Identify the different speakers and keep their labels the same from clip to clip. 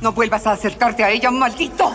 Speaker 1: No vuelvas a acercarte a ella, maldito.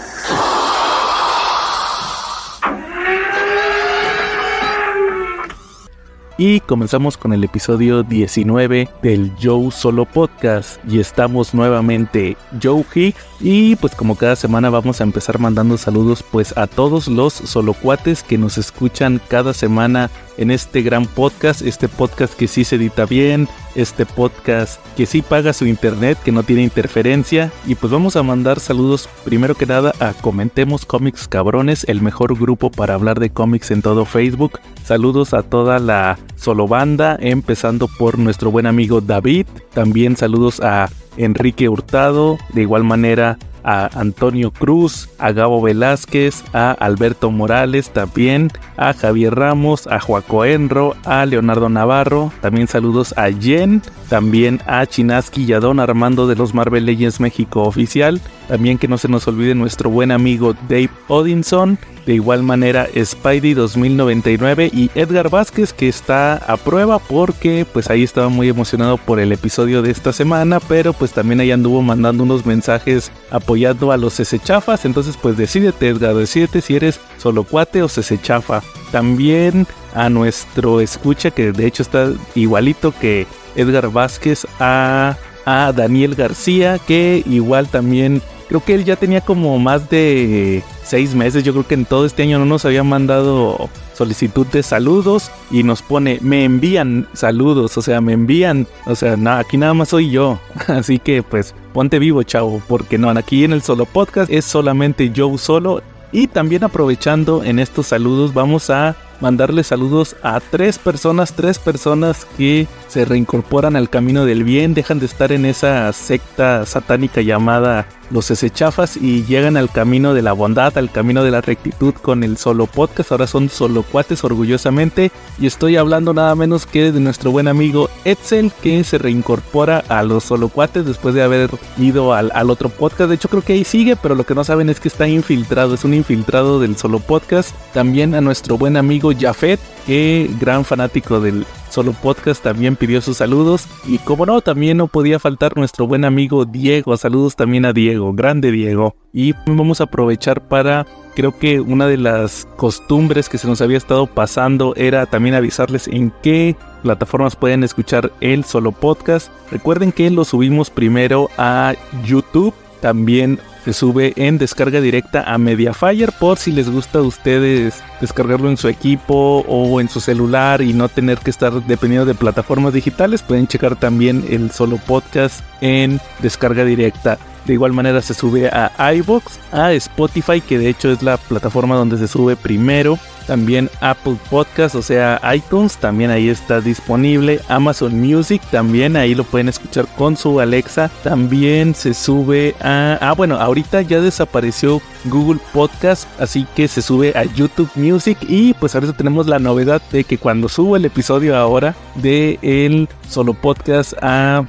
Speaker 2: Y comenzamos con el episodio 19 del Joe Solo Podcast. Y estamos nuevamente Joe Higgs. Y pues como cada semana vamos a empezar mandando saludos pues a todos los solocuates que nos escuchan cada semana en este gran podcast. Este podcast que sí se edita bien, este podcast que sí paga su internet, que no tiene interferencia. Y pues vamos a mandar saludos primero que nada a Comentemos Cómics Cabrones, el mejor grupo para hablar de cómics en todo Facebook. Saludos a toda la solo banda, empezando por nuestro buen amigo David. También saludos a Enrique Hurtado, de igual manera a Antonio Cruz, a Gabo Velázquez, a Alberto Morales también, a Javier Ramos, a Joaco Enro, a Leonardo Navarro, también saludos a Jen, también a Chinaski y a Don Armando de los Marvel Legends México Oficial, también que no se nos olvide nuestro buen amigo Dave Odinson, de igual manera Spidey 2099 y Edgar Vázquez, que está a prueba porque pues ahí estaba muy emocionado por el episodio de esta semana, pero pues también ahí anduvo mandando unos mensajes apoyando a los Cesechafas. Entonces pues decídete, Edgar, decídete si eres solocuate o Cesechafa. También a nuestro escucha, que de hecho está igualito que Edgar Vázquez, a Daniel García, que igual también creo que él ya tenía como más de 6 meses, yo creo que en todo este año no nos había mandado solicitud de saludos y nos pone, me envían saludos, aquí nada más soy yo, así que pues ponte vivo, chavo, porque no, aquí en el Solo Podcast es solamente Joe solo. Y también aprovechando en estos saludos vamos a mandarle saludos a 3 personas que se reincorporan al camino del bien, dejan de estar en esa secta satánica llamada los Cesechafas y llegan al camino de la bondad, al camino de la rectitud con el Solo Podcast. Ahora son solocuates orgullosamente, y estoy hablando nada menos que de nuestro buen amigo Edsel, que se reincorpora a los solocuates después de haber ido al otro podcast. De hecho creo que ahí sigue, pero lo que no saben es que está infiltrado, es un infiltrado del Solo Podcast. También a nuestro buen amigo Jafet, que gran fanático del Solo Podcast, también pidió sus saludos. Y como no, también no podía faltar nuestro buen amigo Diego. Saludos también a Diego, grande Diego. Y vamos a aprovechar para, creo que una de las costumbres que se nos había estado pasando era también avisarles en qué plataformas pueden escuchar el Solo Podcast. Recuerden que lo subimos primero a YouTube, también se sube en descarga directa a Mediafire, por si les gusta a ustedes descargarlo en su equipo o en su celular y no tener que estar dependiendo de plataformas digitales. Pueden checar también el Solo Podcast en descarga directa. De igual manera se sube a iVoox, a Spotify, que de hecho es la plataforma donde se sube primero. También Apple Podcast, o sea iTunes, también ahí está disponible. Amazon Music, también ahí lo pueden escuchar con su Alexa. También se sube a... bueno, ahorita ya desapareció Google Podcast, así que se sube a YouTube Music. Y pues ahorita tenemos la novedad de que cuando subo el episodio ahora de el Solo Podcast a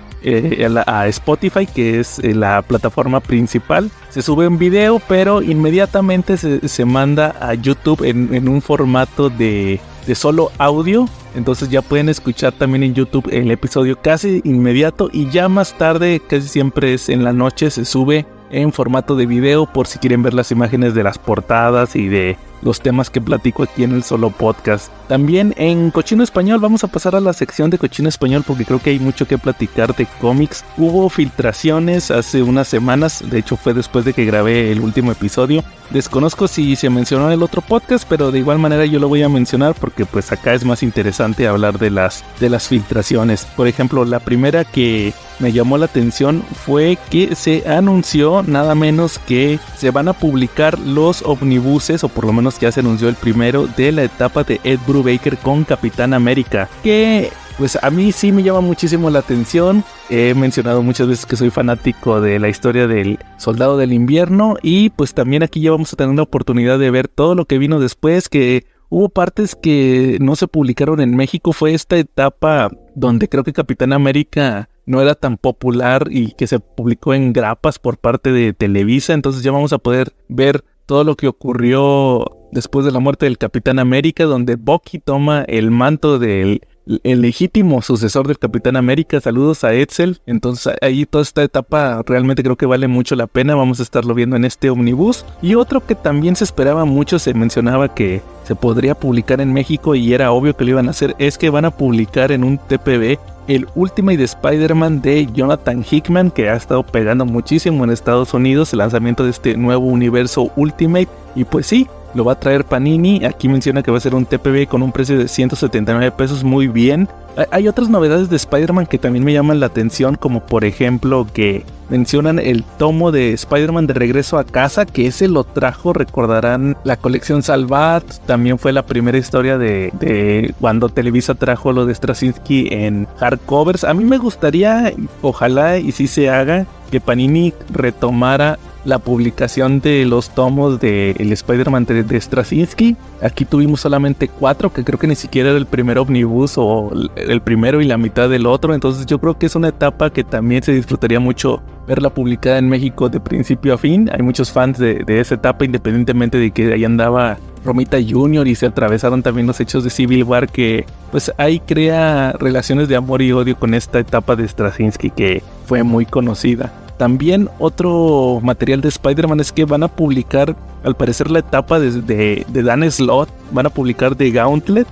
Speaker 2: Spotify, que es la plataforma principal, se sube un video, pero inmediatamente se manda a YouTube en un formato de solo audio. Entonces ya pueden escuchar también en YouTube el episodio casi inmediato, y ya más tarde, casi siempre es en la noche, se sube en formato de video por si quieren ver las imágenes de las portadas y de los temas que platico aquí en el Solo Podcast. También en Cochino Español, vamos a pasar a la sección de Cochino Español porque creo que hay mucho que platicar de cómics. Hubo filtraciones hace unas semanas, de hecho fue después de que grabé el último episodio. Desconozco si se mencionó en el otro podcast, pero de igual manera yo lo voy a mencionar porque pues acá es más interesante hablar de las filtraciones. Por ejemplo, la primera que me llamó la atención fue que se anunció nada menos que se van a publicar los omnibuses, o por lo menos ya se anunció el primero de la etapa de Ed Brubaker con Capitán América, que pues a mí sí me llama muchísimo la atención. He mencionado muchas veces que soy fanático de la historia del Soldado del Invierno, y pues también aquí ya vamos a tener la oportunidad de ver todo lo que vino después, que hubo partes que no se publicaron en México. Fue esta etapa donde creo que Capitán América no era tan popular y que se publicó en grapas por parte de Televisa. Entonces ya vamos a poder ver todo lo que ocurrió después de la muerte del Capitán América, donde Bucky toma el manto del el legítimo sucesor del Capitán América. Saludos a Edsel. Entonces ahí toda esta etapa realmente creo que vale mucho la pena. Vamos a estarlo viendo en este Omnibus. Y otro que también se esperaba mucho, se mencionaba que se podría publicar en México y era obvio que lo iban a hacer, es que van a publicar en un TPB el Ultimate Spider-Man de Jonathan Hickman, que ha estado pegando muchísimo en Estados Unidos, el lanzamiento de este nuevo universo Ultimate. Y pues sí, lo va a traer Panini. Aquí menciona que va a ser un TPB con un precio de 179 pesos, muy bien. Hay otras novedades de Spider-Man que también me llaman la atención, como por ejemplo que mencionan el tomo de Spider-Man de Regreso a Casa, que ese lo trajo, recordarán, la colección Salvat. También fue la primera historia de cuando Televisa trajo lo de Straczynski en hardcovers. A mí me gustaría, ojalá y si se haga, que Panini retomara la publicación de los tomos de el Spider-Man de Straczynski. Aquí tuvimos solamente 4, que creo que ni siquiera era el primer omnibus o el primero y la mitad del otro. Entonces yo creo que es una etapa que también se disfrutaría mucho verla publicada en México de principio a fin. Hay muchos fans de esa etapa, independientemente de que ahí andaba Romita Jr. y se atravesaron también los hechos de Civil War, que pues ahí crea relaciones de amor y odio con esta etapa de Straczynski que fue muy conocida. También otro material de Spider-Man es que van a publicar, al parecer, la etapa de Dan Slott. Van a publicar The Gauntlet.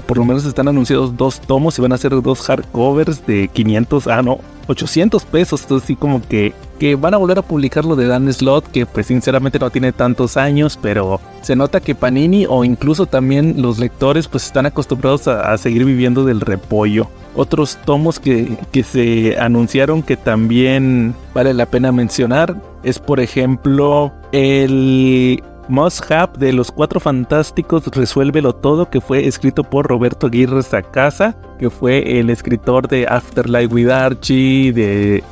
Speaker 2: Por lo menos están anunciados 2 tomos y van a ser 2 hardcovers de 800 pesos. Entonces sí, como que van a volver a publicar lo de Dan Slott, que pues sinceramente no tiene tantos años, pero se nota que Panini o incluso también los lectores pues están acostumbrados a seguir viviendo del repollo. Otros tomos que se anunciaron que también vale la pena mencionar es, por ejemplo, el Must Have de los 4 Fantásticos Resuélvelo Todo, que fue escrito por Roberto Aguirre Sacasa, que fue el escritor de Afterlife with Archie,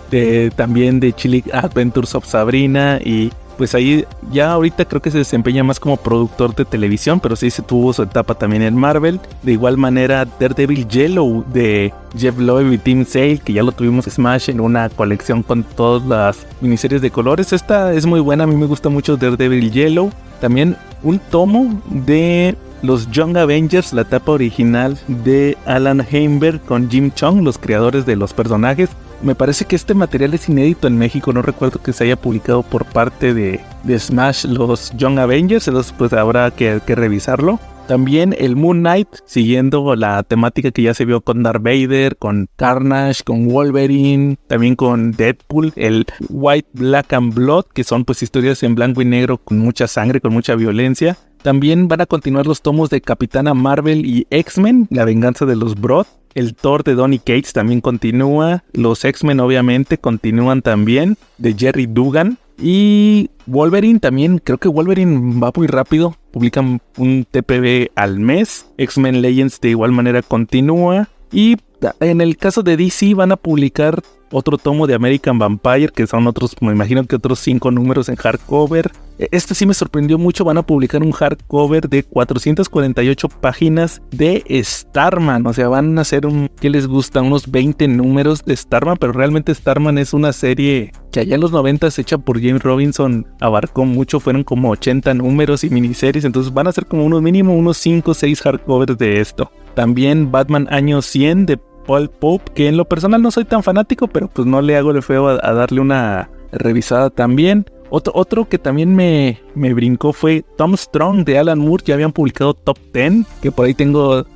Speaker 2: también de Chilling Adventures of Sabrina, y pues ahí ya ahorita creo que se desempeña más como productor de televisión, pero sí se tuvo su etapa también en Marvel. De igual manera, Daredevil Yellow de Jeff Loeb y Tim Sale, que ya lo tuvimos en Smash en una colección con todas las miniseries de colores. Esta es muy buena, a mí me gusta mucho Daredevil Yellow. También un tomo de los Young Avengers, la etapa original de Alan Heinberg con Jim Cheung, los creadores de los personajes. Me parece que este material es inédito en México, no recuerdo que se haya publicado por parte de Smash los Young Avengers, entonces pues habrá que revisarlo. También el Moon Knight, siguiendo la temática que ya se vio con Darth Vader, con Carnage, con Wolverine, también con Deadpool, el White, Black and Blood, que son pues historias en blanco y negro con mucha sangre, con mucha violencia. También van a continuar los tomos de Capitana Marvel y X-Men, La Venganza de los Brood. El Thor de Donny Cates también continúa. Los X-Men obviamente continúan también, de Jerry Dugan. Y Wolverine también, creo que Wolverine va muy rápido. Publican un TPB al mes. X-Men Legends de igual manera continúa. Y en el caso de DC van a publicar otro tomo de American Vampire, que son otros, me imagino que otros 5 números en hardcover. Este sí me sorprendió mucho, van a publicar un hardcover de 448 páginas de Starman, o sea, van a hacer ¿qué les gusta? Unos 20 números de Starman, pero realmente Starman es una serie que allá en los 90s hecha por James Robinson, abarcó mucho, fueron como 80 números y miniseries, entonces van a ser como unos 5 o 6 hardcovers de esto. También Batman Año 100 de Paul Pope, que en lo personal no soy tan fanático, pero pues no le hago el feo a darle una revisada también. Otro que también me brincó fue Tom Strong de Alan Moore. Ya habían publicado Top 10, que por ahí tengo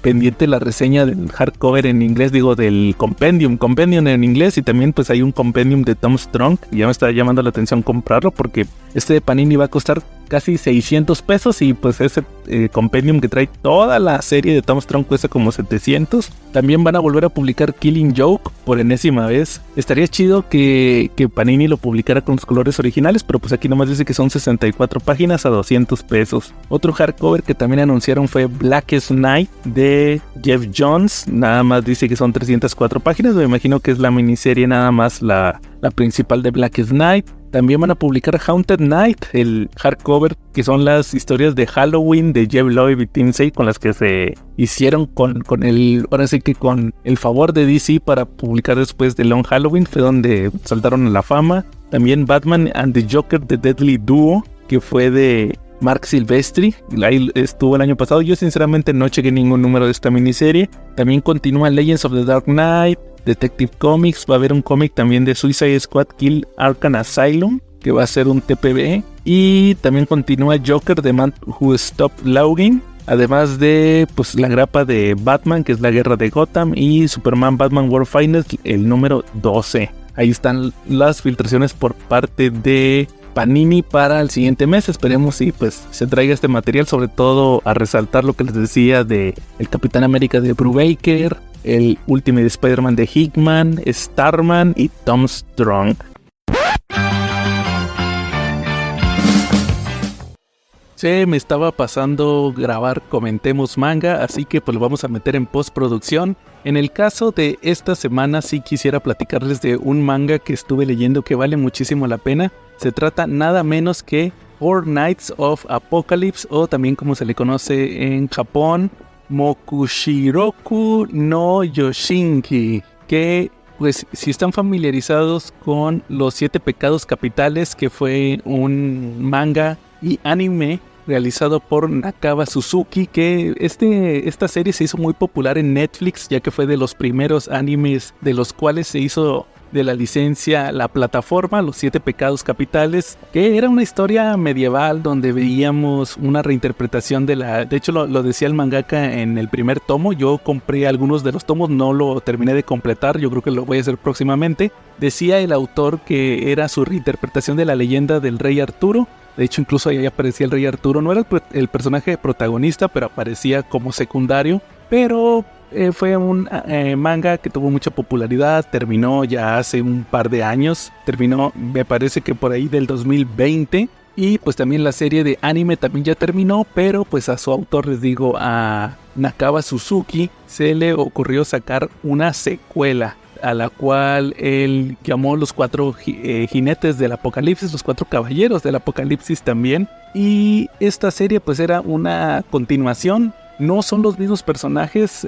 Speaker 2: pendiente la reseña del hardcover en inglés, digo del compendium en inglés, y también pues hay un compendium de Tom Strong. Y ya me está llamando la atención comprarlo porque este de Panini va a costar casi 600 pesos y pues ese compendium que trae toda la serie de Tom Strong cuesta como 700. También van a volver a publicar Killing Joke por enésima vez. Estaría chido que Panini lo publicara con los colores originales, pero pues aquí nomás dice que son 64 páginas a 200 pesos. Otro hardcover que también anunciaron fue Blackest Night de Jeff Johns. Nada más dice que son 304 páginas, me imagino que es la miniserie nada más la principal de Blackest Night. También van a publicar Haunted Night, el hardcover, que son las historias de Halloween de Jeff Loeb y Tim Sale, con las que se hicieron con el favor de DC para publicar después de Long Halloween, fue donde saltaron a la fama. También Batman and the Joker de Deadly Duo, que fue de Mark Silvestri, ahí estuvo el año pasado. Yo sinceramente no chequé ningún número de esta miniserie. También continúa Legends of the Dark Knight, Detective Comics, va a haber un cómic también de Suicide Squad Kill Arkham Asylum, que va a ser un TPB. Y también continúa Joker, The Man Who Stopped Laughing. Además de pues la grapa de Batman, que es la guerra de Gotham, y Superman Batman World Finest, el número 12. Ahí están las filtraciones por parte de Panini para el siguiente mes. Esperemos y pues se traiga este material, sobre todo a resaltar lo que les decía de el Capitán América de Brubaker, el Ultimate Spider-Man de Hickman, Starman y Tom Strong. Se me estaba pasando grabar Comentemos Manga, así que pues lo vamos a meter en postproducción. En el caso de esta semana sí quisiera platicarles de un manga que estuve leyendo que vale muchísimo la pena. Se trata nada menos que Four Knights of Apocalypse, o también como se le conoce en Japón, Mokushiroku no Yoshinki, que pues si están familiarizados con los 7 pecados capitales, que fue un manga y anime realizado por Nakaba Suzuki, que esta serie se hizo muy popular en Netflix, ya que fue de los primeros animes de los cuales se hizo de la licencia la plataforma, los 7 pecados capitales, que era una historia medieval donde veíamos una reinterpretación de hecho lo decía el mangaka en el primer tomo. Yo compré algunos de los tomos, no lo terminé de completar, yo creo que lo voy a hacer próximamente. Decía el autor que era su reinterpretación de la leyenda del rey Arturo. De hecho, incluso ahí aparecía el rey Arturo. No era el personaje protagonista, pero aparecía como secundario. Pero fue un manga que tuvo mucha popularidad. Terminó ya hace un par de años. Terminó, me parece que por ahí del 2020. Y pues también la serie de anime también ya terminó. Pero pues a su autor, les digo, a Nakaba Suzuki, se le ocurrió sacar una secuela, a la cual él llamó los 4 jinetes del apocalipsis, los 4 caballeros del apocalipsis también. Y esta serie pues era una continuación. No son los mismos personajes,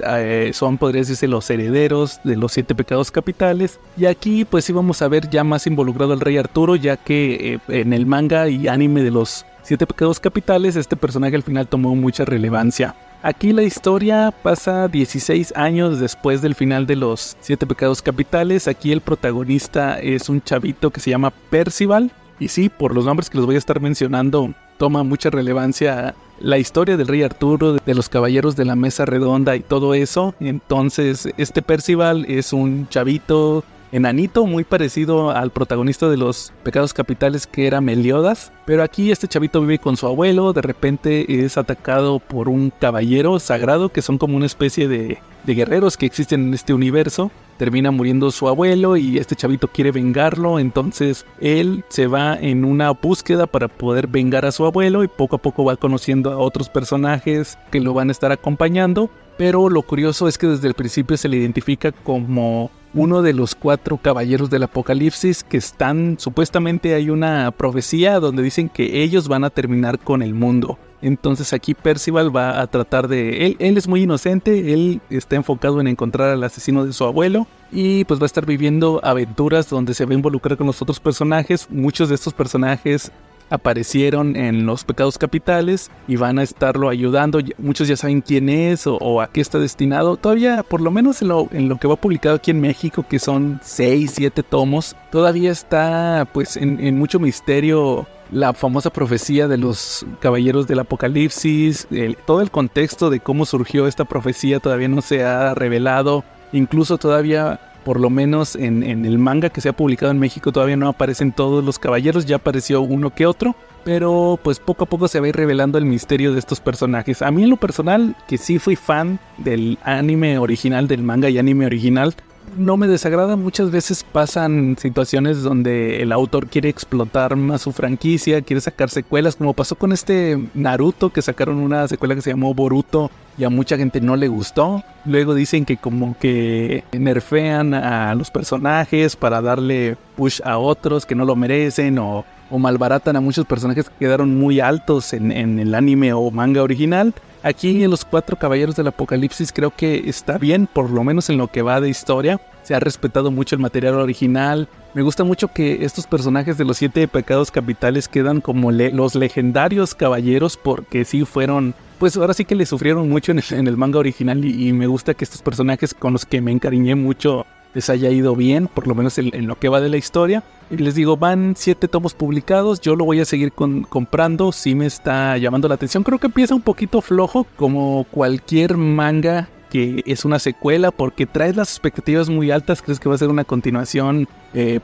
Speaker 2: son, podría decirse, los herederos de los 7 pecados capitales. Y aquí pues íbamos a ver ya más involucrado al rey Arturo, ya que en el manga y anime de los 7 pecados capitales este personaje al final tomó mucha relevancia. Aquí la historia pasa 16 años después del final de los 7 pecados capitales. Aquí el protagonista es un chavito que se llama Percival. Y sí, por los nombres que les voy a estar mencionando, toma mucha relevancia la historia del rey Arturo, de los caballeros de la mesa redonda y todo eso. Entonces este Percival es un chavito enanito muy parecido al protagonista de los pecados capitales, que era Meliodas. Pero aquí este chavito vive con su abuelo. De repente es atacado por un caballero sagrado, que son como una especie de guerreros que existen en este universo. Termina muriendo su abuelo y este chavito quiere vengarlo. Entonces él se va en una búsqueda para poder vengar a su abuelo, y poco a poco va conociendo a otros personajes que lo van a estar acompañando. Pero lo curioso es que desde el principio se le identifica como uno de los 4 caballeros del apocalipsis, que están, supuestamente hay una profecía donde dicen que ellos van a terminar con el mundo. Entonces aquí Percival va a tratar de... Él es muy inocente, él está enfocado en encontrar al asesino de su abuelo, y pues va a estar viviendo aventuras donde se va a involucrar con los otros personajes. Muchos de estos personajes aparecieron en los pecados capitales y van a estarlo ayudando. Muchos ya saben quién es o a qué está destinado. Todavía, por lo menos en lo que va publicado aquí en México, que son 6, 7 tomos, todavía está pues en mucho misterio la famosa profecía de los caballeros del apocalipsis. Todo el contexto de cómo surgió esta profecía todavía no se ha revelado. Incluso todavía, por lo menos en el manga que se ha publicado en México, todavía no aparecen todos los caballeros. Ya apareció uno que otro, pero pues poco a poco se va a ir revelando el misterio de estos personajes. A mí en lo personal, que sí fui fan del anime original, del manga y anime original, no me desagrada. Muchas veces pasan situaciones donde el autor quiere explotar más su franquicia, quiere sacar secuelas, como pasó con este Naruto, que sacaron una secuela que se llamó Boruto y a mucha gente no le gustó. Luego dicen que como que nerfean a los personajes para darle push a otros que no lo merecen, o malbaratan a muchos personajes que quedaron muy altos en el anime o manga original. Aquí en los 4 caballeros del apocalipsis creo que está bien, por lo menos en lo que va de historia. se ha respetado mucho el material original. Me gusta mucho que estos personajes de los 7 pecados capitales quedan como los legendarios caballeros, porque sí fueron, pues ahora sí que le sufrieron mucho en el manga original, y me gusta que estos personajes con los que me encariñé mucho les haya ido bien, por lo menos en lo que va de la historia. Y les digo, van 7 tomos publicados, yo lo voy a seguir comprando, sí me está llamando la atención. Creo que empieza un poquito flojo, como cualquier manga que es una secuela, porque traes las expectativas muy altas, crees que va a ser una continuación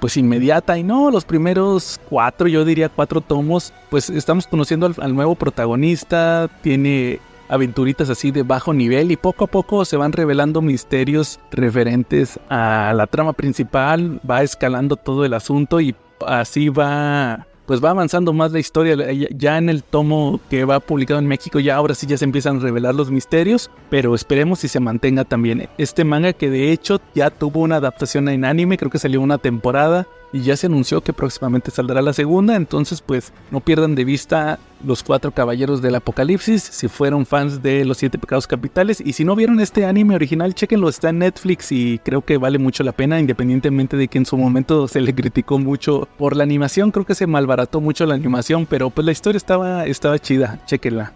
Speaker 2: pues inmediata, y no, los primeros 4, yo diría 4 tomos, pues estamos conociendo al nuevo protagonista, tiene aventuritas así de bajo nivel, y poco a poco se van revelando misterios referentes a la trama principal, va escalando todo el asunto y así va, pues va avanzando más la historia. Ya en el tomo que va publicado en México, ya ahora sí ya se empiezan a revelar los misterios, pero esperemos si se mantenga también este manga, que de hecho ya tuvo una adaptación en anime, creo que salió una temporada y ya se anunció que próximamente saldrá la segunda. Entonces pues no pierdan de vista los 4 caballeros del apocalipsis si fueron fans de los 7 pecados capitales, y si no vieron este anime original, chéquenlo, está en Netflix y creo que vale mucho la pena, independientemente de que en su momento se le criticó mucho por la animación. Creo que se malbarató mucho la animación, pero pues la historia estaba chida, chéquenla.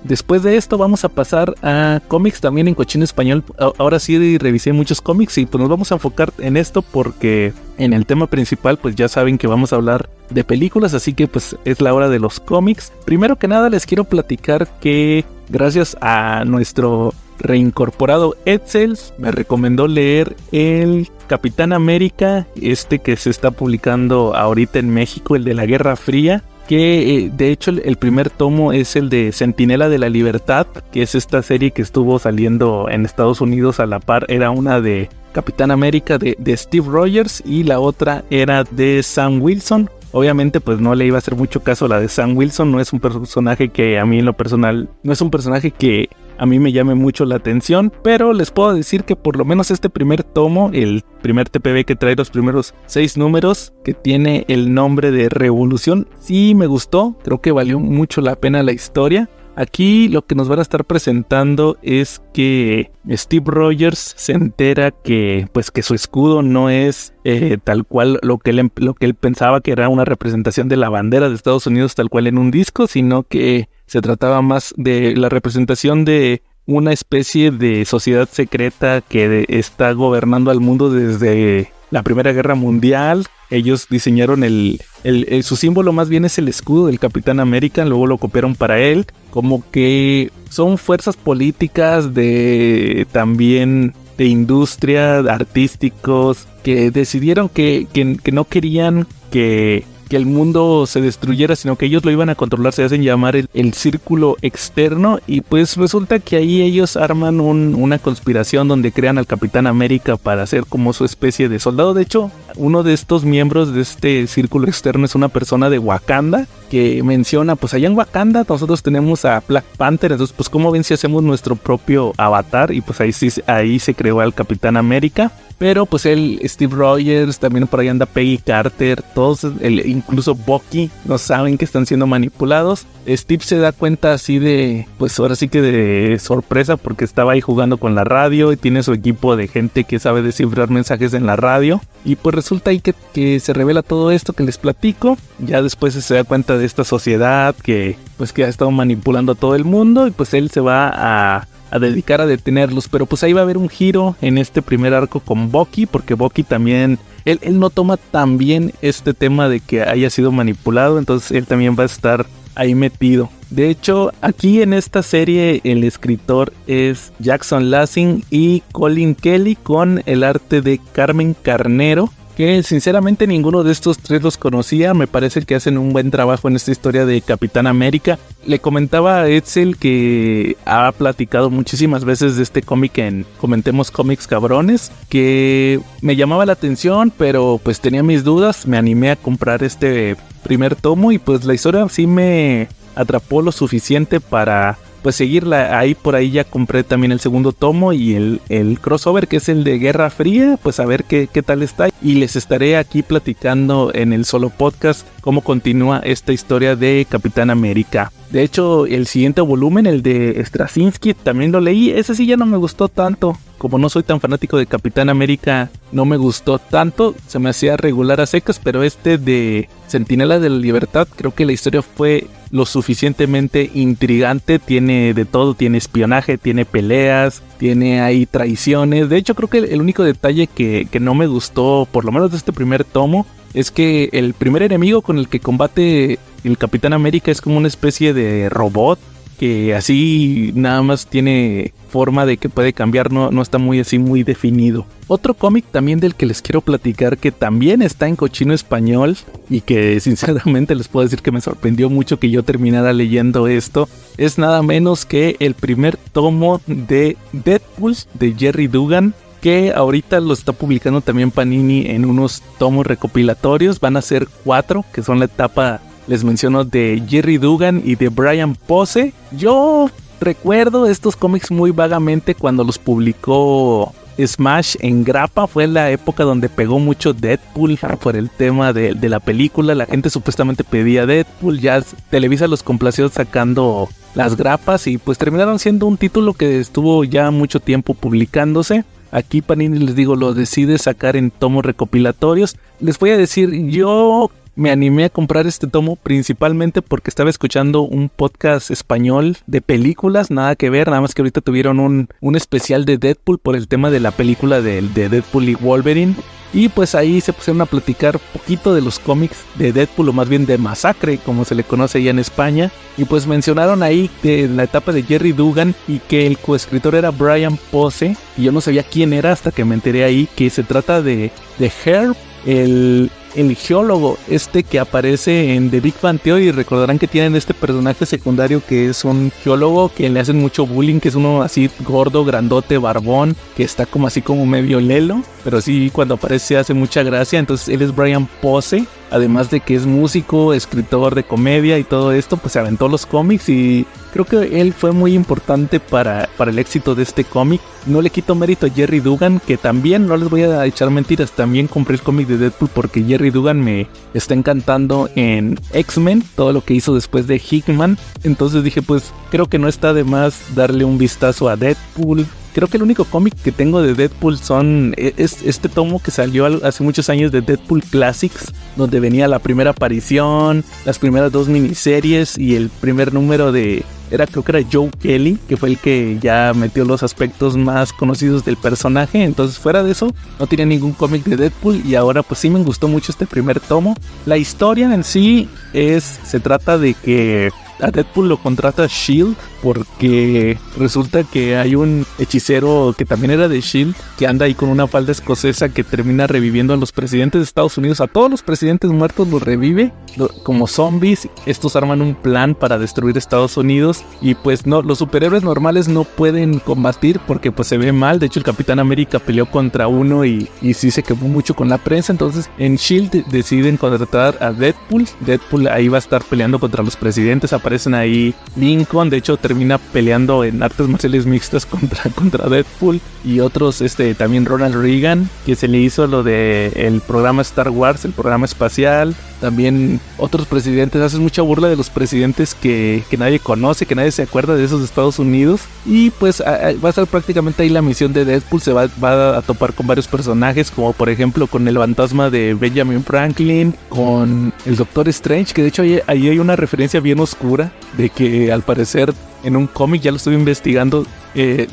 Speaker 2: Después de esto vamos a pasar a cómics también en Cochino Español. Ahora sí revisé muchos cómics y pues nos vamos a enfocar en esto, porque en el tema principal pues ya saben que vamos a hablar de películas, así que pues es la hora de los cómics. Primero que nada les quiero platicar que gracias a nuestro reincorporado Edsel me recomendó leer el Capitán América, que se está publicando ahorita en México, el de la Guerra Fría, que de hecho el primer tomo es el de Centinela de la Libertad, que es esta serie que estuvo saliendo en Estados Unidos a la par. Era una de Capitán América de Steve Rogers y la otra era de Sam Wilson. Obviamente pues no le iba a hacer mucho caso a la de Sam Wilson, no es un personaje que a mí en lo personal, no es un personaje que a mí me llame mucho la atención, pero les puedo decir que por lo menos este primer tomo, el primer TPB que trae los primeros 6 números, que tiene el nombre de Revolución, sí me gustó, creo que valió mucho la pena la historia. Aquí lo que nos van a estar presentando es que Steve Rogers se entera que su escudo no es tal cual lo que él pensaba que era una representación de la bandera de Estados Unidos tal cual en un disco, sino que se trataba más de la representación de una especie de sociedad secreta que está gobernando al mundo desde la Primera Guerra Mundial. Ellos diseñaron su símbolo, más bien es el escudo del Capitán América, luego lo copiaron para él, como que son fuerzas políticas también de industria, artísticos, que decidieron que no querían que el mundo se destruyera, sino que ellos lo iban a controlar. Se hacen llamar el círculo externo, y pues resulta que ahí ellos arman una conspiración donde crean al Capitán América para ser como su especie de soldado. De hecho, uno de estos miembros de este círculo externo es una persona de Wakanda, que menciona, pues allá en Wakanda nosotros tenemos a Black Panther, entonces pues cómo ven si hacemos nuestro propio avatar, y pues ahí se creó al Capitán América. Pero pues Steve Rogers, también por ahí anda Peggy Carter, todos, incluso Bucky, no saben que están siendo manipulados. Steve se da cuenta así pues ahora sí que de sorpresa, porque estaba ahí jugando con la radio y tiene su equipo de gente que sabe descifrar mensajes en la radio. Y pues resulta ahí que se revela todo esto que les platico. Ya después se da cuenta de esta sociedad que ha estado manipulando a todo el mundo, y pues él se va a dedicar a detenerlos. Pero pues ahí va a haber un giro en este primer arco con Bucky, porque Bucky también, él no toma tan bien este tema de que haya sido manipulado, entonces él también va a estar ahí metido. De hecho, aquí en esta serie el escritor es Jackson Lansing y Colin Kelly, con el arte de Carmen Carnero, que sinceramente ninguno de estos 3 los conocía. Me parece que hacen un buen trabajo en esta historia de Capitán América. Le comentaba a Edsel que ha platicado muchísimas veces de este cómic en Comentemos Cómics Cabrones, que me llamaba la atención, pero pues tenía mis dudas. Me animé a comprar este primer tomo y pues la historia sí me atrapó lo suficiente para pues seguirla. Ahí por ahí ya compré también el segundo tomo y el crossover, que es el de Guerra Fría, pues a ver qué tal está. Y les estaré aquí platicando en el solo podcast cómo continúa esta historia de Capitán América. De hecho, el siguiente volumen, el de Straczynski, también lo leí. Ese sí ya no me gustó tanto. Como no soy tan fanático de Capitán América, no me gustó tanto. Se me hacía regular a secas, pero este de Centinela de la Libertad, creo que la historia fue lo suficientemente intrigante. Tiene de todo, tiene espionaje, tiene peleas, tiene ahí traiciones. De hecho, creo que el único detalle que no me gustó, por lo menos de este primer tomo, es que el primer enemigo con el que combate el Capitán América es como una especie de robot que así nada más tiene forma de que puede cambiar, no está muy así muy definido. Otro cómic también del que les quiero platicar, que también está en cochino español y que sinceramente les puedo decir que me sorprendió mucho que yo terminara leyendo esto, es nada menos que el primer tomo de Deadpool de Gerry Duggan, que ahorita lo está publicando también Panini en unos tomos recopilatorios. Van a ser 4, que son la etapa, les menciono, de Gerry Duggan y de Brian Posey. Yo recuerdo estos cómics muy vagamente cuando los publicó Smash en grapa. Fue la época donde pegó mucho Deadpool por el tema de la película. La gente supuestamente pedía Deadpool, ya Televisa los complació sacando las grapas y pues terminaron siendo un título que estuvo ya mucho tiempo publicándose. Aquí Panini, les digo, lo decide sacar en tomos recopilatorios. Les voy a decir, yo me animé a comprar este tomo principalmente porque estaba escuchando un podcast español de películas, nada que ver, nada más que ahorita tuvieron un especial de Deadpool por el tema de la película de Deadpool y Wolverine. Y pues ahí se pusieron a platicar poquito de los cómics de Deadpool, o más bien de Masacre, como se le conoce allá en España. Y pues mencionaron ahí de la etapa de Gerry Duggan y que el coescritor era Brian Posey. Y yo no sabía quién era hasta que me enteré ahí que se trata de Herb, el geólogo que aparece en The Big Bang Theory. Recordarán que tienen este personaje secundario que es un geólogo que le hacen mucho bullying, que es uno así gordo, grandote, barbón, que está como así como medio lelo, pero sí cuando aparece hace mucha gracia. Entonces él es Brian Posey, además de que es músico, escritor de comedia y todo esto, pues se aventó los cómics y creo que él fue muy importante para el éxito de este cómic. No le quito mérito a Gerry Duggan, que también, no les voy a echar mentiras, también compré el cómic de Deadpool porque Gerry Duggan me está encantando en X-Men, todo lo que hizo después de Hickman. Entonces dije, pues creo que no está de más darle un vistazo a Deadpool. Creo que el único cómic que tengo de Deadpool es este tomo que salió hace muchos años de Deadpool Classics, donde venía la primera aparición, las primeras 2 miniseries y el primer número creo que era Joe Kelly, que fue el que ya metió los aspectos más conocidos del personaje. Entonces fuera de eso no tenía ningún cómic de Deadpool y ahora pues sí me gustó mucho este primer tomo. La historia en sí se trata de que a Deadpool lo contrata S.H.I.E.L.D. porque resulta que hay un hechicero que también era de S.H.I.E.L.D. que anda ahí con una falda escocesa que termina reviviendo a los presidentes de Estados Unidos. A todos los presidentes muertos los revive como zombies. Estos arman un plan para destruir Estados Unidos y pues no, los superhéroes normales no pueden combatir porque pues se ve mal. De hecho el Capitán América peleó contra uno y sí se quemó mucho con la prensa. Entonces en S.H.I.E.L.D. deciden contratar a Deadpool. Deadpool ahí va a estar peleando contra los presidentes. Aparecen ahí Lincoln, de hecho termina peleando en artes marciales mixtas contra Deadpool y otros, también Ronald Reagan, que se le hizo lo de el programa Star Wars, el programa espacial. También otros presidentes, hacen mucha burla de los presidentes que nadie conoce, que nadie se acuerda de esos de Estados Unidos. Y pues va a ser prácticamente ahí la misión de Deadpool. Se va a topar con varios personajes, como por ejemplo con el fantasma de Benjamin Franklin, con el Doctor Strange, que de hecho ahí hay una referencia bien oscura de que al parecer en un cómic, ya lo estuve investigando,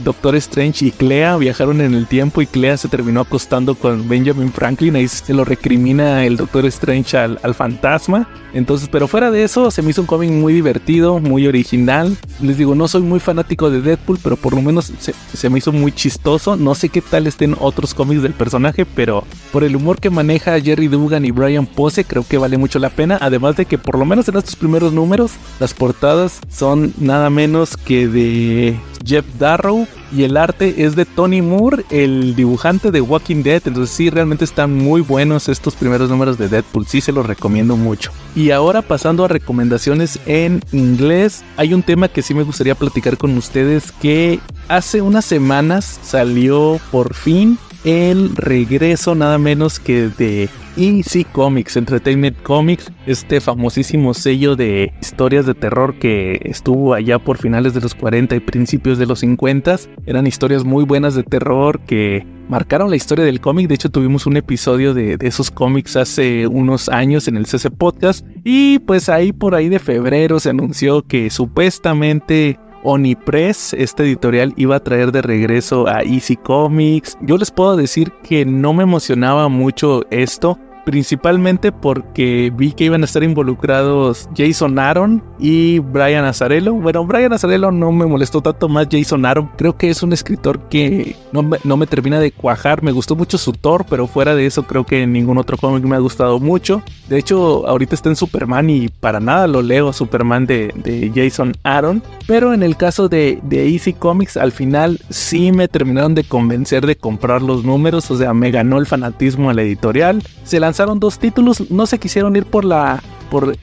Speaker 2: Doctor Strange y Clea viajaron en el tiempo y Clea se terminó acostando con Benjamin Franklin. Ahí se lo recrimina el Doctor Strange al fantasma. Entonces, pero fuera de eso, se me hizo un cómic muy divertido, muy original. Les digo, no soy muy fanático de Deadpool, pero por lo menos se me hizo muy chistoso. No sé qué tal estén otros cómics del personaje, pero por el humor que maneja Gerry Duggan y Brian Posey, creo que vale mucho la pena. Además de que por lo menos en estos primeros números, las portadas son nada menos menos que de Jeff Darrow, y el arte es de Tony Moore, el dibujante de Walking Dead. Entonces sí, realmente están muy buenos estos primeros números de Deadpool, sí se los recomiendo mucho. Y ahora pasando a recomendaciones en inglés, hay un tema que sí me gustaría platicar con ustedes, que hace unas semanas salió por fin el regreso nada menos que de EC Comics, Entertainment Comics, este famosísimo sello de historias de terror que estuvo allá por finales de los 40 y principios de los 50. Eran historias muy buenas de terror que marcaron la historia del cómic. De hecho, tuvimos un episodio de esos cómics hace unos años en el CC Podcast. Y pues ahí por ahí de febrero se anunció que supuestamente Onipress, este editorial, iba a traer de regreso a EC Comics. Yo les puedo decir que no me emocionaba mucho esto, principalmente porque vi que iban a estar involucrados Jason Aaron y Brian Azzarello. Bueno, Brian Azzarello no me molestó tanto, más Jason Aaron. Creo que es un escritor que no me termina de cuajar. Me gustó mucho su Thor, pero fuera de eso creo que ningún otro cómic me ha gustado mucho. De hecho, ahorita está en Superman y para nada lo leo, Superman de Jason Aaron. Pero en el caso de EC Comics, al final sí me terminaron de convencer de comprar los números. O sea, me ganó el fanatismo a la editorial. Se lanzaron 2 títulos, no se quisieron ir por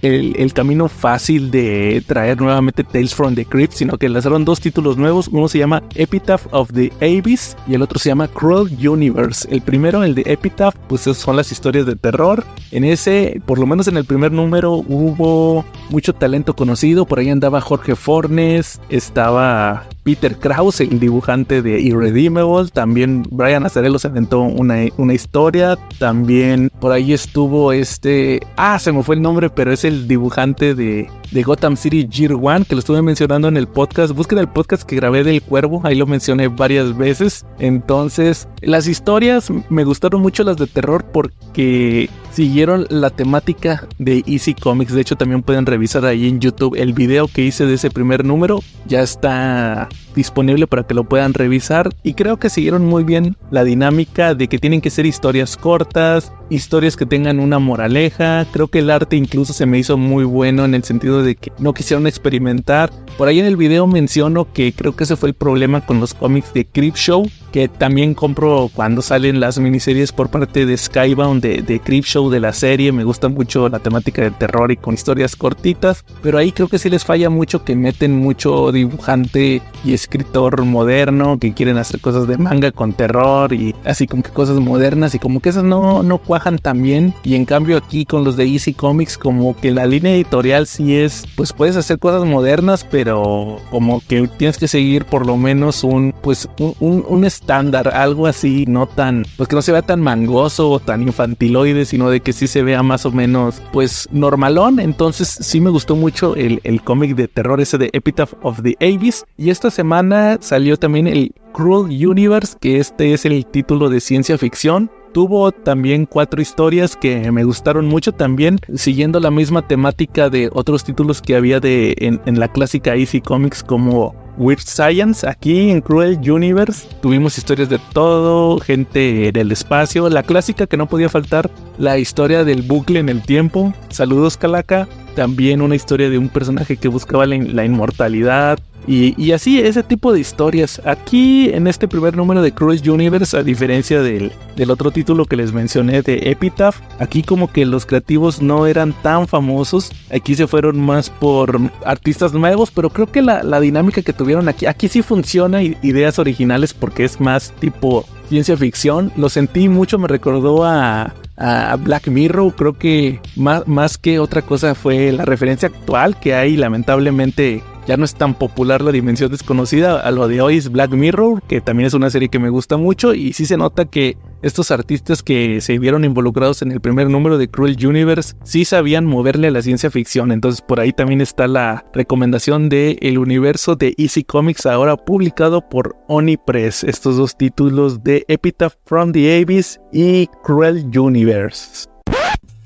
Speaker 2: el camino fácil de traer nuevamente Tales from the Crypt, sino que lanzaron 2 títulos nuevos. Uno se llama Epitaph of the Abyss y el otro se llama Cruel Universe. El primero, el de Epitaph, pues son las historias de terror. En ese, por lo menos en el primer número, hubo mucho talento conocido. Por ahí andaba Jorge Fornes, estaba Peter Krause, el dibujante de Irredeemable. También Brian Azzarello se aventó una historia. También por ahí estuvo se me fue el nombre, pero es el dibujante de Gotham City Year One, que lo estuve mencionando en el podcast. Busquen el podcast que grabé del Cuervo, ahí lo mencioné varias veces. Entonces, las historias me gustaron mucho, las de terror, porque siguieron la temática de EC Comics. De hecho, también pueden revisar ahí en YouTube el video que hice de ese primer número. Ya está disponible para que lo puedan revisar. Y creo que siguieron muy bien la dinámica de que tienen que ser historias cortas, historias que tengan una moraleja. Creo que el arte incluso se me hizo muy bueno, en el sentido de que no quisieron experimentar. Por ahí en el video menciono que creo que ese fue el problema con los cómics de Creepshow, que también compro cuando salen las miniseries por parte de Skybound de Creepshow, de la serie. Me gusta mucho la temática del terror y con historias cortitas, pero ahí creo que sí les falla mucho, que meten mucho dibujante y escritor moderno que quieren hacer cosas de manga con terror y así como que cosas modernas, y como que esas no cuajan tan bien. Y en cambio aquí con los de EC Comics, como que la línea editorial sí es, pues puedes hacer cosas modernas, pero como que tienes que seguir por lo menos un estándar, algo así, no tan, pues que no se vea tan mangoso o tan infantiloide, sino de que sí se vea más o menos pues normalón. Entonces sí me gustó mucho el cómic de terror ese de Epitaph of the Abyss. Y esta semana salió también el Cruel Universe, que este es el título de ciencia ficción. Tuvo también 4 historias que me gustaron mucho, también siguiendo la misma temática de otros títulos que había en la clásica EC Comics, como Weird Science. Aquí en Cruel Universe tuvimos historias de todo, gente del espacio, la clásica que no podía faltar, la historia del bucle en el tiempo. Saludos, Calaca. También una historia de un personaje que buscaba la inmortalidad. Y así, ese tipo de historias. Aquí en este primer número de Cruel Universe, a diferencia del otro título que les mencioné de Epitaph, aquí como que los creativos no eran tan famosos. Aquí se fueron más por artistas nuevos, pero creo que la dinámica que tuvieron aquí sí funciona, ideas originales, porque es más tipo ciencia ficción. Lo sentí mucho, me recordó a Black Mirror. Creo que más que otra cosa fue la referencia actual que hay. Lamentablemente ya no es tan popular la Dimensión Desconocida. A lo de hoy es Black Mirror, que también es una serie que me gusta mucho, y sí se nota que estos artistas que se vieron involucrados en el primer número de Cruel Universe sí sabían moverle a la ciencia ficción. Entonces por ahí también está la recomendación de el universo de EC Comics, ahora publicado por Onipress. Estos 2 títulos de Epitaph from the Abyss y Cruel Universe.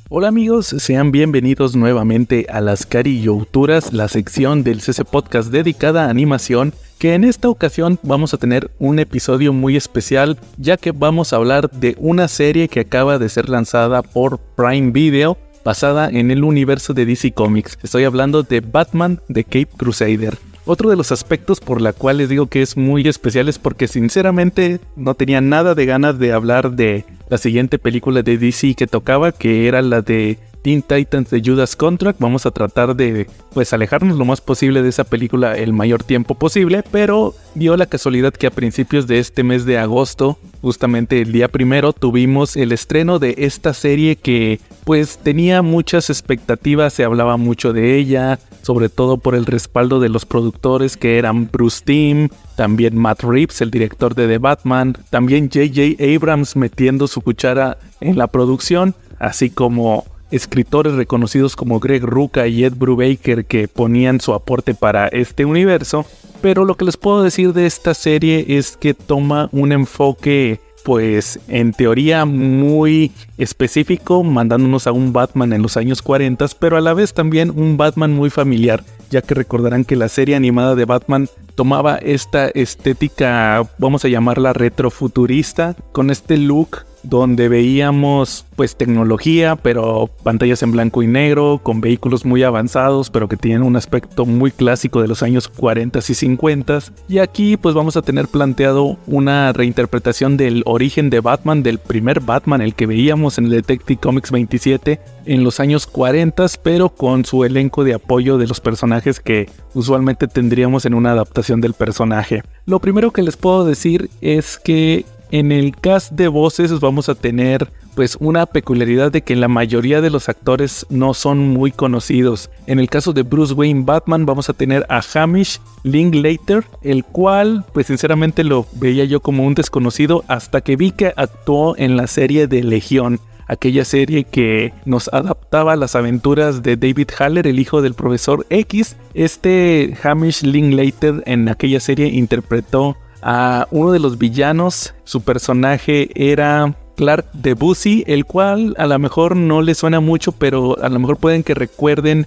Speaker 2: Hola amigos, sean bienvenidos nuevamente a Las Carillouturas, la sección del CC Podcast dedicada a animación, que en esta ocasión vamos a tener un episodio muy especial, ya que vamos a hablar de una serie que acaba de ser lanzada por Prime Video, basada en el universo de DC Comics. Estoy hablando de Batman The Caped Crusader. Otro de los aspectos por la cual les digo que es muy especial es porque sinceramente no tenía nada de ganas de hablar de la siguiente película de DC que tocaba, que era la de Teen Titans de Judas Contract. Vamos a tratar de pues alejarnos lo más posible de esa película el mayor tiempo posible, pero dio la casualidad que a principios de este mes de agosto, justamente el día 1, tuvimos el estreno de esta serie que pues tenía muchas expectativas, se hablaba mucho de ella, sobre todo por el respaldo de los productores que eran Bruce Timm, también Matt Reeves, el director de The Batman, también J.J. Abrams metiendo su cuchara en la producción, así como escritores reconocidos como Greg Rucka y Ed Brubaker que ponían su aporte para este universo. Pero lo que les puedo decir de esta serie es que toma un enfoque pues en teoría muy específico, mandándonos a un Batman en los años 40, pero a la vez también un Batman muy familiar, ya que recordarán que la serie animada de Batman tomaba esta estética, vamos a llamarla retrofuturista, con este look donde veíamos pues tecnología, pero pantallas en blanco y negro, con vehículos muy avanzados, pero que tienen un aspecto muy clásico de los años 40 y 50. Y aquí pues vamos a tener planteado una reinterpretación del origen de Batman, del primer Batman, el que veíamos en el Detective Comics 27 en los años 40, pero con su elenco de apoyo de los personajes que usualmente tendríamos en una adaptación del personaje. Lo primero que les puedo decir es que en el cast de voces vamos a tener pues una peculiaridad de que la mayoría de los actores no son muy conocidos. En el caso de Bruce Wayne Batman vamos a tener a Hamish Linklater, el cual pues sinceramente lo veía yo como un desconocido hasta que vi que actuó en la serie de Legión, aquella serie que nos adaptaba a las aventuras de David Haller, el hijo del profesor X. Este Hamish Linklater en aquella serie interpretó a uno de los villanos. Su personaje era Clark Debussy, el cual a lo mejor no le suena mucho, pero a lo mejor pueden que recuerden,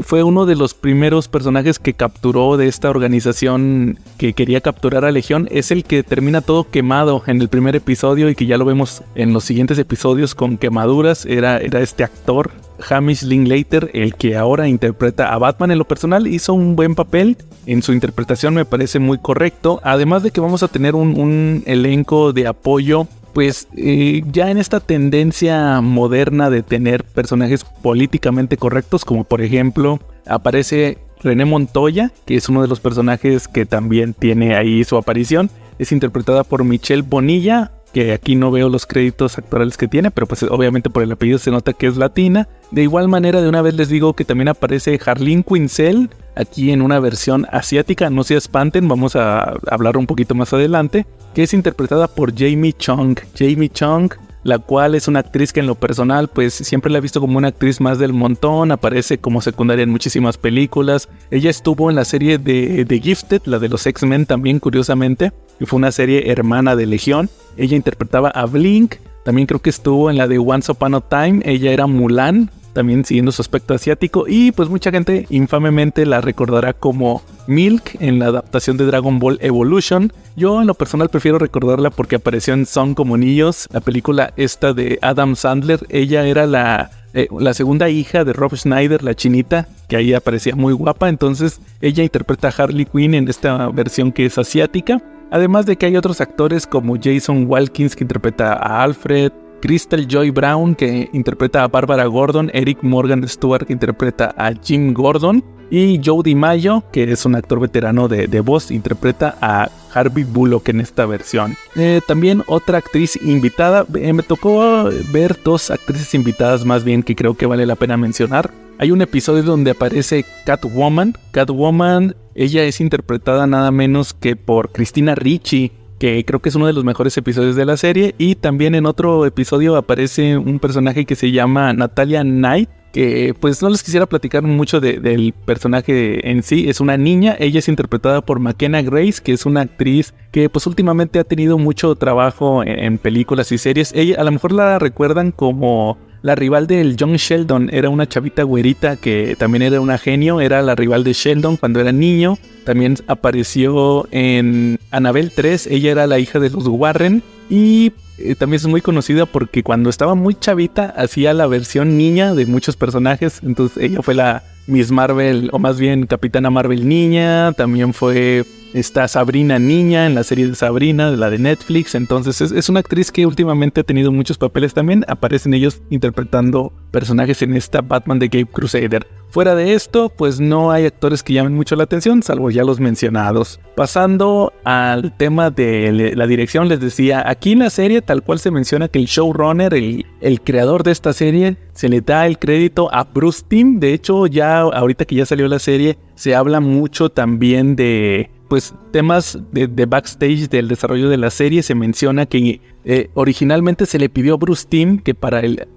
Speaker 2: fue uno de los primeros personajes que capturó de esta organización que quería capturar a Legión. Es el que termina todo quemado en el primer episodio y que ya lo vemos en los siguientes episodios con quemaduras. Era este actor Hamish Linklater el que ahora interpreta a Batman. En lo personal hizo un buen papel, en su interpretación me parece muy correcto, además de que vamos a tener un elenco de apoyo pues ya en esta tendencia moderna de tener personajes políticamente correctos, como por ejemplo aparece René Montoya, que es uno de los personajes que también tiene ahí su aparición. Es interpretada por Michelle Bonilla, que aquí no veo los créditos actorales que tiene, pero pues obviamente por el apellido se nota que es latina. De igual manera, de una vez les digo que también aparece Harleen Quinzel, aquí en una versión asiática, no se espanten, vamos a hablar un poquito más adelante, que es interpretada por Jamie Chung. Jamie Chung, la cual es una actriz que en lo personal pues siempre la he visto como una actriz más del montón, aparece como secundaria en muchísimas películas. Ella estuvo en la serie de Gifted, la de los X-Men también, curiosamente, que fue una serie hermana de Legión. Ella interpretaba a Blink, también creo que estuvo en la de Once Upon a Time, ella era Mulan, también siguiendo su aspecto asiático, y pues mucha gente infamemente la recordará como Milk en la adaptación de Dragon Ball Evolution. Yo en lo personal prefiero recordarla porque apareció en Son como niños, la película esta de Adam Sandler. Ella era la segunda hija de Rob Schneider, la chinita, que ahí aparecía muy guapa. Entonces ella interpreta a Harley Quinn en esta versión que es asiática. Además de que hay otros actores como Jason Watkins, que interpreta a Alfred, Crystal Joy Brown, que interpreta a Barbara Gordon, Eric Morgan Stewart, que interpreta a Jim Gordon, y Joe DiMaggio, que es un actor veterano de voz, interpreta a Harvey Bullock en esta versión. También otra actriz invitada, me tocó ver dos actrices invitadas más bien que creo que vale la pena mencionar. Hay un episodio donde aparece Catwoman. Ella es interpretada nada menos que por Christina Ricci, que creo que es uno de los mejores episodios de la serie. Y también en otro episodio aparece un personaje que se llama Natalia Knight, que pues no les quisiera platicar mucho del personaje en sí. Es una niña, ella es interpretada por McKenna Grace, que es una actriz que pues últimamente ha tenido mucho trabajo en películas y series. Ella a lo mejor la recuerdan como la rival del John Sheldon, era una chavita güerita que también era una genio, era la rival de Sheldon cuando era niño. También apareció en Annabelle 3, ella era la hija de los Warren. Y también es muy conocida porque cuando estaba muy chavita hacía la versión niña de muchos personajes. Entonces ella fue la Miss Marvel, o más bien Capitana Marvel niña, también fue esta Sabrina niña en la serie de Sabrina, la de Netflix. Entonces es una actriz que últimamente ha tenido muchos papeles también, aparecen ellos interpretando personajes en esta Batman de Cape Crusader. Fuera de esto, pues no hay actores que llamen mucho la atención, salvo ya los mencionados. Pasando al tema de la dirección, les decía, aquí en la serie tal cual se menciona que el showrunner, el creador de esta serie, se le da el crédito a Bruce Timm. De hecho, ya ahorita que ya salió la serie, se habla mucho también de pues temas de backstage del desarrollo de la serie. Se menciona que originalmente se le pidió a Bruce Timm que para el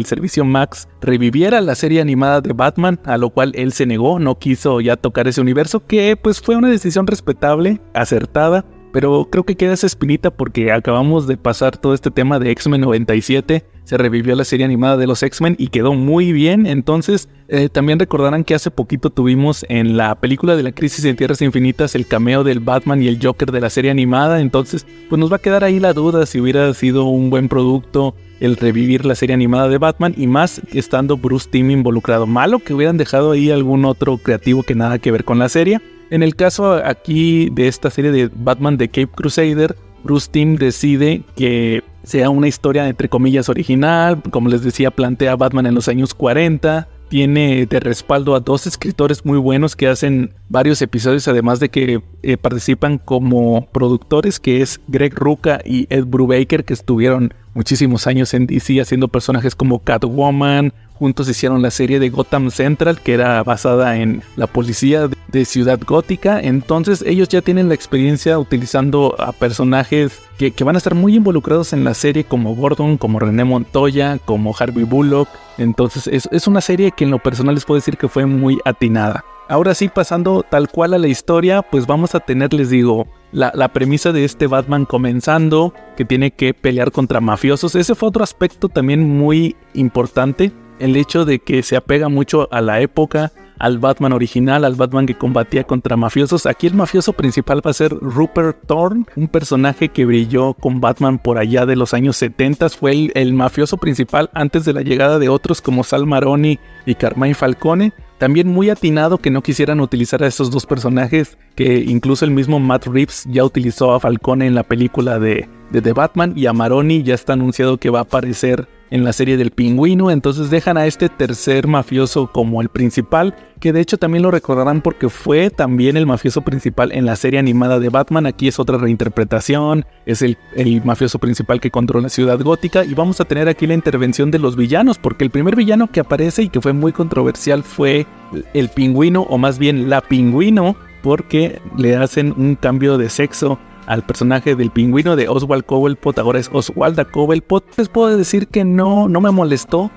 Speaker 2: servicio Max, reviviera la serie animada de Batman, a lo cual él se negó, no quiso ya tocar ese universo, que pues fue una decisión respetable, acertada. Pero creo que queda esa espinita porque acabamos de pasar todo este tema de X-Men 97. Se revivió la serie animada de los X-Men y quedó muy bien. Entonces también recordarán que hace poquito tuvimos en la película de la Crisis en Tierras Infinitas el cameo del Batman y el Joker de la serie animada. Entonces pues nos va a quedar ahí la duda si hubiera sido un buen producto el revivir la serie animada de Batman, y más estando Bruce Timm involucrado. Malo que hubieran dejado ahí algún otro creativo que nada que ver con la serie. En el caso aquí de esta serie de Batman de Cape Crusader, Bruce Timm decide que sea una historia entre comillas original. Como les decía, plantea a Batman en los años 40. Tiene de respaldo a 2 escritores muy buenos que hacen varios episodios, además de que participan como productores, que es Greg Rucka y Ed Brubaker, que estuvieron muchísimos años en DC haciendo personajes como Catwoman. Juntos hicieron la serie de Gotham Central, que era basada en la policía de Ciudad Gótica. Entonces ellos ya tienen la experiencia utilizando a personajes que van a estar muy involucrados en la serie, como Gordon, como René Montoya, como Harvey Bullock. Entonces es una serie que en lo personal les puedo decir que fue muy atinada. Ahora sí, pasando tal cual a la historia, pues vamos a tener, les digo, la premisa de este Batman comenzando, que tiene que pelear contra mafiosos. Ese fue otro aspecto también muy importante. El hecho de que se apega mucho a la época, al Batman original, al Batman que combatía contra mafiosos. Aquí el mafioso principal va a ser Rupert Thorne, un personaje que brilló con Batman por allá de los años 70. Fue el mafioso principal antes de la llegada de otros como Sal Maroni y Carmine Falcone. También muy atinado que no quisieran utilizar a esos dos personajes, que incluso el mismo Matt Reeves ya utilizó a Falcone en la película de The Batman, y a Maroni ya está anunciado que va a aparecer en la serie del Pingüino. Entonces dejan a este tercer mafioso como el principal, que de hecho también lo recordarán porque fue también el mafioso principal en la serie animada de Batman. Aquí es otra reinterpretación, es el mafioso principal que controla Ciudad Gótica, y vamos a tener aquí la intervención de los villanos, porque el primer villano que aparece y que fue muy controversial fue el Pingüino, o más bien la Pingüino, porque le hacen un cambio de sexo al personaje del Pingüino de Oswald Cobblepot. Ahora es Oswalda Cobblepot. Les puedo decir que no me molestó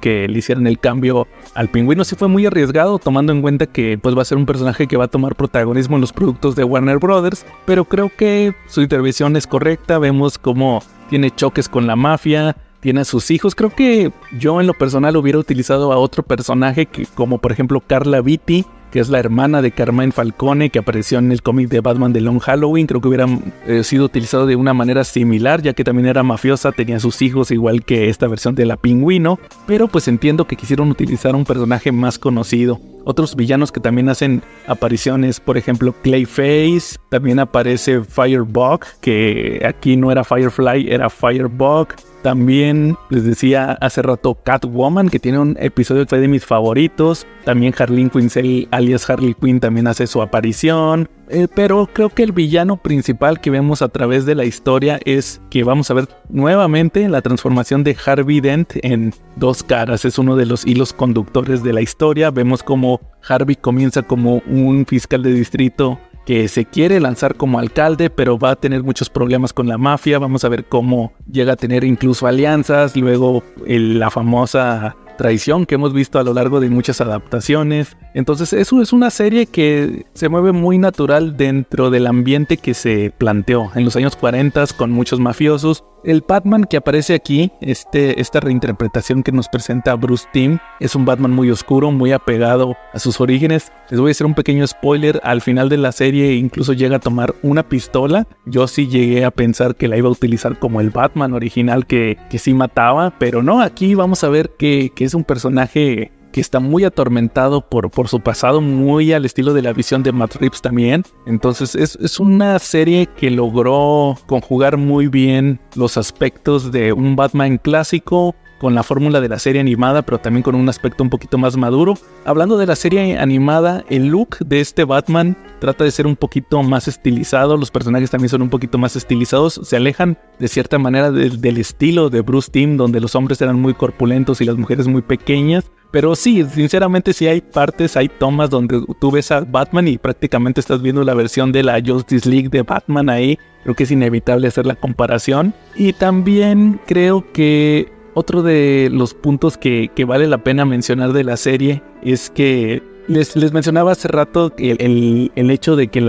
Speaker 2: que le hicieran el cambio al Pingüino. Sí fue muy arriesgado, tomando en cuenta que pues va a ser un personaje que va a tomar protagonismo en los productos de Warner Brothers, pero creo que su intervención es correcta. Vemos cómo tiene choques con la mafia, tiene a sus hijos. Creo que yo en lo personal hubiera utilizado a otro personaje, que, como por ejemplo Carla Vitti, que es la hermana de Carmine Falcone, que apareció en el cómic de Batman de Long Halloween. Creo que hubiera sido utilizado de una manera similar, ya que también era mafiosa, tenía sus hijos igual que esta versión de la Pingüino, pero pues entiendo que quisieron utilizar un personaje más conocido. Otros villanos que también hacen apariciones, por ejemplo Clayface, también aparece Firebug, que aquí no era Firefly, era Firebug. También les decía hace rato Catwoman, que tiene un episodio que fue de mis favoritos. También Harleen Quinzel, alias Harley Quinn, también hace su aparición. Pero creo que el villano principal que vemos a través de la historia es que vamos a ver nuevamente la transformación de Harvey Dent en Dos Caras. Es uno de los hilos conductores de la historia. Vemos como Harvey comienza como un fiscal de distrito que se quiere lanzar como alcalde, pero va a tener muchos problemas con la mafia. Vamos a ver cómo llega a tener incluso alianzas. Luego la famosa traición que hemos visto a lo largo de muchas adaptaciones. Entonces eso es una serie que se mueve muy natural dentro del ambiente que se planteó en los años 40 con muchos mafiosos. El Batman que aparece aquí, esta reinterpretación que nos presenta Bruce Timm, es un Batman muy oscuro, muy apegado a sus orígenes. Les voy a hacer un pequeño spoiler: al final de la serie incluso llega a tomar una pistola. Yo sí llegué a pensar que la iba a utilizar como el Batman original, que sí mataba, pero no, aquí vamos a ver que es un personaje que está muy atormentado por su pasado, muy al estilo de la visión de Matt Reeves también. Entonces es una serie que logró conjugar muy bien los aspectos de un Batman clásico con la fórmula de la serie animada, pero también con un aspecto un poquito más maduro. Hablando de la serie animada, el look de este Batman trata de ser un poquito más estilizado, los personajes también son un poquito más estilizados, se alejan de cierta manera del estilo de Bruce Timm, donde los hombres eran muy corpulentos y las mujeres muy pequeñas. Pero sí, sinceramente sí hay partes, hay tomas donde tú ves a Batman y prácticamente estás viendo la versión de la Justice League de Batman ahí. Creo que es inevitable hacer la comparación. Y también creo que otro de los puntos que vale la pena mencionar de la serie es que les mencionaba hace rato el hecho de que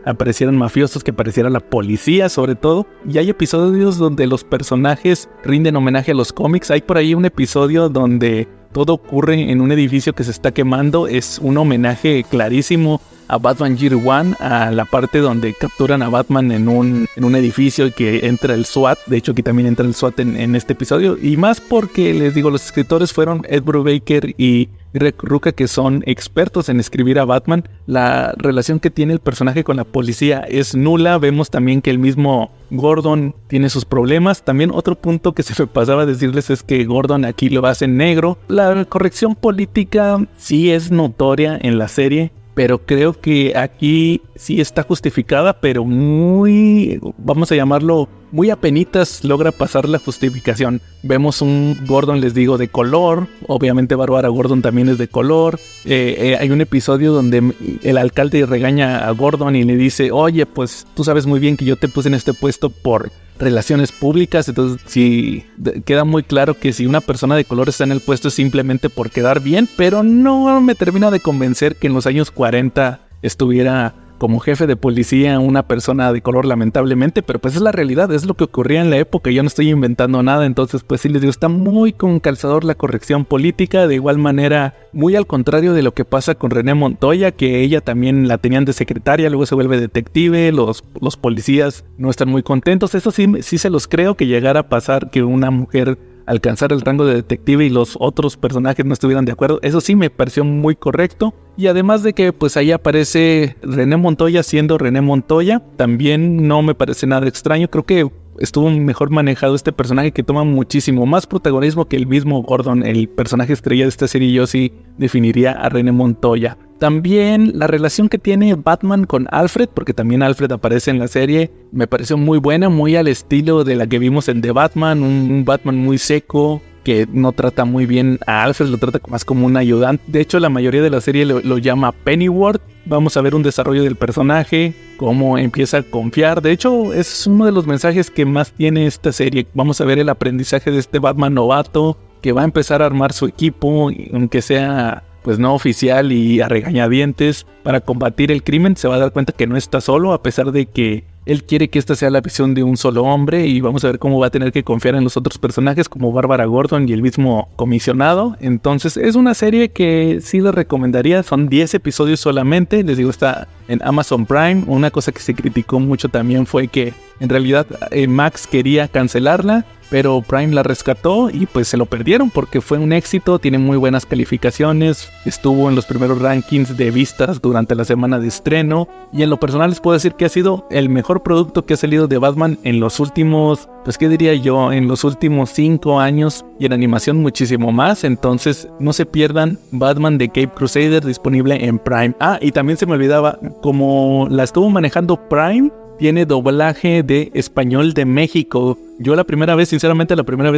Speaker 2: aparecieran mafiosos, que apareciera la policía sobre todo. Y hay episodios donde los personajes rinden homenaje a los cómics. Hay por ahí un episodio donde todo ocurre en un edificio que se está quemando. Es un homenaje clarísimo a Batman Year One, a la parte donde capturan a Batman en un edificio y que entra el SWAT. De hecho, aquí también entra el SWAT en este episodio. Y más porque, les digo, los escritores fueron Ed Brubaker y Greg Rucka, que son expertos en escribir a Batman. La relación que tiene el personaje con la policía es nula. Vemos también que el mismo Gordon tiene sus problemas. También otro punto que se me pasaba a decirles es que Gordon aquí lo hace negro. La corrección política sí es notoria en la serie, pero creo que aquí sí está justificada, pero muy, vamos a llamarlo, muy apenitas logra pasar la justificación. Vemos un Gordon, les digo, de color. Obviamente Bárbara Gordon también es de color. Hay un episodio donde el alcalde regaña a Gordon y le dice: oye, pues tú sabes muy bien que yo te puse en este puesto por relaciones públicas. Entonces sí queda muy claro que si una persona de color está en el puesto es simplemente por quedar bien, pero no me termina de convencer que en los años 40 estuviera como jefe de policía una persona de color, lamentablemente, pero pues es la realidad, es lo que ocurría en la época, yo no estoy inventando nada. Entonces pues sí les digo, está muy con calzador la corrección política. De igual manera, muy al contrario de lo que pasa con René Montoya, que ella también la tenían de secretaria, luego se vuelve detective, los policías no están muy contentos. Eso sí se los creo, que llegara a pasar que una mujer alcanzar el rango de detective y los otros personajes no estuvieran de acuerdo. Eso sí me pareció muy correcto. Y además de que pues ahí aparece René Montoya siendo René Montoya, también no me parece nada extraño. Creo que estuvo mejor manejado este personaje, que toma muchísimo más protagonismo que el mismo Gordon, el personaje estrella de esta serie. Yo sí definiría a René Montoya. También la relación que tiene Batman con Alfred, porque también Alfred aparece en la serie, me pareció muy buena, muy al estilo de la que vimos en The Batman, un Batman muy seco, que no trata muy bien a Alfred, lo trata más como un ayudante. De hecho, la mayoría de la serie lo llama Pennyworth. Vamos a ver un desarrollo del personaje, cómo empieza a confiar. De hecho, es uno de los mensajes que más tiene esta serie. Vamos a ver el aprendizaje de este Batman novato, que va a empezar a armar su equipo, aunque sea pues no oficial y a regañadientes, para combatir el crimen. Se va a dar cuenta que no está solo, a pesar de que él quiere que esta sea la visión de un solo hombre, y vamos a ver cómo va a tener que confiar en los otros personajes como Bárbara Gordon y el mismo comisionado. Entonces es una serie que sí les recomendaría. Son 10 episodios solamente, les digo, está en Amazon Prime. Una cosa que se criticó mucho también fue que en realidad Max quería cancelarla, pero Prime la rescató y pues se lo perdieron porque fue un éxito, tiene muy buenas calificaciones, estuvo en los primeros rankings de vistas durante la semana de estreno, y en lo personal les puedo decir que ha sido el mejor producto que ha salido de Batman en los últimos, pues qué diría yo, en los últimos 5 años, y en animación muchísimo más. Entonces no se pierdan Batman de Cape Crusader, disponible en Prime. Y también se me olvidaba, como la estuvo manejando Prime, tiene doblaje de español de México. Yo la primera vez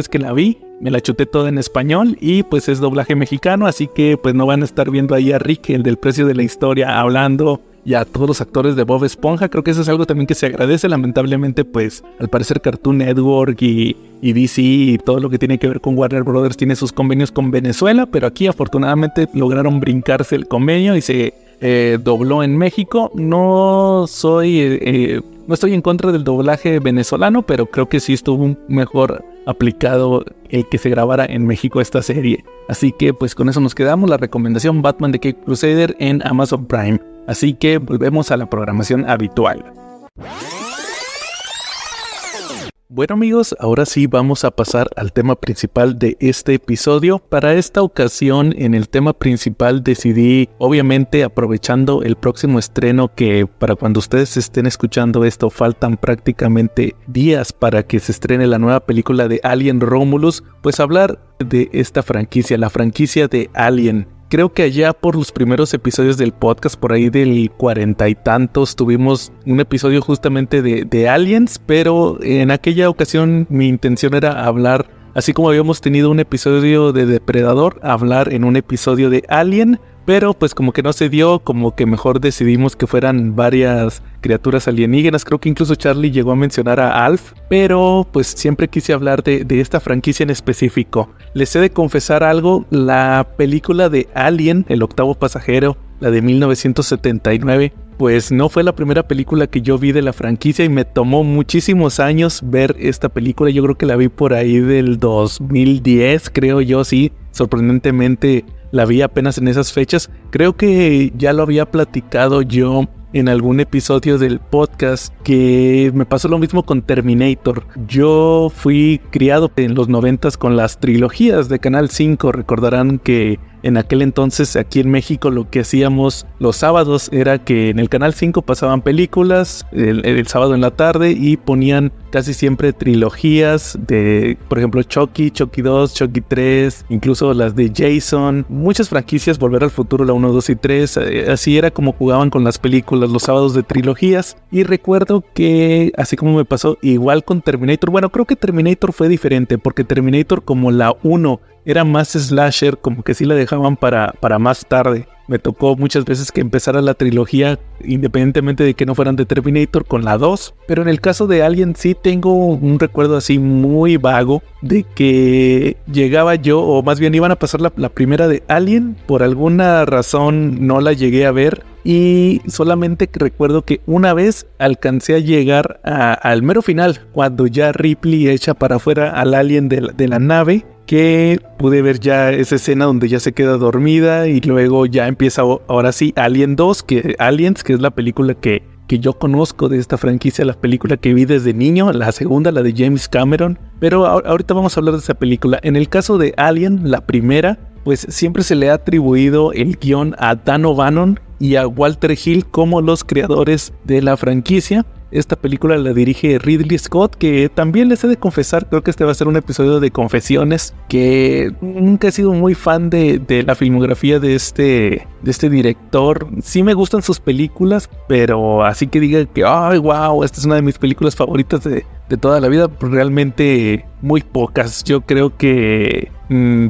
Speaker 2: que la vi, me la chuté toda en español, y pues es doblaje mexicano, así que pues no van a estar viendo ahí a Rick, el del precio de la historia, hablando, y a todos los actores de Bob Esponja. Creo que eso es algo también que se agradece. Lamentablemente pues al parecer Cartoon Network y DC y todo lo que tiene que ver con Warner Brothers tiene sus convenios con Venezuela, pero aquí afortunadamente lograron brincarse el convenio y se dobló en México. No estoy en contra del doblaje venezolano, pero creo que sí estuvo mejor aplicado el que se grabara en México esta serie. Así que pues con eso nos quedamos, la recomendación Batman de Cape Crusader en Amazon Prime. Así que volvemos a la programación habitual. Bueno amigos, ahora sí vamos a pasar al tema principal de este episodio. Para esta ocasión, en el tema principal decidí, obviamente aprovechando el próximo estreno, que para cuando ustedes estén escuchando esto faltan prácticamente días para que se estrene la nueva película de Alien Romulus, pues hablar de esta franquicia, la franquicia de Alien. Creo que allá por los primeros episodios del podcast, por ahí del 40 y tantos, tuvimos un episodio justamente de Aliens, pero en aquella ocasión mi intención era hablar, así como habíamos tenido un episodio de Depredador, hablar en un episodio de Alien, pero pues como que no se dio, como que mejor decidimos que fueran varias criaturas alienígenas. Creo que incluso Charlie llegó a mencionar a Alf, pero pues siempre quise hablar de esta franquicia en específico. Les he de confesar algo, la película de Alien, El octavo pasajero, la de 1979, pues no fue la primera película que yo vi de la franquicia y me tomó muchísimos años ver esta película. Yo creo que la vi por ahí del 2010, creo yo, sí, sorprendentemente la vi apenas en esas fechas. Creo que ya lo había platicado yo en algún episodio del podcast, que me pasó lo mismo con Terminator. Yo fui criado en los 90s con las trilogías de Canal 5. Recordarán que en aquel entonces aquí en México lo que hacíamos los sábados era que en el Canal 5 pasaban películas el sábado en la tarde y ponían casi siempre trilogías de, por ejemplo, Chucky 2, Chucky 3, incluso las de Jason, muchas franquicias, Volver al Futuro, la 1, 2 y 3, así era como jugaban con las películas los sábados de trilogías. Y recuerdo que, así como me pasó igual con Terminator, bueno, creo que Terminator fue diferente, porque Terminator, como la 1 era más slasher, como que sí la dejaban para más tarde. Me tocó muchas veces que empezara la trilogía, independientemente de que no fueran de Terminator, con la 2. Pero en el caso de Alien sí tengo un recuerdo así muy vago de que llegaba yo, o más bien iban a pasar la primera de Alien. Por alguna razón no la llegué a ver. Y solamente recuerdo que una vez alcancé a llegar al mero final, cuando ya Ripley echa para afuera al alien de la nave, que pude ver ya esa escena donde ya se queda dormida y luego ya empieza ahora sí Alien 2, Aliens, que es la película que yo conozco de esta franquicia, la película que vi desde niño, la segunda, la de James Cameron, pero ahorita vamos a hablar de esa película. En el caso de Alien, la primera, pues siempre se le ha atribuido el guión a Dan O'Bannon y a Walter Hill como los creadores de la franquicia. Esta película la dirige Ridley Scott, que también les he de confesar, creo que este va a ser un episodio de confesiones, que nunca he sido muy fan de la filmografía de este director. Sí me gustan sus películas, pero así que diga que ¡ay, wow! Esta es una de mis películas favoritas de toda la vida, pues realmente muy pocas. Yo creo que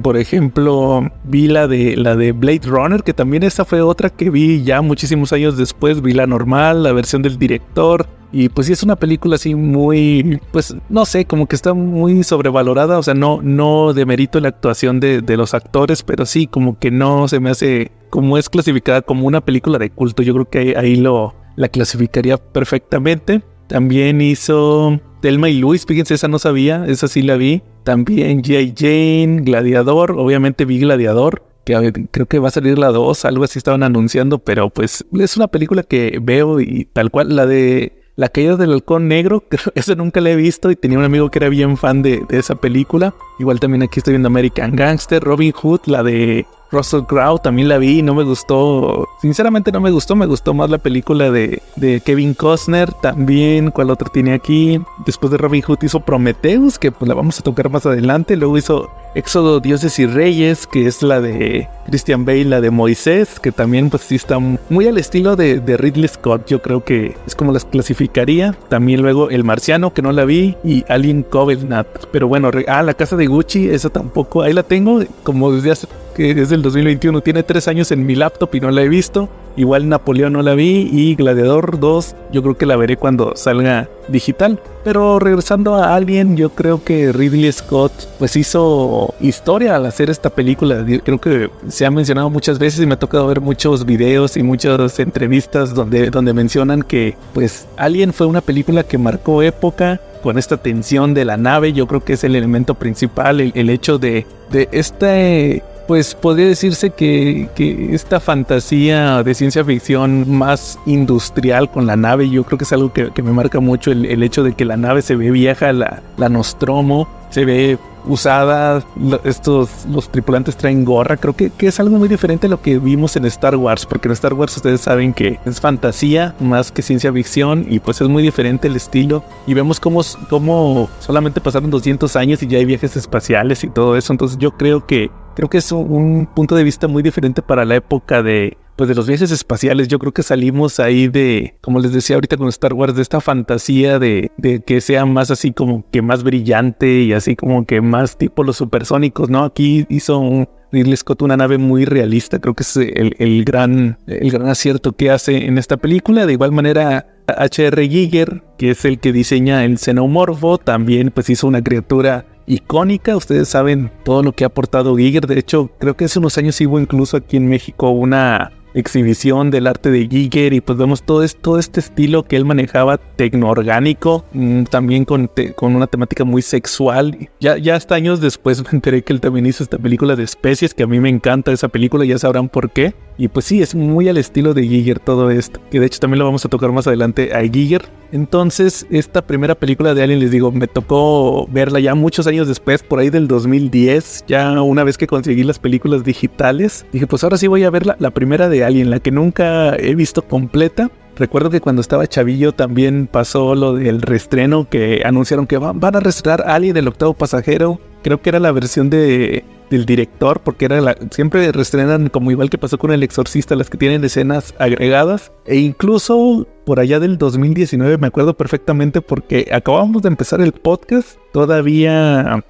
Speaker 2: por ejemplo vi la de Blade Runner, que también esa fue otra que vi ya muchísimos años después. Vi la normal, la versión del director, y pues sí es una película así muy, pues no sé, como que está muy sobrevalorada. O sea, no demerito la actuación de los actores, pero sí como que no se me hace, como es clasificada como una película de culto, yo creo que ahí la clasificaría perfectamente. También hizo Thelma y Louise, fíjense, esa no sabía, esa sí la vi. También G.I. Jane, Gladiador, obviamente vi Gladiador, que creo que va a salir la 2, algo así estaban anunciando, pero pues es una película que veo y tal cual. La de La caída del halcón negro, esa nunca la he visto y tenía un amigo que era bien fan de esa película. Igual también aquí estoy viendo American Gangster. Robin Hood, la de Russell Crowe, también la vi y no me gustó. Sinceramente no me gustó más la película de Kevin Costner. También, ¿cuál otro tiene aquí? Después de Robin Hood hizo Prometheus, que pues la vamos a tocar más adelante. Luego hizo Éxodo, Dioses y Reyes, que es la de Christian Bale, la de Moisés, que también pues sí está muy al estilo de Ridley Scott. Yo creo que es como las clasificaría. También luego El Marciano, que no la vi, y Alien Covenant. Pero bueno, La Casa de Gucci, esa tampoco, ahí la tengo, como desde hace, que es del 2021, tiene 3 años en mi laptop y no la he visto. Igual Napoleón no la vi, y Gladiador 2 yo creo que la veré cuando salga digital. Pero regresando a Alien, yo creo que Ridley Scott pues hizo historia al hacer esta película. Creo que se ha mencionado muchas veces y me ha tocado ver muchos videos y muchas entrevistas donde mencionan que pues Alien fue una película que marcó época con esta tensión de la nave. Yo creo que es el elemento principal, el hecho de este Pues podría decirse que esta fantasía de ciencia ficción más industrial con la nave, yo creo que es algo que me marca mucho el hecho de que la nave se ve vieja, la Nostromo, se ve usada, los tripulantes traen gorra. Creo que es algo muy diferente a lo que vimos en Star Wars, porque en Star Wars ustedes saben que es fantasía más que ciencia ficción y pues es muy diferente el estilo, y vemos cómo solamente pasaron 200 años y ya hay viajes espaciales y todo eso. Entonces yo creo que es un punto de vista muy diferente para la época de los viajes espaciales. Yo creo que salimos ahí de, como les decía ahorita con Star Wars, de esta fantasía de que sea más así como que más brillante y así como que más tipo los supersónicos, ¿no? Aquí hizo Ridley Scott una nave muy realista. Creo que es el gran acierto que hace en esta película. De igual manera, H.R. Giger, que es el que diseña el xenomorfo, también pues hizo una criatura icónica. Ustedes saben todo lo que ha aportado Giger. De hecho, creo que hace unos años hubo incluso aquí en México una exhibición del arte de Giger, y pues vemos todo este estilo que él manejaba tecnoorgánico, también con una temática muy sexual. Ya hasta años después me enteré que él también hizo esta película de Especies, que a mí me encanta esa película, ya sabrán por qué. Y pues sí, es muy al estilo de Giger todo esto, que de hecho también lo vamos a tocar más adelante a Giger. Entonces, esta primera película de Alien, les digo, me tocó verla ya muchos años después, por ahí del 2010, ya una vez que conseguí las películas digitales. Dije, pues ahora sí voy a ver la primera de Alien, la que nunca he visto completa. Recuerdo que cuando estaba chavillo también pasó lo del reestreno, que anunciaron que van a reestrenar Alien, el octavo pasajero. Creo que era la versión del director, porque siempre reestrenan, como igual que pasó con El Exorcista, las que tienen escenas agregadas. E incluso por allá del 2019 me acuerdo perfectamente, porque acabamos de empezar el podcast, todavía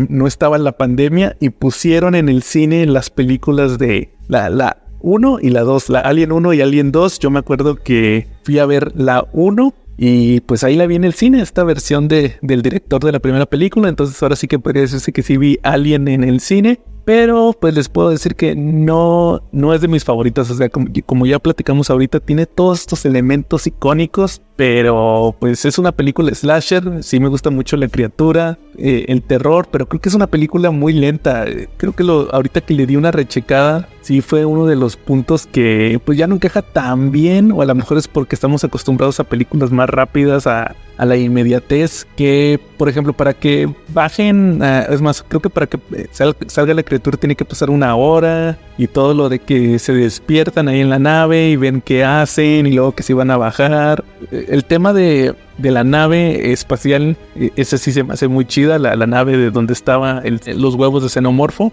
Speaker 2: no estaba la pandemia, y pusieron en el cine las películas de la 1 y la 2, la Alien 1 y Alien 2. Yo me acuerdo que fui a ver la 1 y pues ahí la vi en el cine, esta versión del director de la primera película. Entonces ahora sí que podría decirse que sí vi Alien en el cine, pero pues les puedo decir que no es de mis favoritas. O sea, como ya platicamos ahorita, tiene todos estos elementos icónicos, pero pues es una película slasher. Sí me gusta mucho la criatura, el terror, pero creo que es una película muy lenta. Creo que ahorita que le di una rechecada, sí fue uno de los puntos que pues ya no encaja tan bien, o a lo mejor es porque estamos acostumbrados a películas más rápidas, a la inmediatez, que por ejemplo para que bajen, es más, creo que para que salga la criatura tiene que pasar 1 hora, y todo lo de que se despiertan ahí en la nave y ven qué hacen y luego que se van a bajar. El tema de la nave espacial, esa sí se me hace muy chida, la nave de donde estaban los huevos de xenomorfo,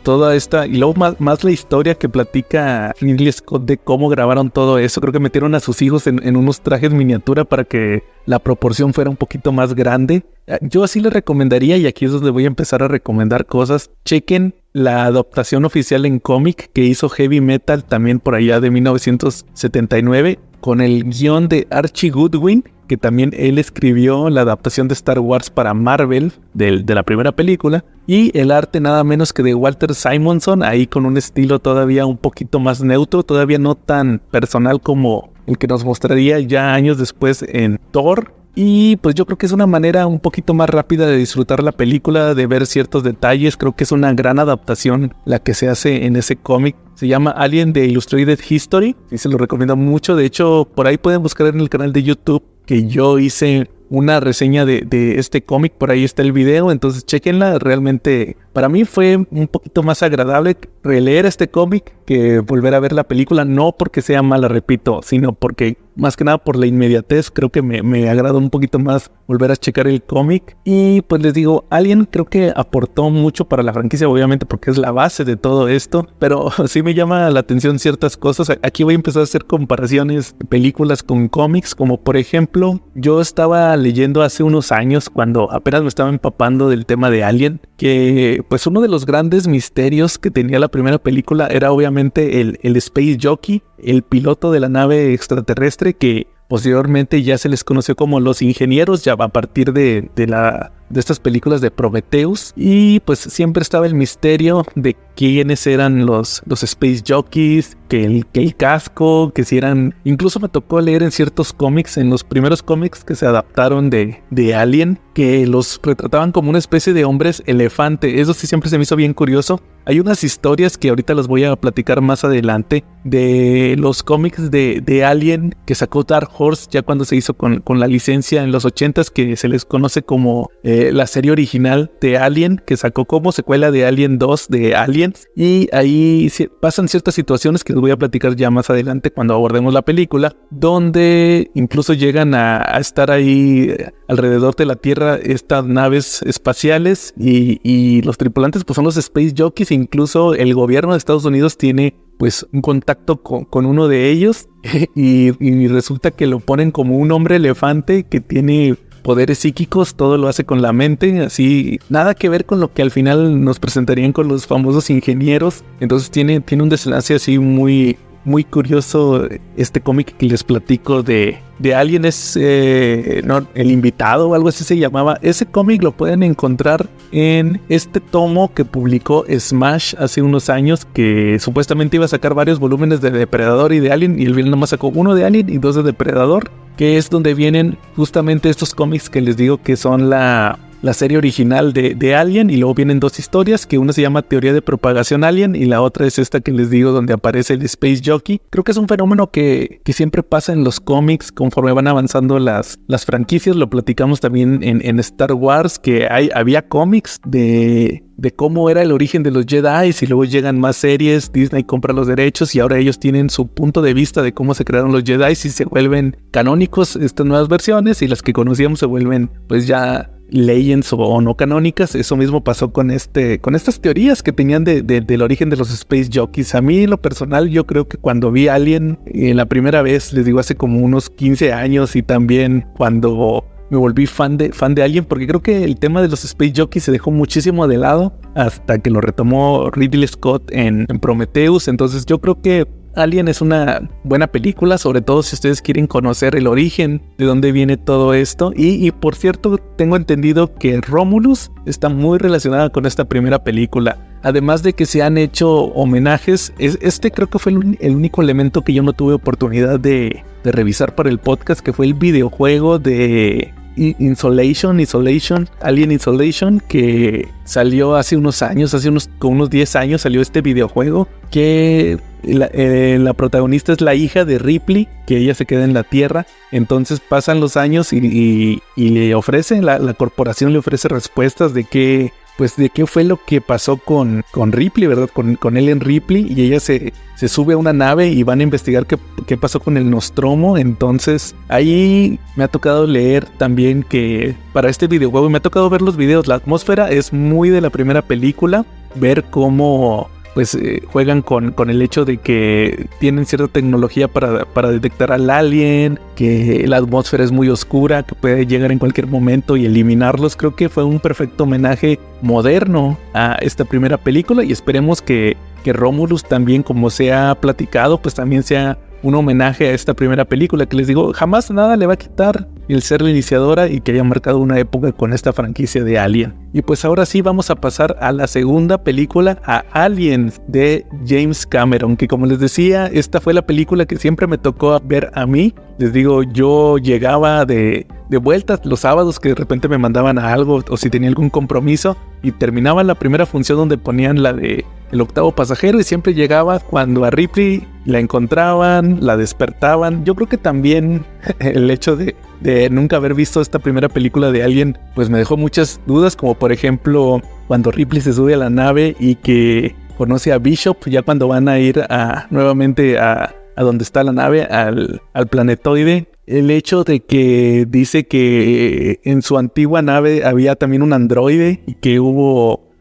Speaker 2: toda esta, y luego más la historia que platica Ridley Scott de cómo grabaron todo eso. Creo que metieron a sus hijos en unos trajes miniatura para que la proporción fuera un poquito más grande. Yo así les recomendaría, y aquí es donde voy a empezar a recomendar cosas. Chequen la adaptación oficial en cómic que hizo Heavy Metal también por allá de 1979, con el guión de Archie Goodwin, que también él escribió la adaptación de Star Wars para Marvel de la primera película, y el arte nada menos que de Walter Simonson, ahí con un estilo todavía un poquito más neutro, todavía no tan personal como el que nos mostraría ya años después en Thor. Y pues yo creo que es una manera un poquito más rápida de disfrutar la película, de ver ciertos detalles. Creo que es una gran adaptación la que se hace en ese cómic. Se llama Alien The Illustrated History, y se lo recomiendo mucho. De hecho, por ahí pueden buscar en el canal de YouTube que yo hice una reseña de este cómic, por ahí está el video, entonces chequenla. Realmente para mí fue un poquito más agradable releer este cómic que volver a ver la película, no porque sea mala, repito, sino porque más que nada por la inmediatez. Creo que me agradó un poquito más volver a checar el cómic. Y pues les digo, Alien creo que aportó mucho para la franquicia, obviamente porque es la base de todo esto, pero sí me llama la atención ciertas cosas. Aquí voy a empezar a hacer comparaciones de películas con cómics, como por ejemplo, yo estaba leyendo hace unos años, cuando apenas me estaba empapando del tema de Alien, que pues uno de los grandes misterios que tenía la primera película era obviamente el Space Jockey, el piloto de la nave extraterrestre, que posteriormente ya se les conoció como los ingenieros, ya a partir de la estas películas de Prometheus, y pues siempre estaba el misterio de quiénes eran los Space Jockeys, que el casco, que si eran... Incluso me tocó leer en ciertos cómics, en los primeros cómics que se adaptaron de Alien, que los retrataban como una especie de hombres elefante. Eso sí siempre se me hizo bien curioso. Hay unas historias que ahorita las voy a platicar más adelante de los cómics de Alien que sacó Dark Horse ya cuando se hizo con la licencia en los 80s, que se les conoce como la serie original de Alien, que sacó como secuela de Alien 2 de Aliens, y ahí pasan ciertas situaciones que les voy a platicar ya más adelante cuando abordemos la película, donde incluso llegan a estar ahí alrededor de la Tierra estas naves espaciales y los tripulantes pues son los Space Jockeys. Incluso el gobierno de Estados Unidos tiene pues un contacto con uno de ellos y resulta que lo ponen como un hombre elefante que tiene poderes psíquicos, todo lo hace con la mente, así nada que ver con lo que al final nos presentarían con los famosos ingenieros. Entonces tiene un desenlace así muy curioso. Este cómic que les platico de Alien es no, El Invitado o algo así se llamaba. Ese cómic lo pueden encontrar en este tomo que publicó Smash hace unos años, que supuestamente iba a sacar varios volúmenes de Depredador y de Alien, y el final nomás sacó uno de Alien y 2 de Depredador, que es donde vienen justamente estos cómics que les digo que son la serie original de Alien, y luego vienen 2 historias, que una se llama Teoría de Propagación Alien y la otra es esta que les digo donde aparece el Space Jockey. Creo que es un fenómeno que siempre pasa en los cómics conforme van avanzando las franquicias. Lo platicamos también en Star Wars, que había cómics de cómo era el origen de los Jedi, y luego llegan más series, Disney compra los derechos y ahora ellos tienen su punto de vista de cómo se crearon los Jedi y se vuelven canónicos estas nuevas versiones, y las que conocíamos se vuelven pues ya Legends o no canónicas. Eso mismo pasó con estas teorías que tenían del origen de los Space Jockeys. A mí en lo personal yo creo que cuando vi Alien la primera vez, les digo hace como unos 15 años, y también cuando me volví fan de Alien, porque creo que el tema de los Space Jockeys se dejó muchísimo de lado hasta que lo retomó Ridley Scott en Prometheus. Entonces yo creo que Alien es una buena película, sobre todo si ustedes quieren conocer el origen de dónde viene todo esto. Y por cierto, tengo entendido que Romulus está muy relacionada con esta primera película. Además de que se han hecho homenajes, creo que fue el único elemento que yo no tuve oportunidad de revisar para el podcast, que fue el videojuego de Alien Isolation, que salió hace unos años, con unos 10 años salió este videojuego, que la protagonista es la hija de Ripley, que ella se queda en la Tierra. Entonces pasan los años y le ofrece, la corporación le ofrece respuestas de qué fue lo que pasó con Ripley, ¿verdad? Con Ellen Ripley, y ella se sube a una nave y van a investigar qué pasó con el Nostromo. Entonces ahí me ha tocado leer también que para este videojuego, me ha tocado ver los videos, la atmósfera es muy de la primera película, ver cómo pues juegan con el hecho de que tienen cierta tecnología para detectar al alien, que la atmósfera es muy oscura, que puede llegar en cualquier momento y eliminarlos. Creo que fue un perfecto homenaje moderno a esta primera película, y esperemos que Romulus también, como se ha platicado, pues también sea un homenaje a esta primera película, que les digo, jamás nada le va a quitar el ser la iniciadora y que haya marcado una época con esta franquicia de Alien. Y pues ahora sí vamos a pasar a la segunda película, a Aliens de James Cameron, que como les decía, esta fue la película que siempre me tocó ver a mí. Les digo, yo llegaba de vueltas los sábados, que de repente me mandaban a algo o si tenía algún compromiso, y terminaba la primera función donde ponían la de El Octavo Pasajero, y siempre llegaba cuando a Ripley la encontraban, la despertaban. Yo creo que también el hecho de nunca haber visto esta primera película de Alien pues me dejó muchas dudas, como por ejemplo cuando Ripley se sube a la nave y que conoce a Bishop, ya cuando van a ir nuevamente a donde está la nave, al planetoide. El hecho de que dice que en su antigua nave había también un androide y que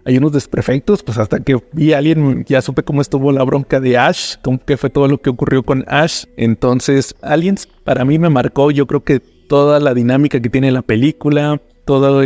Speaker 2: hay unos desperfectos, pues hasta que vi a Alien ya supe cómo estuvo la bronca de Ash, qué fue todo lo que ocurrió con Ash. Entonces Aliens para mí me marcó, yo creo que toda la dinámica que tiene la película, todo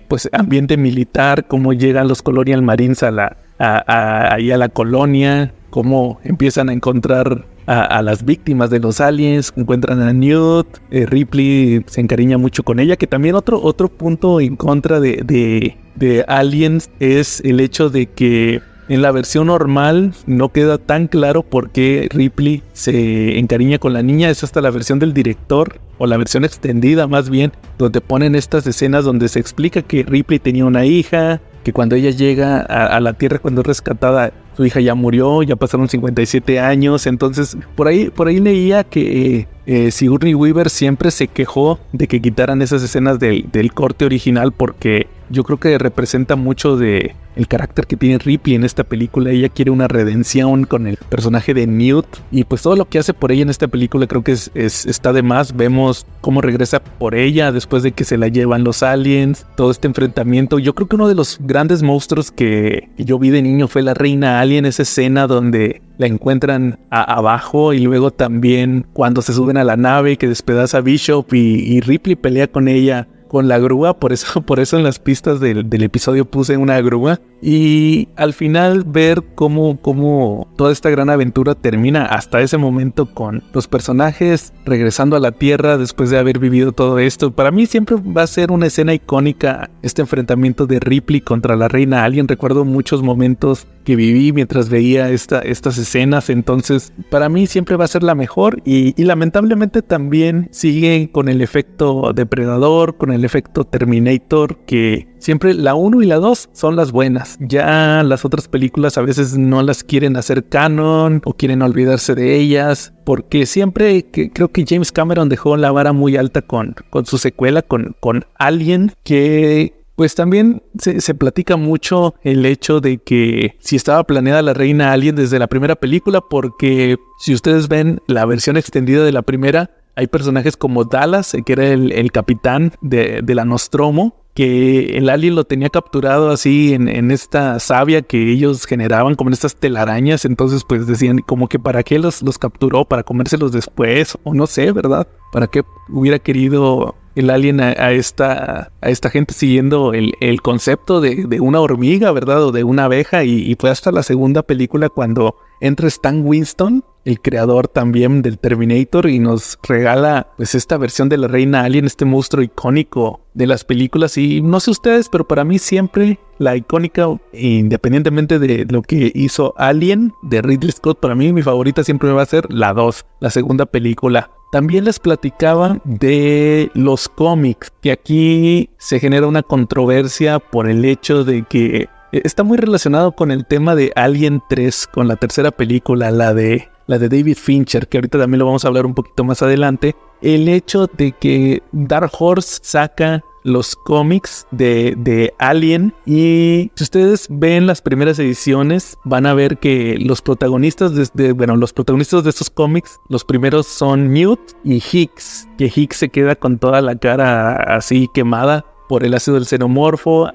Speaker 2: pues ambiente militar, cómo llegan los Colonial Marines ahí a la colonia, cómo empiezan a encontrar a las víctimas de los aliens, encuentran a Newt, Ripley se encariña mucho con ella, que también otro punto en contra de Aliens es el hecho de que en la versión normal no queda tan claro por qué Ripley se encariña con la niña. Es hasta la versión del director, o la versión extendida más bien, donde ponen estas escenas donde se explica que Ripley tenía una hija, que cuando ella llega a la Tierra, cuando es rescatada, su hija ya murió, ya pasaron 57 años. Entonces por ahí leía que Sigourney Weaver siempre se quejó de que quitaran esas escenas del corte original, porque yo creo que representa mucho de el carácter que tiene Ripley en esta película. Ella quiere una redención con el personaje de Newt, y pues todo lo que hace por ella en esta película creo que está de más. Vemos cómo regresa por ella después de que se la llevan los aliens, todo este enfrentamiento. Yo creo que uno de los grandes monstruos que yo vi de niño fue la reina alien, esa escena donde la encuentran abajo, y luego también cuando se suben a la nave que despedaza a Bishop y Ripley pelea con ella con la grúa. Por eso en las pistas del episodio puse una grúa. Y al final ver cómo toda esta gran aventura termina hasta ese momento con los personajes regresando a la Tierra después de haber vivido todo esto. Para mí siempre va a ser una escena icónica este enfrentamiento de Ripley contra la reina alien. Recuerdo muchos momentos que viví mientras veía estas escenas. Entonces para mí siempre va a ser la mejor, y lamentablemente también sigue con el efecto Depredador, con el efecto Terminator, que siempre la 1 y la 2 son las buenas. Ya las otras películas a veces no las quieren hacer canon o quieren olvidarse de ellas, porque siempre creo que James Cameron dejó la vara muy alta con su secuela, con Alien, que pues también se platica mucho el hecho de que si estaba planeada la reina alien desde la primera película, porque si ustedes ven la versión extendida de la primera, hay personajes como Dallas, que era el capitán de la Nostromo, que el alien lo tenía capturado así en esta savia que ellos generaban, como en estas telarañas. Entonces pues decían como que para qué los capturó, para comérselos después, o no sé, ¿verdad? Para qué hubiera querido el alien a esta gente siguiendo el concepto de una hormiga, ¿verdad? O de una abeja. Y fue hasta la segunda película cuando entra Stan Winston, el creador también del Terminator, y nos regala pues esta versión de la reina alien, este monstruo icónico de las películas. Y no sé ustedes, pero para mí siempre la icónica, independientemente de lo que hizo Alien de Ridley Scott, para mí mi favorita siempre va a ser la 2, la segunda película. También les platicaba de los cómics, que aquí se genera una controversia por el hecho de que está muy relacionado con el tema de Alien 3, con la tercera película, la de David Fincher, que ahorita también lo vamos a hablar un poquito más adelante. El hecho de que Dark Horse saca los cómics de Alien, y si ustedes ven las primeras ediciones van a ver que los protagonistas los protagonistas de estos cómics, los primeros son Newt y Hicks, que Hicks se queda con toda la cara así quemada por el ácido del xenomorfo.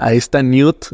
Speaker 2: A esta Newt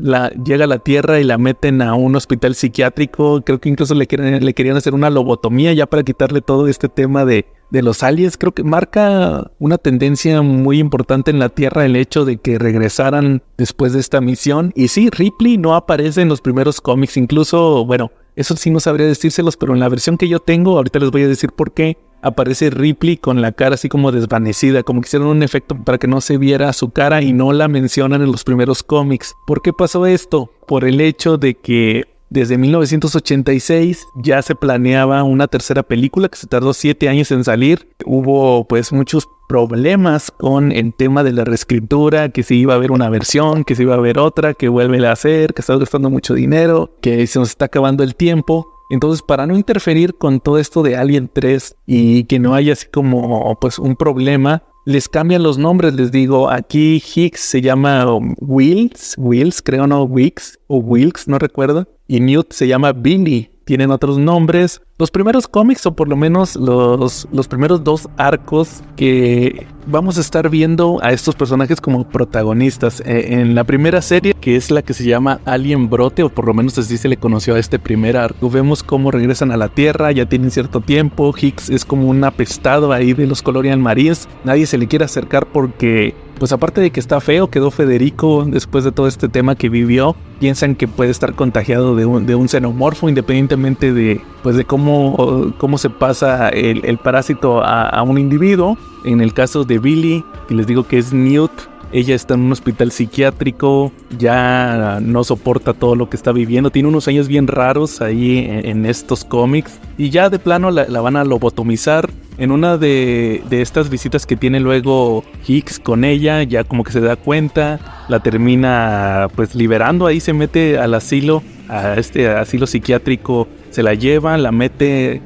Speaker 2: llega a la Tierra y la meten a un hospital psiquiátrico. Creo que incluso le querían hacer una lobotomía ya para quitarle todo este tema de los aliens. Creo que marca una tendencia muy importante en la Tierra el hecho de que regresaran después de esta misión. Y sí, Ripley no aparece en los primeros cómics. Incluso, bueno, eso sí no sabría decírselos, pero en la versión que yo tengo, ahorita les voy a decir por qué, aparece Ripley con la cara así como desvanecida, como que hicieron un efecto para que no se viera su cara y no la mencionan en los primeros cómics. ¿Por qué pasó esto? Por el hecho de que desde 1986 ya se planeaba una tercera película que se tardó 7 años en salir. Hubo pues muchos problemas con el tema de la reescritura, que si iba a haber una versión, que si iba a haber otra, que vuelve a hacer, que está gastando mucho dinero, que se nos está acabando el tiempo. Entonces, para no interferir con todo esto de Alien 3 y que no haya así como pues un problema, les cambian los nombres. Les digo, aquí Hicks se llama Wills, creo, no, Wicks o Wilkes, no recuerdo, y Newt se llama Billy. Tienen otros nombres. Los primeros cómics, o por lo menos los primeros 2 arcos, que vamos a estar viendo a estos personajes como protagonistas. En la primera serie, que es la que se llama Alien Brote, o por lo menos así se le conoció a este primer arco, vemos cómo regresan a la Tierra, ya tienen cierto tiempo. Hicks es como un apestado ahí de los Colonial Marines. Nadie se le quiere acercar porque pues aparte de que está feo, quedó Federico después de todo este tema que vivió. Piensan que puede estar contagiado de un xenomorfo, independientemente de cómo se pasa el parásito a un individuo. En el caso de Billy, que les digo que es Newt, ella está en un hospital psiquiátrico, ya no soporta todo lo que está viviendo, tiene unos años bien raros ahí en estos cómics, y ya de plano la van a lobotomizar. En una de estas visitas que tiene luego Hicks con ella, ya como que se da cuenta, la termina pues liberando, ahí se mete al asilo, a este asilo psiquiátrico, se la lleva, la mete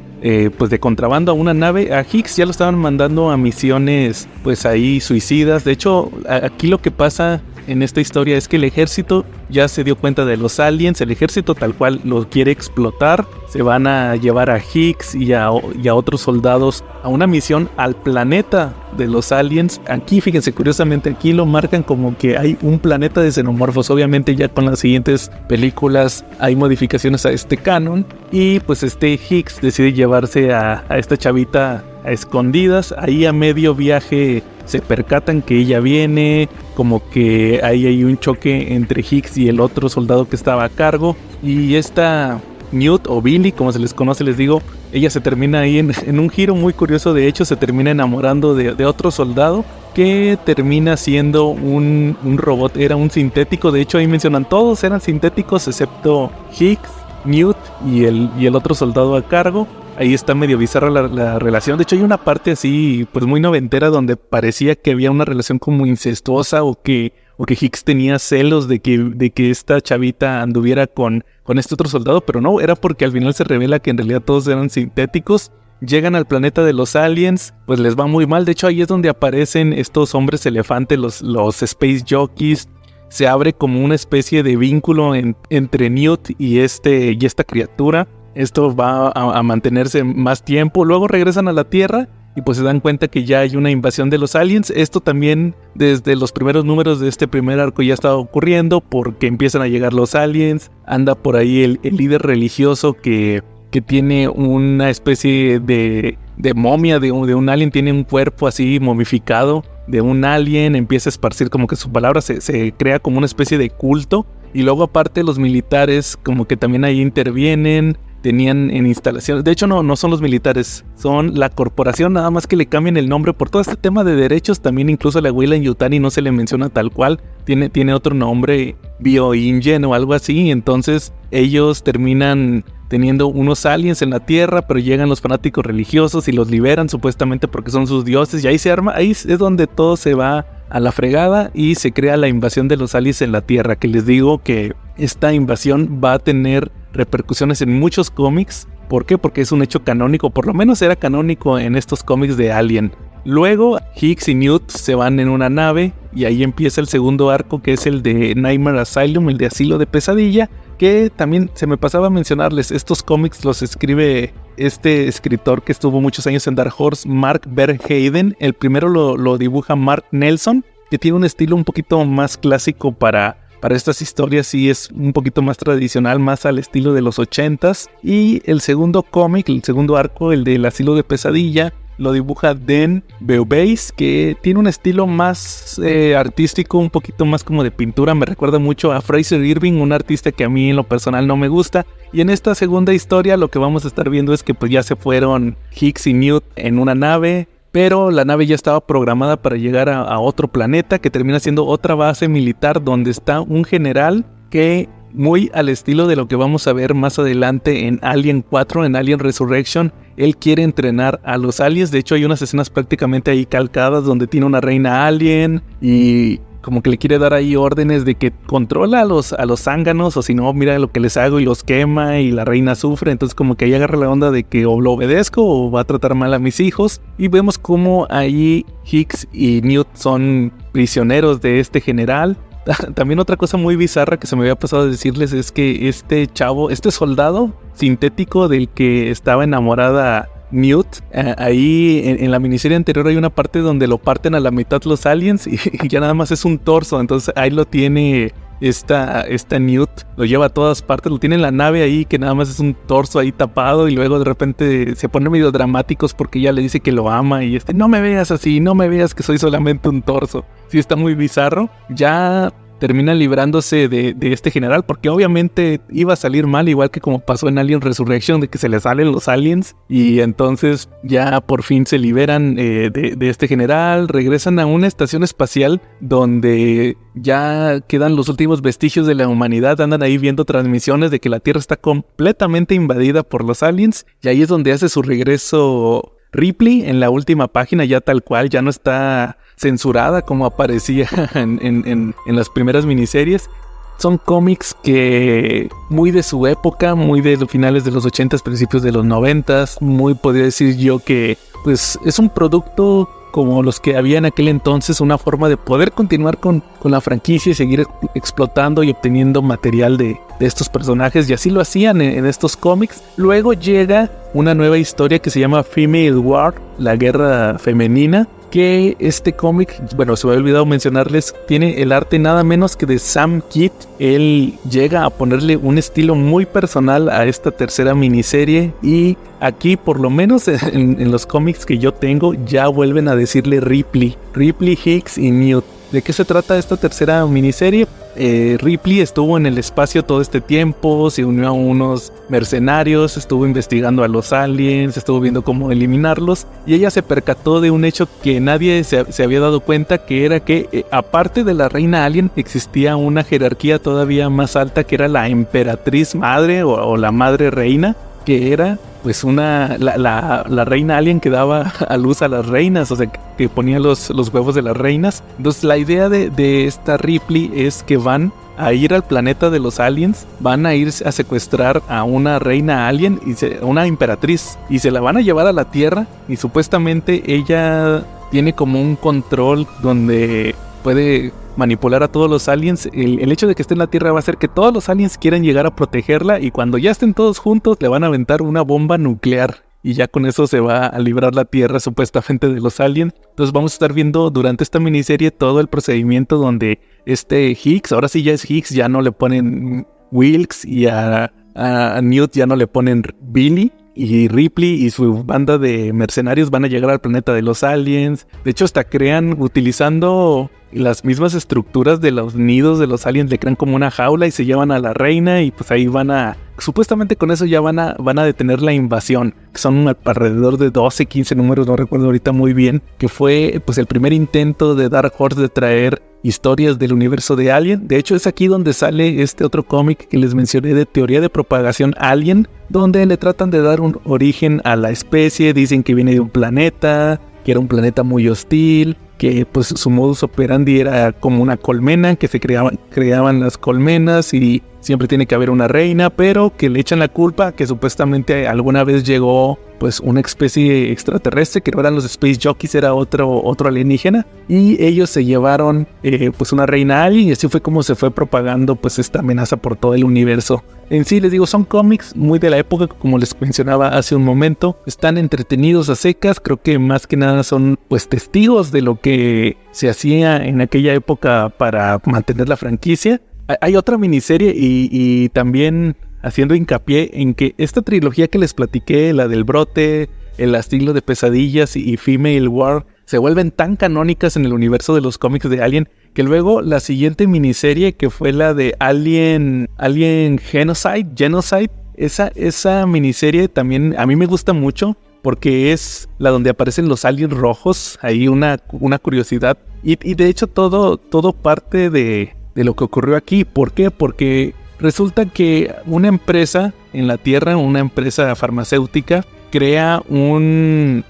Speaker 2: pues de contrabando a una nave. A Hicks ya lo estaban mandando a misiones pues ahí suicidas. De hecho, aquí lo que pasa en esta historia es que el ejército ya se dio cuenta de los aliens, el ejército tal cual lo quiere explotar, se van a llevar a Hicks y a otros soldados a una misión al planeta de los aliens. Aquí, fíjense, curiosamente aquí lo marcan como que hay un planeta de xenomorfos. Obviamente ya con las siguientes películas hay modificaciones a este canon, y pues Hicks decide llevarse a esta chavita a escondidas. Ahí a medio viaje se percatan que ella viene, como que ahí hay un choque entre Hicks y el otro soldado que estaba a cargo, y esta Newt o Billy, como se les conoce, les digo, ella se termina ahí en un giro muy curioso. De hecho, se termina enamorando de otro soldado que termina siendo un robot, era un sintético. De hecho, ahí mencionan, todos eran sintéticos excepto Hicks, Newt y el otro soldado a cargo. Ahí está medio bizarra la relación. De hecho, hay una parte así, pues muy noventera, donde parecía que había una relación como incestuosa, o que Hicks tenía celos de que esta chavita anduviera con este otro soldado, pero no, era porque al final se revela que en realidad todos eran sintéticos. Llegan al planeta de los aliens, pues les va muy mal. De hecho, ahí es donde aparecen estos hombres elefante, los Space Jockeys. Se abre como una especie de vínculo entre Newt y esta criatura. Esto va a mantenerse más tiempo. Luego regresan a la Tierra y pues se dan cuenta que ya hay una invasión de los aliens. Esto también desde los primeros números de este primer arco ya estaba ocurriendo, porque empiezan a llegar los aliens. Anda por ahí el líder religioso que tiene una especie de momia de un alien. Tiene un cuerpo así momificado de un alien. Empieza a esparcir como que su palabra, se crea como una especie de culto. Y luego aparte los militares como que también ahí intervienen. Tenían en instalaciones, de hecho no son los militares, son la corporación, nada más que le cambian el nombre por todo este tema de derechos. También incluso la Weyland-Yutani no se le menciona tal cual, tiene otro nombre, BioIngen o algo así. Entonces ellos terminan teniendo unos aliens en la Tierra, pero llegan los fanáticos religiosos y los liberan supuestamente porque son sus dioses, y ahí se arma, ahí es donde todo se va a la fregada y se crea la invasión de los aliens en la Tierra, que les digo que esta invasión va a tener repercusiones en muchos cómics. ¿Por qué? Porque es un hecho canónico, por lo menos era canónico en estos cómics de Alien. Luego Hicks y Newt se van en una nave y ahí empieza el segundo arco, que es el de Nightmare Asylum, el de Asilo de Pesadilla, que también se me pasaba a mencionarles. Estos cómics los escribe este escritor que estuvo muchos años en Dark Horse, Mark Verheiden. El primero lo dibuja Mark Nelson, que tiene un estilo un poquito más clásico para estas historias, y es un poquito más tradicional, más al estilo de los 80s. Y el segundo cómic, el segundo arco, el del Asilo de Pesadilla, lo dibuja Dan Beaubase, que tiene un estilo más artístico, un poquito más como de pintura. Me recuerda mucho a Fraser Irving, un artista que a mí en lo personal no me gusta. Y en esta segunda historia lo que vamos a estar viendo es que pues ya se fueron Hicks y Newt en una nave, pero la nave ya estaba programada para llegar a otro planeta, que termina siendo otra base militar donde está un general que, muy al estilo de lo que vamos a ver más adelante en Alien 4, en Alien Resurrection, él quiere entrenar a los aliens. De hecho hay unas escenas prácticamente ahí calcadas donde tiene una reina alien y como que le quiere dar ahí órdenes de que controla a los zánganos, o si no, mira lo que les hago, y los quema y la reina sufre. Entonces como que ahí agarra la onda de que o lo obedezco o va a tratar mal a mis hijos. Y vemos como ahí Hicks y Newt son prisioneros de este general. También otra cosa muy bizarra que se me había pasado a decirles es que este soldado sintético del que estaba enamorada Newt, ahí en la miniserie anterior hay una parte donde lo parten a la mitad los aliens y ya nada más es un torso. Entonces ahí lo tiene esta Newt lo lleva a todas partes, lo tiene en la nave ahí, que nada más es un torso ahí tapado, y luego de repente se pone medio dramáticos porque ella le dice que lo ama, y no me veas así, no me veas que soy solamente un torso. Sí, está muy bizarro. Ya termina librándose de este general, porque obviamente iba a salir mal, igual que como pasó en Alien Resurrection, de que se le salen los aliens, y entonces ya por fin se liberan de este general, regresan a una estación espacial donde ya quedan los últimos vestigios de la humanidad, andan ahí viendo transmisiones de que la Tierra está completamente invadida por los aliens, y ahí es donde hace su regreso Ripley en la última página, ya tal cual, ya no está censurada como aparecía en las primeras miniseries. Son cómics que muy de su época, muy de los finales de los 80s, principios de los 90s, muy podría decir yo que pues es un producto como los que había en aquel entonces, una forma de poder continuar con la franquicia y seguir explotando y obteniendo material de estos personajes, y así lo hacían en estos cómics. Luego llega una nueva historia que se llama Female War, la guerra femenina, que este cómic, bueno, se me había olvidado mencionarles, tiene el arte nada menos que de Sam Kidd. Él llega a ponerle un estilo muy personal a esta tercera miniserie, y aquí, por lo menos en los cómics que yo tengo, ya vuelven a decirle Ripley, Hicks y Newt. ¿De qué se trata esta tercera miniserie? Ripley estuvo en el espacio todo este tiempo, se unió a unos mercenarios, estuvo investigando a los aliens, estuvo viendo cómo eliminarlos, y ella se percató de un hecho que nadie se había dado cuenta, que era que aparte de la reina alien existía una jerarquía todavía más alta, que era la emperatriz madre o la madre reina, que era pues la reina alien que daba a luz a las reinas, o sea, que ponía los huevos de las reinas. Entonces la idea de esta Ripley es que van a ir al planeta de los aliens, van a ir a secuestrar a una reina alien, una emperatriz, y se la van a llevar a la Tierra, y supuestamente ella tiene como un control donde puede manipular a todos los aliens. El hecho de que esté en la Tierra va a hacer que todos los aliens quieran llegar a protegerla, y cuando ya estén todos juntos le van a aventar una bomba nuclear, y ya con eso se va a librar la Tierra supuestamente de los aliens. Entonces vamos a estar viendo durante esta miniserie todo el procedimiento donde Hicks, ahora sí ya es Hicks, ya no le ponen Wilkes, y a Newt ya no le ponen Billy, y Ripley y su banda de mercenarios van a llegar al planeta de los aliens. De hecho, hasta crean, utilizando las mismas estructuras de los nidos de los aliens, le crean como una jaula y se llevan a la reina, y pues ahí supuestamente con eso ya van a detener la invasión, que son alrededor de 12, 15 números, no recuerdo ahorita muy bien, que fue pues el primer intento de Dark Horse de traer historias del universo de Alien. De hecho, es aquí donde sale este otro cómic que les mencioné de teoría de propagación Alien, donde le tratan de dar un origen a la especie. Dicen que viene de un planeta, que era un planeta muy hostil, que pues su modus operandi era como una colmena, que se creaban las colmenas y siempre tiene que haber una reina, pero que le echan la culpa que supuestamente alguna vez llegó pues una especie extraterrestre, que no eran los Space Jockeys, era otro alienígena, y ellos se llevaron pues una reina alien, y así fue como se fue propagando pues esta amenaza por todo el universo. En sí, les digo, son cómics muy de la época, como les mencionaba hace un momento, están entretenidos a secas, creo que más que nada son pues testigos de lo que se hacía en aquella época para mantener la franquicia. Hay otra miniserie y también haciendo hincapié en que esta trilogía que les platiqué, la del brote, el asilo de pesadillas y Female War, se vuelven tan canónicas en el universo de los cómics de Alien, que luego la siguiente miniserie, que fue la de Alien Genocide, esa miniserie también a mí me gusta mucho, porque es la donde aparecen los aliens rojos, ahí una curiosidad, y de hecho todo parte de lo que ocurrió aquí. ¿Por qué? Porque resulta que una empresa en la Tierra, una empresa farmacéutica, crea un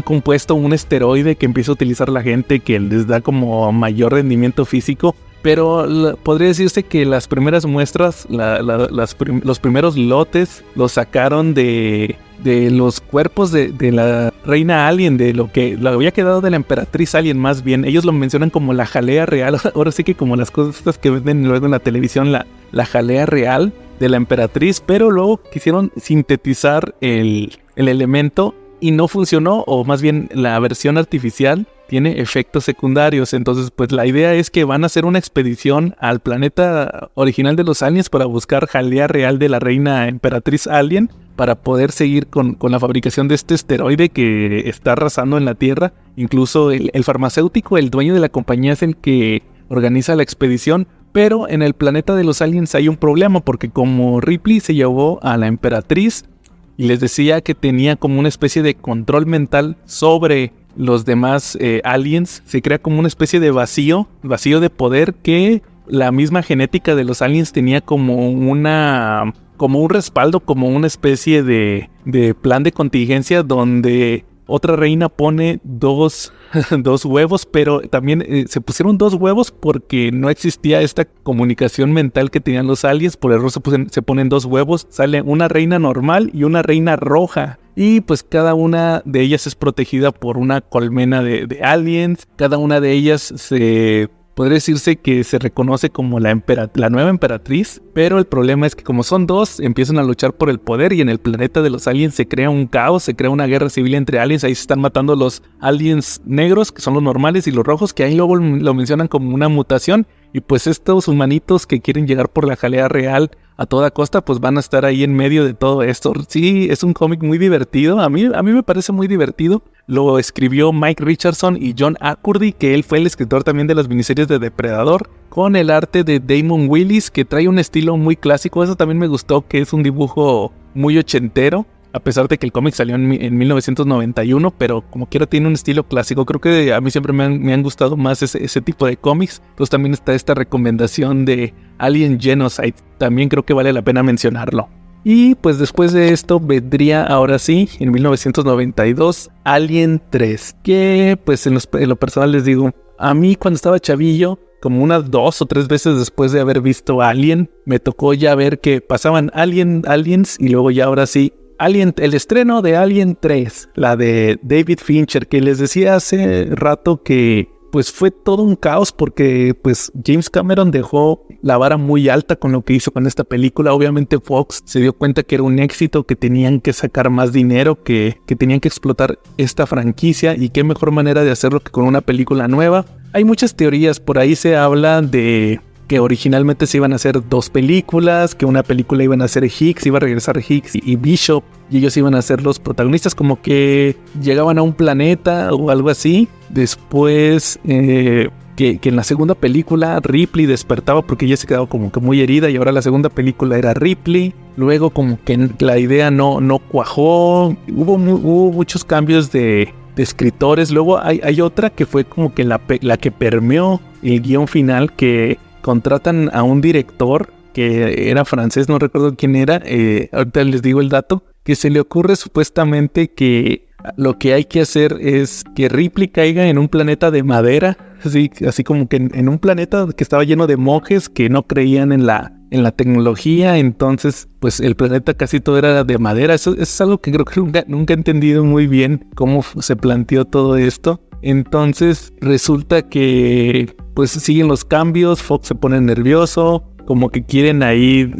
Speaker 2: compuesto, un esteroide que empieza a utilizar la gente, que les da como mayor rendimiento físico. Pero podría decirse que las primeras muestras, los primeros lotes, los sacaron de los cuerpos de la reina alien, de lo que había quedado de la emperatriz alien más bien. Ellos lo mencionan como la jalea real, ahora sí que como las cosas que venden luego en la televisión, la jalea real de la emperatriz, pero luego quisieron sintetizar el elemento y no funcionó, o más bien la versión artificial tiene efectos secundarios. Entonces pues la idea es que van a hacer una expedición al planeta original de los aliens para buscar jalea real de la reina emperatriz alien, para poder seguir con la fabricación de este esteroide que está arrasando en la Tierra. Incluso el farmacéutico, el dueño de la compañía, es el que organiza la expedición. Pero en el planeta de los aliens hay un problema, porque como Ripley se llevó a la emperatriz y les decía que tenía como una especie de control mental sobre los demás aliens, se crea como una especie de vacío de poder, que la misma genética de los aliens tenía como un respaldo, como una especie de plan de contingencia, donde otra reina pone dos huevos, pero también se pusieron 2 huevos porque no existía esta comunicación mental que tenían los aliens. Por error se ponen 2 huevos, sale una reina normal y una reina roja. Y pues cada una de ellas es protegida por una colmena de aliens. Cada una de ellas podría decirse que se reconoce como la nueva emperatriz, pero el problema es que como son 2, empiezan a luchar por el poder, y en el planeta de los aliens se crea un caos, se crea una guerra civil entre aliens. Ahí se están matando los aliens negros, que son los normales, y los rojos, que ahí luego lo mencionan como una mutación. Y pues estos humanitos que quieren llegar por la jalea real a toda costa, pues van a estar ahí en medio de todo esto. Sí, es un cómic muy divertido. A mí me parece muy divertido. Lo escribió Mike Richardson y John Acurdy, que él fue el escritor también de las miniseries de Depredador, con el arte de Damon Willis, que trae un estilo muy clásico. Eso también me gustó, que es un dibujo muy ochentero, a pesar de que el cómic salió en 1991, pero como quiera tiene un estilo clásico. Creo que a mí siempre me han gustado más ese tipo de cómics. Entonces también está esta recomendación de Alien Genocide, también creo que vale la pena mencionarlo. Y pues después de esto vendría ahora sí, en 1992, Alien 3, que pues en lo personal les digo, a mí cuando estaba chavillo, como unas 2 o 3 veces después de haber visto Alien, me tocó ya ver que pasaban Aliens, y luego ya ahora sí, el estreno de Alien 3, la de David Fincher, que les decía hace rato que pues fue todo un caos, porque pues James Cameron dejó la vara muy alta con lo que hizo con esta película. Obviamente Fox se dio cuenta que era un éxito, que tenían que sacar más dinero, que tenían que explotar esta franquicia, y qué mejor manera de hacerlo que con una película nueva. Hay muchas teorías, por ahí se habla de que originalmente se iban a hacer 2 películas, que una película iban a ser Hicks, iba a regresar Hicks y Bishop, y ellos iban a ser los protagonistas, como que llegaban a un planeta o algo así. Después que en la segunda película Ripley despertaba porque ella se quedaba como que muy herida, y ahora la segunda película era Ripley. Luego como que la idea no cuajó, hubo muchos cambios de escritores. Luego hay otra que fue como que la que permeó el guión final, que contratan a un director que era francés, no recuerdo quién era, ahorita les digo el dato, que se le ocurre supuestamente que lo que hay que hacer es que Ripley caiga en un planeta de madera, así como que en un planeta que estaba lleno de monjes que no creían en la tecnología. Entonces pues el planeta casi todo era de madera. Eso es algo que creo que nunca he entendido muy bien cómo se planteó todo esto. Entonces resulta que pues siguen los cambios, Fox se pone nervioso, como que quieren ahí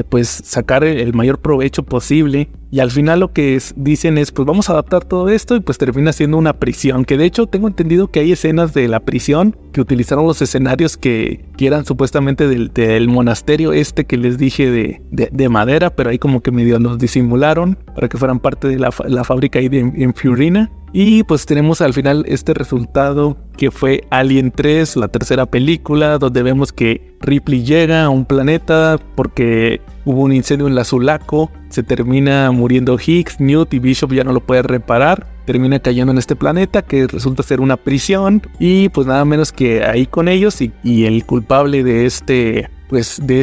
Speaker 2: pues sacar el mayor provecho posible, y al final lo que dicen es pues vamos a adaptar todo esto, y pues termina siendo una prisión, que de hecho tengo entendido que hay escenas de la prisión que utilizaron los escenarios que eran supuestamente del monasterio que les dije de madera, pero ahí como que medio los disimularon para que fueran parte de la fábrica ahí en Fiorina. Y pues tenemos al final este resultado que fue Alien 3, la tercera película, donde vemos que Ripley llega a un planeta porque hubo un incendio en la Sulaco, se termina muriendo Hicks, Newt, y Bishop ya no lo puede reparar, termina cayendo en este planeta que resulta ser una prisión, y pues nada menos que ahí con ellos, y el culpable de este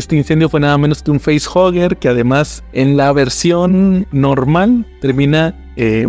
Speaker 2: incendio fue nada menos que un facehugger, que además en la versión normal termina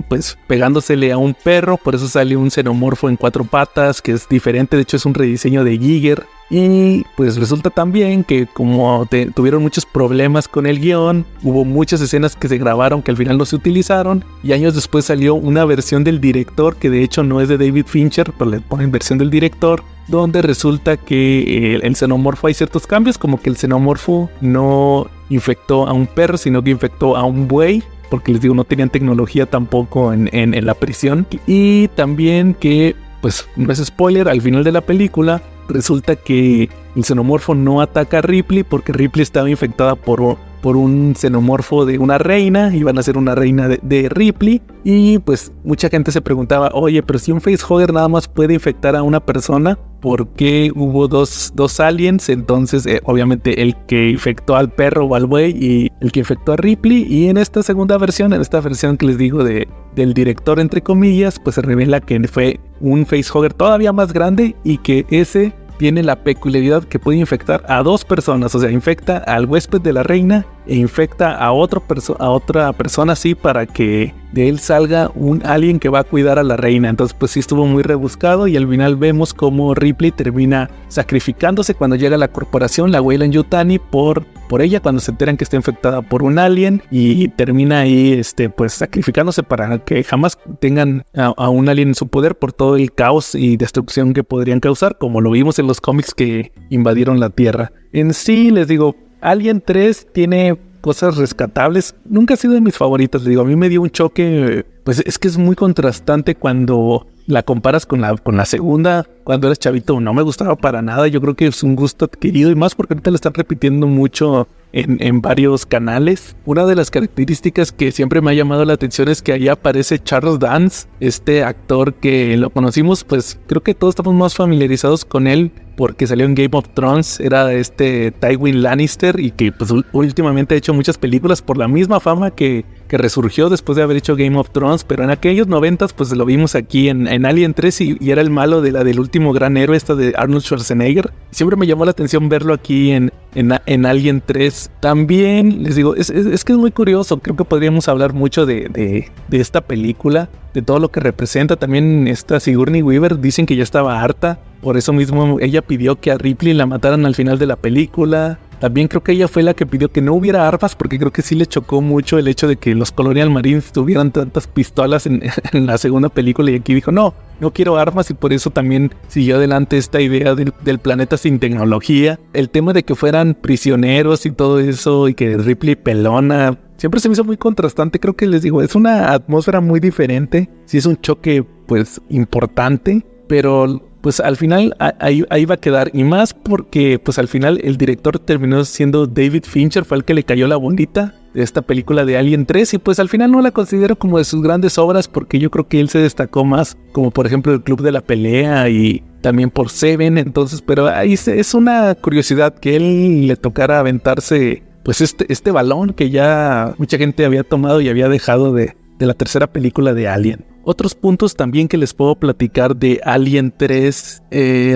Speaker 2: pues pegándosele a un perro, por eso sale un xenomorfo en 4 patas, que es diferente, de hecho es un rediseño de Giger. Y pues resulta también que como tuvieron muchos problemas con el guión, hubo muchas escenas que se grabaron que al final no se utilizaron, y años después salió una versión del director, que de hecho no es de David Fincher, pero le ponen versión del director, donde resulta que el xenomorfo hay ciertos cambios, como que el xenomorfo no infectó a un perro, sino que infectó a un buey, porque les digo, no tenían tecnología tampoco en la prisión. Y también que pues no es spoiler, al final de la película resulta que el xenomorfo no ataca a Ripley porque Ripley estaba infectada por un xenomorfo de una reina, iban a ser una reina de Ripley, y pues mucha gente se preguntaba, oye, pero si un facehugger nada más puede infectar a una persona, ¿por qué hubo dos aliens? Entonces obviamente el que infectó al perro o al buey y el que infectó a Ripley, y en esta segunda versión, en esta versión que les digo del director entre comillas, pues se revela que fue un facehugger todavía más grande y que ese tiene la peculiaridad que puede infectar a dos personas, o sea, infecta al huésped de la reina e infecta a otra persona así para que de él salga un alien que va a cuidar a la reina. Entonces pues sí estuvo muy rebuscado y al final vemos como Ripley termina sacrificándose cuando llega la corporación, la Weyland-Yutani, por ella cuando se enteran que está infectada por un alien, y termina ahí pues sacrificándose para que jamás tengan a un alien en su poder por todo el caos y destrucción que podrían causar, como lo vimos en los cómics que invadieron la Tierra. En sí, les digo, Alien 3 tiene cosas rescatables. Nunca ha sido de mis favoritas, les digo, a mí me dio un choque, pues es que es muy contrastante cuando la comparas con la segunda. Cuando eres chavito no me gustaba para nada, yo creo que es un gusto adquirido, y más porque ahorita lo están repitiendo mucho en varios canales. Una de las características que siempre me ha llamado la atención es que ahí aparece Charles Dance, este actor que lo conocimos, pues creo que todos estamos más familiarizados con él porque salió en Game of Thrones, era Tywin Lannister, y que pues últimamente ha hecho muchas películas por la misma fama que resurgió después de haber hecho Game of Thrones, pero en aquellos 90s pues lo vimos aquí en Alien 3 y era el malo de la del último gran héroe, de Arnold Schwarzenegger. Siempre me llamó la atención verlo aquí en Alien 3. También les digo, es que es muy curioso, creo que podríamos hablar mucho de esta película, de todo lo que representa. También esta Sigourney Weaver dicen que ya estaba harta, por eso mismo ella pidió que a Ripley la mataran al final de la película. También creo que ella fue la que pidió que no hubiera armas, porque creo que sí le chocó mucho el hecho de que los Colonial Marines tuvieran tantas pistolas en la segunda película, y aquí dijo no quiero armas, y por eso también siguió adelante esta idea del planeta sin tecnología. El tema de que fueran prisioneros y todo eso, y que Ripley pelona, siempre se me hizo muy contrastante. Creo que les digo, es una atmósfera muy diferente, sí es un choque pues importante, pero pues al final ahí va a quedar, y más porque pues al final el director terminó siendo David Fincher, fue el que le cayó la bolita de esta película de Alien 3, y pues al final no la considero como de sus grandes obras, porque yo creo que él se destacó más como por ejemplo el Club de la Pelea y también por Seven. Entonces, pero ahí es una curiosidad que él le tocara aventarse pues este balón que ya mucha gente había tomado y había dejado de la tercera película de Alien. Otros puntos también que les puedo platicar de Alien 3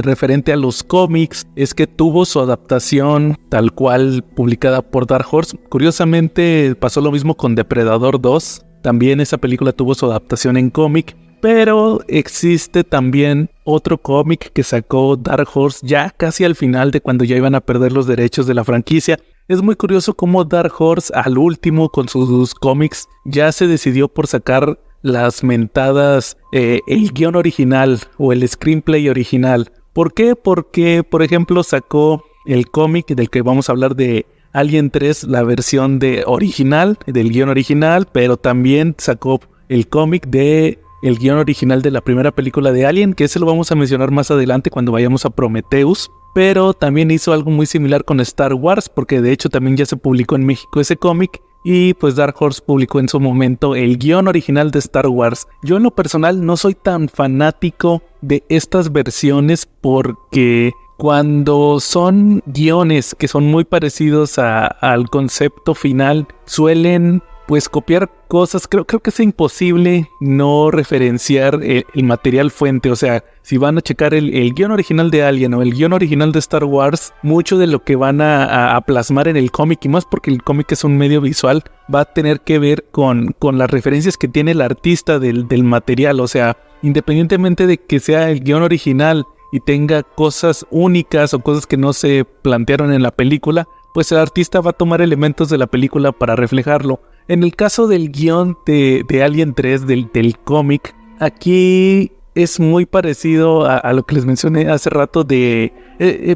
Speaker 2: referente a los cómics es que tuvo su adaptación tal cual publicada por Dark Horse. Curiosamente pasó lo mismo con Depredador 2, también esa película tuvo su adaptación en cómic, pero existe también otro cómic que sacó Dark Horse ya casi al final de cuando ya iban a perder los derechos de la franquicia. Es muy curioso cómo Dark Horse al último con sus cómics ya se decidió por sacar las mentadas, el guión original o el screenplay original. ¿Por qué? Porque, por ejemplo, sacó el cómic del que vamos a hablar de Alien 3, la versión original, del guión original, pero también sacó el cómic de el guión original de la primera película de Alien, que ese lo vamos a mencionar más adelante cuando vayamos a Prometheus. Pero también hizo algo muy similar con Star Wars, porque de hecho también ya se publicó en México ese cómic, y pues Dark Horse publicó en su momento el guión original de Star Wars. Yo en lo personal no soy tan fanático de estas versiones, porque cuando son guiones que son muy parecidos al concepto final, suelen pues copiar cosas. Creo que es imposible no referenciar el material fuente. O sea, si van a checar el guión original de Alien o el guión original de Star Wars, mucho de lo que van a plasmar en el cómic, y más porque el cómic es un medio visual, va a tener que ver con las referencias que tiene el artista del material. O sea, independientemente de que sea el guión original y tenga cosas únicas o cosas que no se plantearon en la película, pues el artista va a tomar elementos de la película para reflejarlo. En el caso del guión de Alien 3, del cómic, aquí es muy parecido a lo que les mencioné hace rato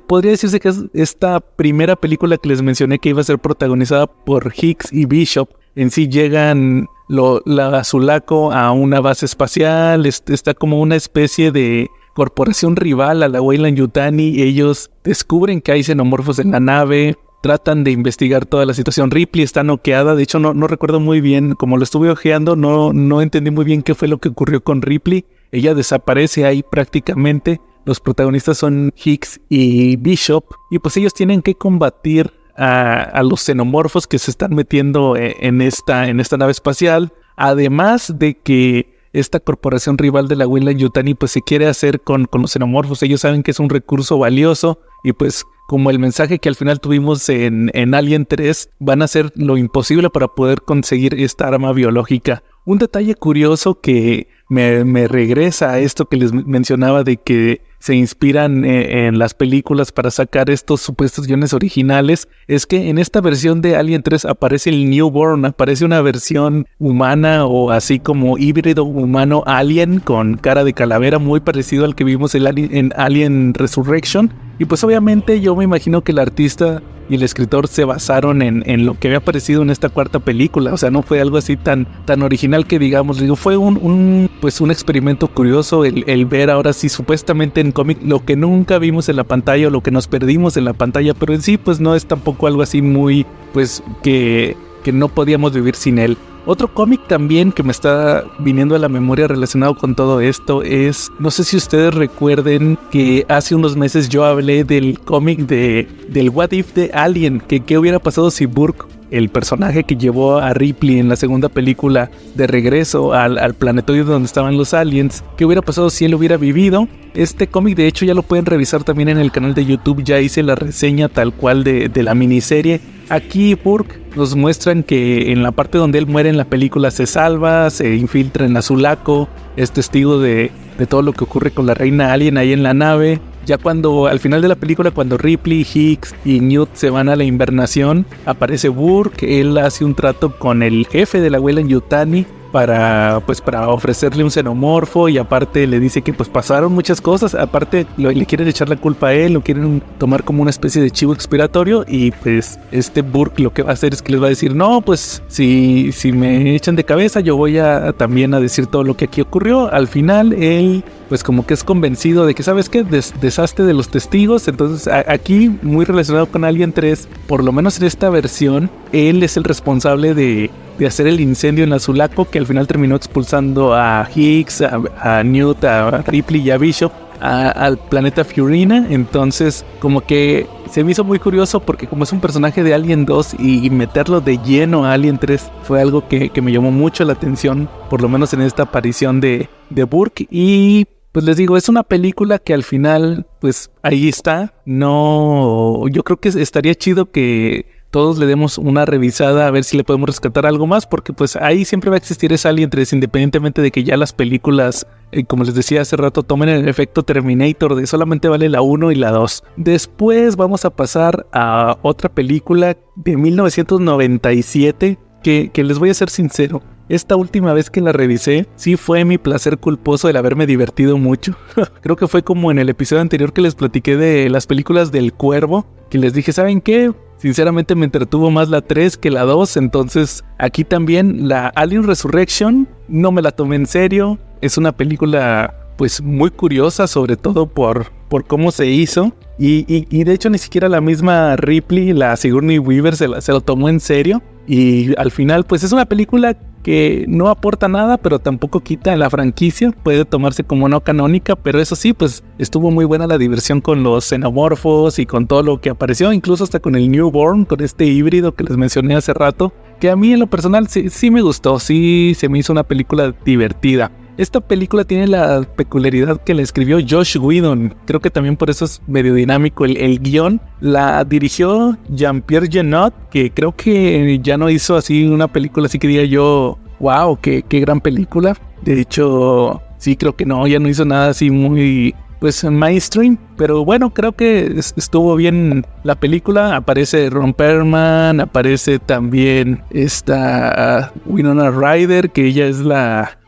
Speaker 2: podría decirse que es esta primera película que les mencioné que iba a ser protagonizada por Hicks y Bishop. En sí llegan la Sulaco a una base espacial, está como una especie de corporación rival a la Weyland-Yutani. Ellos descubren que hay xenomorfos en la nave, tratan de investigar toda la situación. Ripley está noqueada, de hecho no recuerdo muy bien, como lo estuve ojeando, no entendí muy bien qué fue lo que ocurrió con Ripley. Ella desaparece ahí prácticamente. Los protagonistas son Hicks y Bishop, y pues ellos tienen que combatir a los xenomorfos que se están metiendo en esta nave espacial. Además de que esta corporación rival de la Weyland-Yutani pues se quiere hacer con los xenomorfos. Ellos saben que es un recurso valioso, y pues como el mensaje que al final tuvimos en Alien 3, van a hacer lo imposible para poder conseguir esta arma biológica. Un detalle curioso que me regresa a esto que les mencionaba de que se inspiran en las películas para sacar estos supuestos guiones originales, es que en esta versión de Alien 3 aparece el Newborn, aparece una versión humana o así como híbrido humano alien con cara de calavera, muy parecido al que vimos en Alien Resurrection. Y pues obviamente yo me imagino que el artista y el escritor se basaron en lo que había aparecido en esta cuarta película. O sea, no fue algo así tan original que digamos. Digo, fue un experimento curioso el ver ahora sí supuestamente en cómic lo que nunca vimos en la pantalla o lo que nos perdimos en la pantalla, pero en sí pues no es tampoco algo así muy pues que no podíamos vivir sin él. Otro cómic también que me está viniendo a la memoria relacionado con todo esto es, no sé si ustedes recuerden que hace unos meses yo hablé del cómic del What If de Alien, que qué hubiera pasado si Burke, el personaje que llevó a Ripley en la segunda película de regreso al planetoide donde estaban los aliens, qué hubiera pasado si él hubiera vivido. Este cómic de hecho ya lo pueden revisar también en el canal de YouTube, ya hice la reseña tal cual de la miniserie. Aquí Burke nos muestran que en la parte donde él muere en la película se salva, se infiltra en Azulaco, es testigo de todo lo que ocurre con la reina alien ahí en la nave. Ya cuando al final de la película, cuando Ripley, Hicks y Newt se van a la invernación, aparece Burke. Él hace un trato con el jefe de la Weyland-Yutani para ofrecerle un xenomorfo, y aparte le dice que pues pasaron muchas cosas. Aparte le quieren echar la culpa a él, lo quieren tomar como una especie de chivo expiatorio, y pues Burke lo que va a hacer es que les va a decir, no, pues si me echan de cabeza yo voy también a decir todo lo que aquí ocurrió. Al final él pues como que es convencido de que, ¿sabes qué? Deshazte de los testigos. Entonces aquí, muy relacionado con Alien 3, por lo menos en esta versión, él es el responsable de hacer el incendio en Azulaco, que al final terminó expulsando a Hicks, a Newt, a Ripley y a Bishop al planeta Fiorina. Entonces como que se me hizo muy curioso, porque como es un personaje de Alien 2 y meterlo de lleno a Alien 3 fue algo que me llamó mucho la atención, por lo menos en esta aparición de Burke. Y pues les digo, es una película que al final pues ahí está. No, yo creo que estaría chido que todos le demos una revisada a ver si le podemos rescatar algo más, porque pues ahí siempre va a existir esa Alien 3, independientemente de que ya las películas, como les decía hace rato, tomen el efecto Terminator de solamente vale la 1 y la 2. Después vamos a pasar a otra película de 1997 que les voy a ser sincero, esta última vez que la revisé, sí fue mi placer culposo el haberme divertido mucho. Creo que fue como en el episodio anterior que les platiqué de las películas del Cuervo, que les dije, ¿saben qué? Sinceramente me entretuvo más la 3 que la 2, entonces aquí también la Alien Resurrection no me la tomé en serio. Es una película pues muy curiosa, sobre todo por cómo se hizo, y de hecho ni siquiera la misma Ripley, la Sigourney Weaver se lo tomó en serio, y al final pues es una película que no aporta nada, pero tampoco quita en la franquicia, puede tomarse como no canónica, pero eso sí, pues estuvo muy buena la diversión con los xenomorfos y con todo lo que apareció, incluso hasta con el Newborn, con este híbrido que les mencioné hace rato, que a mí en lo personal sí me gustó, sí se me hizo una película divertida. Esta película tiene la peculiaridad que la escribió Joss Whedon. Creo que también por eso es medio dinámico el guión. La dirigió Jean-Pierre Jeunet, que creo que ya no hizo así una película así que diga yo, wow, qué gran película. De hecho, sí, creo que no, ya no hizo nada así muy pues mainstream, pero bueno, creo que estuvo bien la película. Aparece Ron Perlman, aparece también esta Winona Ryder, que ella es la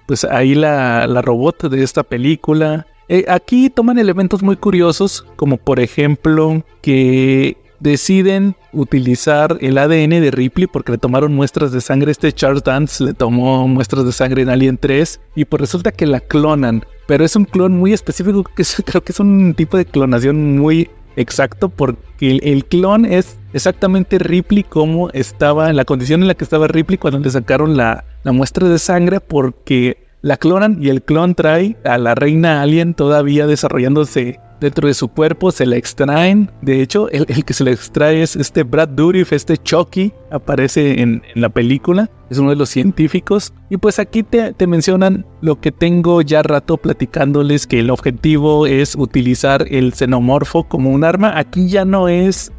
Speaker 2: robot de esta película. Aquí toman elementos muy curiosos, como por ejemplo que deciden utilizar el ADN de Ripley porque le tomaron muestras de sangre. Charles Dance le tomó muestras de sangre en Alien 3 y pues resulta que la clonan. pero es un clon muy específico, creo que es un tipo de clonación muy exacto, porque el clon es exactamente Ripley como estaba, en la condición en la que estaba Ripley cuando le sacaron la muestra de sangre, porque la clonan y el clon trae a la reina alien todavía desarrollándose dentro de su cuerpo, se la extraen. De hecho, el que se la extrae es Brad Dourif, Chucky, aparece en la película, es uno de los científicos. Y pues aquí te mencionan lo que tengo ya rato platicándoles, que el objetivo es utilizar el xenomorfo como un arma. Aquí ya no es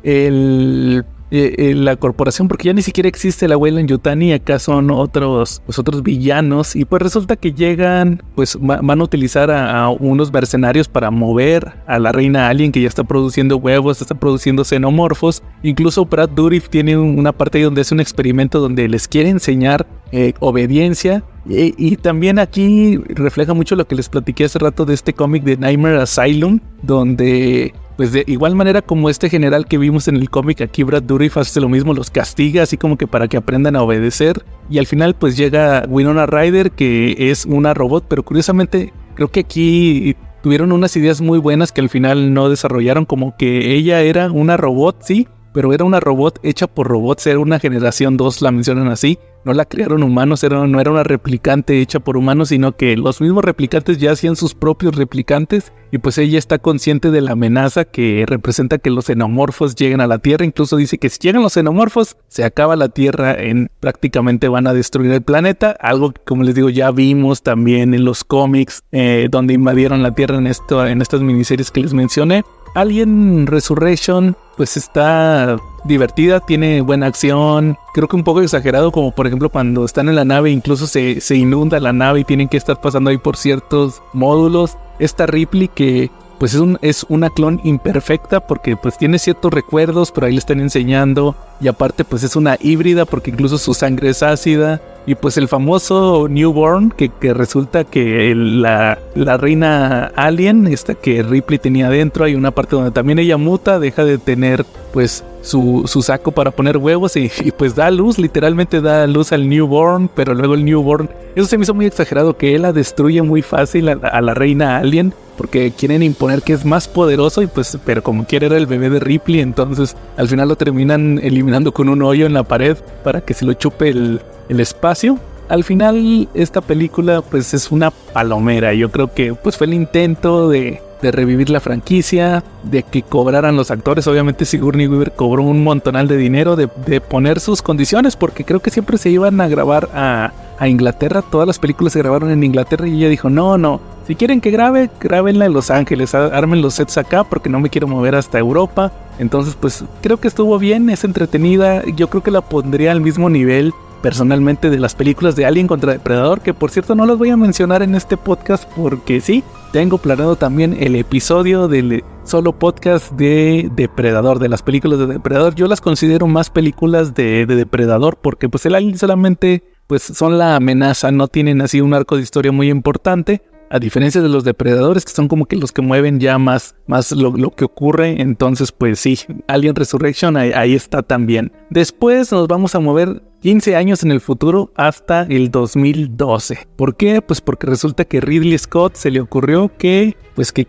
Speaker 2: la corporación, porque ya ni siquiera existe la Weyland-Yutani, acá son otros villanos, y pues resulta que llegan, pues van a utilizar a unos mercenarios para mover a la reina alien, que ya está produciendo huevos, está produciendo xenomorfos. Incluso Brad Dourif tiene una parte ahí donde es un experimento donde les quiere enseñar obediencia. Y también aquí refleja mucho lo que les platiqué hace rato de este cómic de Nightmare Asylum, donde pues de igual manera como este general que vimos en el cómic, aquí Brad Dourif hace lo mismo, los castiga así como que para que aprendan a obedecer. Y al final pues llega Winona Ryder, que es una robot, pero curiosamente creo que aquí tuvieron unas ideas muy buenas que al final no desarrollaron, como que ella era una robot, sí, pero era una robot hecha por robots, era una generación 2, la mencionan así. No la crearon humanos, no era una replicante hecha por humanos, sino que los mismos replicantes ya hacían sus propios replicantes, y pues ella está consciente de la amenaza que representa que los xenomorfos lleguen a la Tierra. Incluso dice que si llegan los xenomorfos, se acaba la Tierra, prácticamente van a destruir el planeta, algo que, como les digo, ya vimos también en los cómics, donde invadieron la Tierra en estas miniseries que les mencioné. Alien Resurrection pues está divertida, tiene buena acción, creo que un poco exagerado, como por ejemplo cuando están en la nave, incluso se inunda la nave y tienen que estar pasando ahí por ciertos módulos. Esta Ripley que pues es una clon imperfecta, porque pues tiene ciertos recuerdos, pero ahí le están enseñando, y aparte pues es una híbrida porque incluso su sangre es ácida. Y pues el famoso Newborn, que resulta que la reina alien, esta que Ripley tenía adentro, hay una parte donde también ella muta, deja de tener pues su saco para poner huevos y pues da luz, literalmente da luz al Newborn, pero luego el Newborn, eso se me hizo muy exagerado, que él la destruye muy fácil a la reina alien, porque quieren imponer que es más poderoso, y pues, pero como quiere era el bebé de Ripley, entonces al final lo terminan eliminando con un hoyo en la pared para que se lo chupe el espacio. Al final esta película pues es una palomera. Yo creo que pues fue el intento de revivir la franquicia, de que cobraran los actores. Obviamente Sigourney Weaver cobró un montonal de dinero, de poner sus condiciones, porque creo que siempre se iban a grabar a Inglaterra. Todas las películas se grabaron en Inglaterra, y ella dijo no, si quieren que grábenla en Los Ángeles, armen los sets acá, porque no me quiero mover hasta Europa. Entonces pues creo que estuvo bien, es entretenida. Yo creo que la pondría al mismo nivel personalmente de las películas de Alien contra Depredador, que por cierto no las voy a mencionar en este podcast, porque sí, tengo planeado también el episodio del solo podcast de Depredador, de las películas de Depredador. Yo las considero más películas de Depredador, porque pues el Alien solamente pues son la amenaza, no tienen así un arco de historia muy importante, a diferencia de los Depredadores, que son como que los que mueven ya más lo que ocurre. Entonces pues sí, Alien Resurrection ahí está también. Después nos vamos a mover 15 años en el futuro, hasta el 2012. ¿Por qué? Pues porque resulta que Ridley Scott se le ocurrió que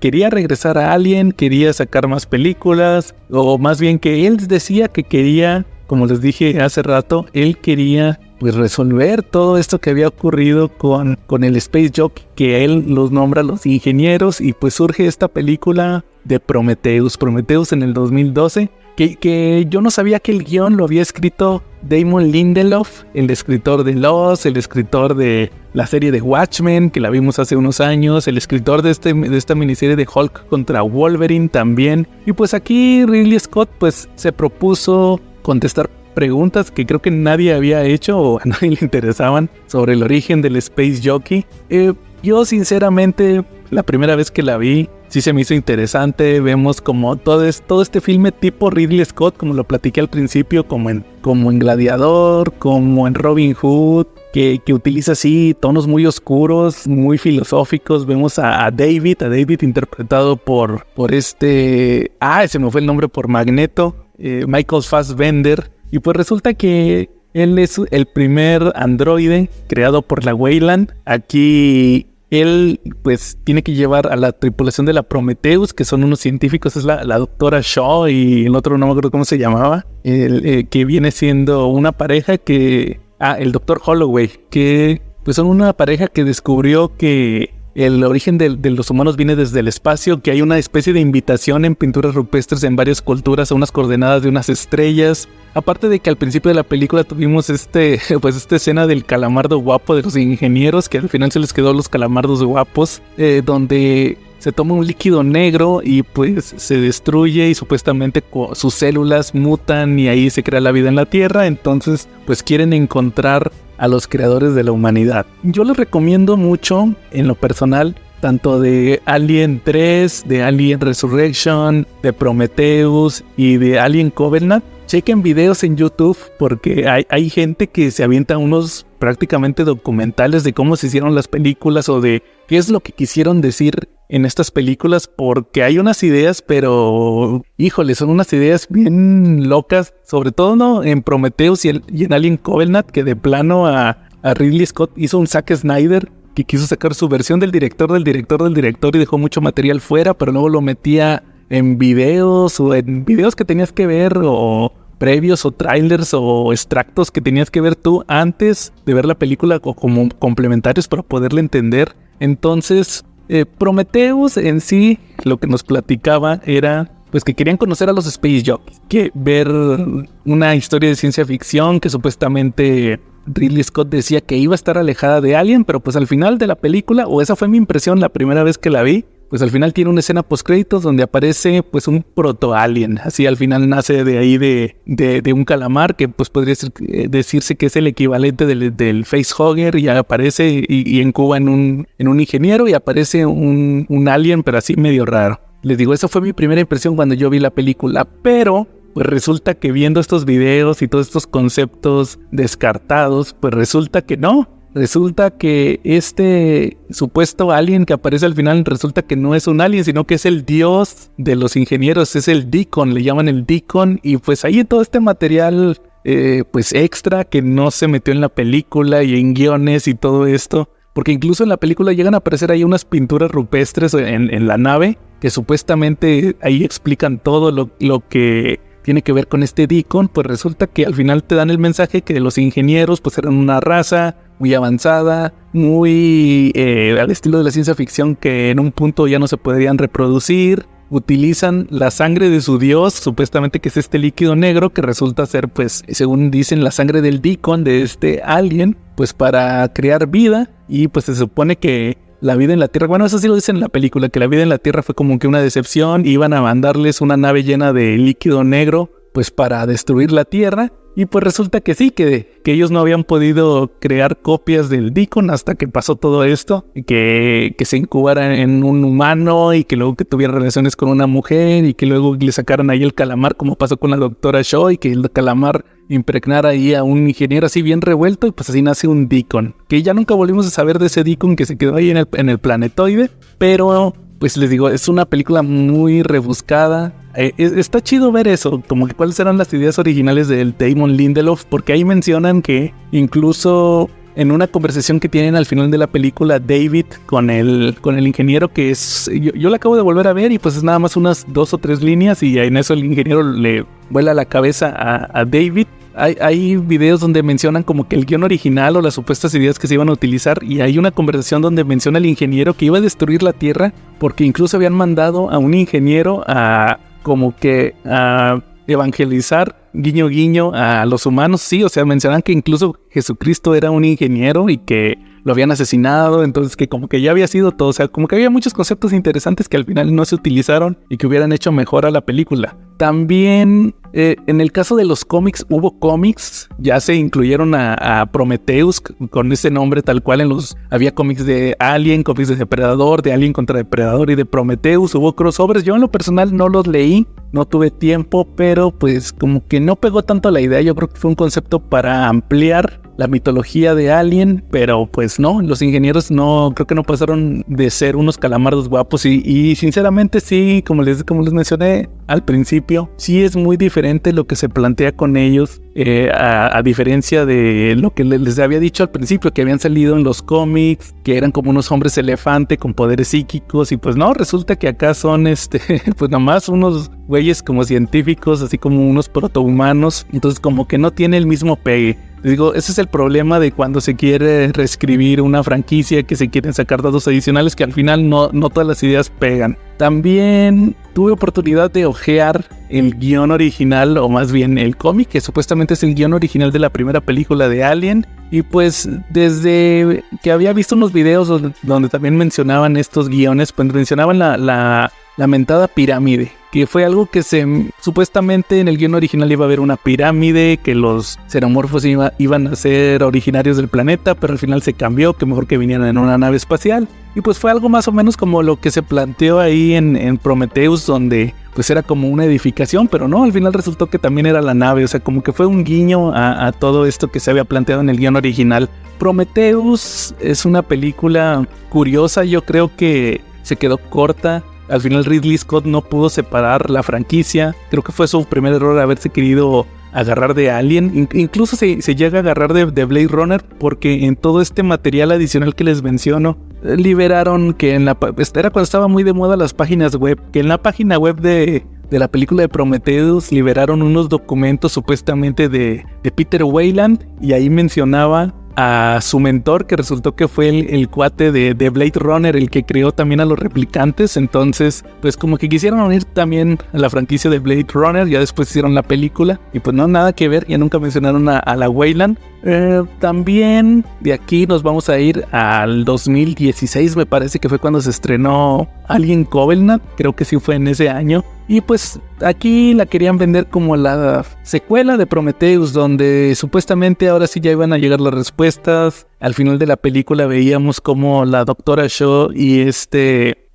Speaker 2: quería regresar a Alien, quería sacar más películas, o más bien que él decía que quería, como les dije hace rato, él quería pues resolver todo esto que había ocurrido con el Space Jockey, que él los nombra los ingenieros, y pues surge esta película de Prometheus en el 2012, que yo no sabía que el guión lo había escrito Damon Lindelof, el escritor de Lost, el escritor de la serie de Watchmen, que la vimos hace unos años, el escritor de esta miniserie de Hulk contra Wolverine también. Y pues aquí Ridley Scott pues se propuso contestar preguntas que creo que nadie había hecho o a nadie le interesaban sobre el origen del Space Jockey. Yo sinceramente, la primera vez que la vi, sí se me hizo interesante. Vemos como todo este filme tipo Ridley Scott, como lo platiqué al principio, como en Gladiador, como en Robin Hood, que utiliza así tonos muy oscuros, muy filosóficos. Vemos a David interpretado por se me fue el nombre, por Magneto, Michael Fassbender. Y pues resulta que él es el primer androide creado por la Weyland. Aquí él pues tiene que llevar a la tripulación de la Prometheus, que son unos científicos, es la doctora Shaw y el otro no me acuerdo cómo se llamaba, que viene siendo una pareja que... el doctor Holloway, que pues son una pareja que descubrió que el origen de los humanos viene desde el espacio, que hay una especie de invitación en pinturas rupestres en varias culturas a unas coordenadas de unas estrellas. Aparte de que al principio de la película tuvimos esta escena del calamardo guapo de los ingenieros, que al final se les quedó los calamardos guapos, donde se toma un líquido negro y pues se destruye y supuestamente sus células mutan y ahí se crea la vida en la Tierra. Entonces pues quieren encontrar a los creadores de la humanidad. Yo les recomiendo mucho en lo personal, tanto de Alien 3, de Alien Resurrection, de Prometheus y de Alien Covenant. Chequen videos en YouTube porque hay gente que se avienta unos prácticamente documentales de cómo se hicieron las películas o de qué es lo que quisieron decir en estas películas, porque hay unas ideas, pero híjole, son unas ideas bien locas, sobre todo ¿no? en Prometheus y en Alien Covenant, que de plano a Ridley Scott hizo un Zack Snyder que quiso sacar su versión del director y dejó mucho material fuera, pero luego lo metía en videos o en videos que tenías que ver o previos o trailers o extractos que tenías que ver tú antes de ver la película o como complementarios para poderle entender. Entonces Prometheus en sí lo que nos platicaba era pues que querían conocer a los Space Jockeys, que ver una historia de ciencia ficción que supuestamente Ridley Scott decía que iba a estar alejada de Alien, pero pues al final de la película, o esa fue mi impresión la primera vez que la vi, pues al final tiene una escena postcréditos donde aparece pues un proto-alien, así al final nace de ahí de un calamar que pues podría decirse que es el equivalente del facehugger y aparece y incuba en un ingeniero y aparece un alien pero así medio raro. Les digo, esa fue mi primera impresión cuando yo vi la película, pero pues resulta que viendo estos videos y todos estos conceptos descartados, pues resulta que no. Resulta que este supuesto alien que aparece al final resulta que no es un alien, sino que es el dios de los ingenieros, es el Deacon, le llaman el Deacon, y pues ahí todo este material pues extra que no se metió en la película y en guiones y todo esto, porque incluso en la película llegan a aparecer ahí unas pinturas rupestres en la nave, que supuestamente ahí explican todo lo que tiene que ver con este Deacon. Pues resulta que al final te dan el mensaje que los ingenieros pues eran una raza muy avanzada, muy al estilo de la ciencia ficción, que en un punto ya no se podrían reproducir. Utilizan la sangre de su dios, supuestamente que es este líquido negro, que resulta ser, pues, según dicen, la sangre del Deacon, de este alien, pues para crear vida. Y pues se supone que la vida en la Tierra, bueno, eso sí lo dicen en la película, que la vida en la Tierra fue como que una decepción, iban a mandarles una nave llena de líquido negro, pues para destruir la Tierra. Y pues resulta que sí, que ellos no habían podido crear copias del Deacon hasta que pasó todo esto, que se incubara en un humano y que luego que tuviera relaciones con una mujer y que luego le sacaran ahí el calamar, como pasó con la doctora Shaw, y que el calamar impregnara ahí a un ingeniero así bien revuelto, y pues así nace un Deacon, que ya nunca volvimos a saber de ese Deacon que se quedó ahí en el planetoide. Pero pues les digo, es una película muy rebuscada. Está chido ver eso, como que cuáles eran las ideas originales del Damon Lindelof, porque ahí mencionan que incluso en una conversación que tienen al final de la película David con el ingeniero, que es... Yo la acabo de volver a ver y pues es nada más unas 2 o 3 líneas y en eso el ingeniero le vuela la cabeza a David. Hay videos donde mencionan como que el guión original o las supuestas ideas que se iban a utilizar, y hay una conversación donde menciona el ingeniero que iba a destruir la Tierra porque incluso habían mandado a un ingeniero a evangelizar, guiño guiño, a los humanos. Sí, o sea, mencionan que incluso Jesucristo era un ingeniero y que lo habían asesinado, entonces que como que ya había sido todo, o sea, como que había muchos conceptos interesantes que al final no se utilizaron y que hubieran hecho mejor a la película. También en el caso de los cómics, hubo cómics, ya se incluyeron a Prometheus con ese nombre tal cual había cómics de Alien, cómics de Depredador, de Alien contra Depredador y de Prometheus, hubo crossovers. Yo en lo personal no los leí, no tuve tiempo, pero pues como que no pegó tanto la idea. Yo creo que fue un concepto para ampliar la mitología de Alien, pero pues no, los ingenieros no, creo que no pasaron de ser unos calamardos guapos y sinceramente sí, como les mencioné al principio, sí es muy diferente lo que se plantea con ellos, a diferencia de lo que les había dicho al principio, que habían salido en los cómics, que eran como unos hombres elefante con poderes psíquicos, y pues no, resulta que acá son pues nomás unos güeyes como científicos, así como unos protohumanos, entonces como que no tiene el mismo pegue. Les digo, ese es el problema de cuando se quiere reescribir una franquicia, que se quieren sacar datos adicionales, que al final no todas las ideas pegan. También tuve oportunidad de hojear el guión original, o más bien el cómic, que supuestamente es el guión original de la primera película de Alien. Y pues desde que había visto unos videos donde también mencionaban estos guiones, pues mencionaban la mentada pirámide, que fue algo que supuestamente en el guión original iba a haber una pirámide, que los xenomorfos iban a ser originarios del planeta, pero al final se cambió, que mejor que vinieran en una nave espacial. Y pues fue algo más o menos como lo que se planteó ahí en Prometheus, donde pues era como una edificación, pero no, al final resultó que también era la nave, o sea, como que fue un guiño a todo esto que se había planteado en el guión original. Prometheus es una película curiosa, yo creo que se quedó corta. Al final Ridley Scott no pudo separar la franquicia. Creo que fue su primer error haberse querido agarrar de Alien. Incluso se llega a agarrar de Blade Runner, porque en todo este material adicional que les menciono, liberaron que era cuando estaba muy de moda las páginas web, que en la página web de la película de Prometheus liberaron unos documentos supuestamente de Peter Weyland, y ahí mencionaba a su mentor, que resultó que fue el cuate de Blade Runner, el que creó también a los replicantes. Entonces pues como que quisieron unir también a la franquicia de Blade Runner, ya después hicieron la película y pues no, nada que ver, ya nunca mencionaron a la Weyland. También de aquí nos vamos a ir al 2016, me parece que fue cuando se estrenó Alien Covenant, creo que sí fue en ese año. Y pues aquí la querían vender como la secuela de Prometheus, donde supuestamente ahora sí ya iban a llegar las respuestas. Al final de la película veíamos como la doctora Shaw y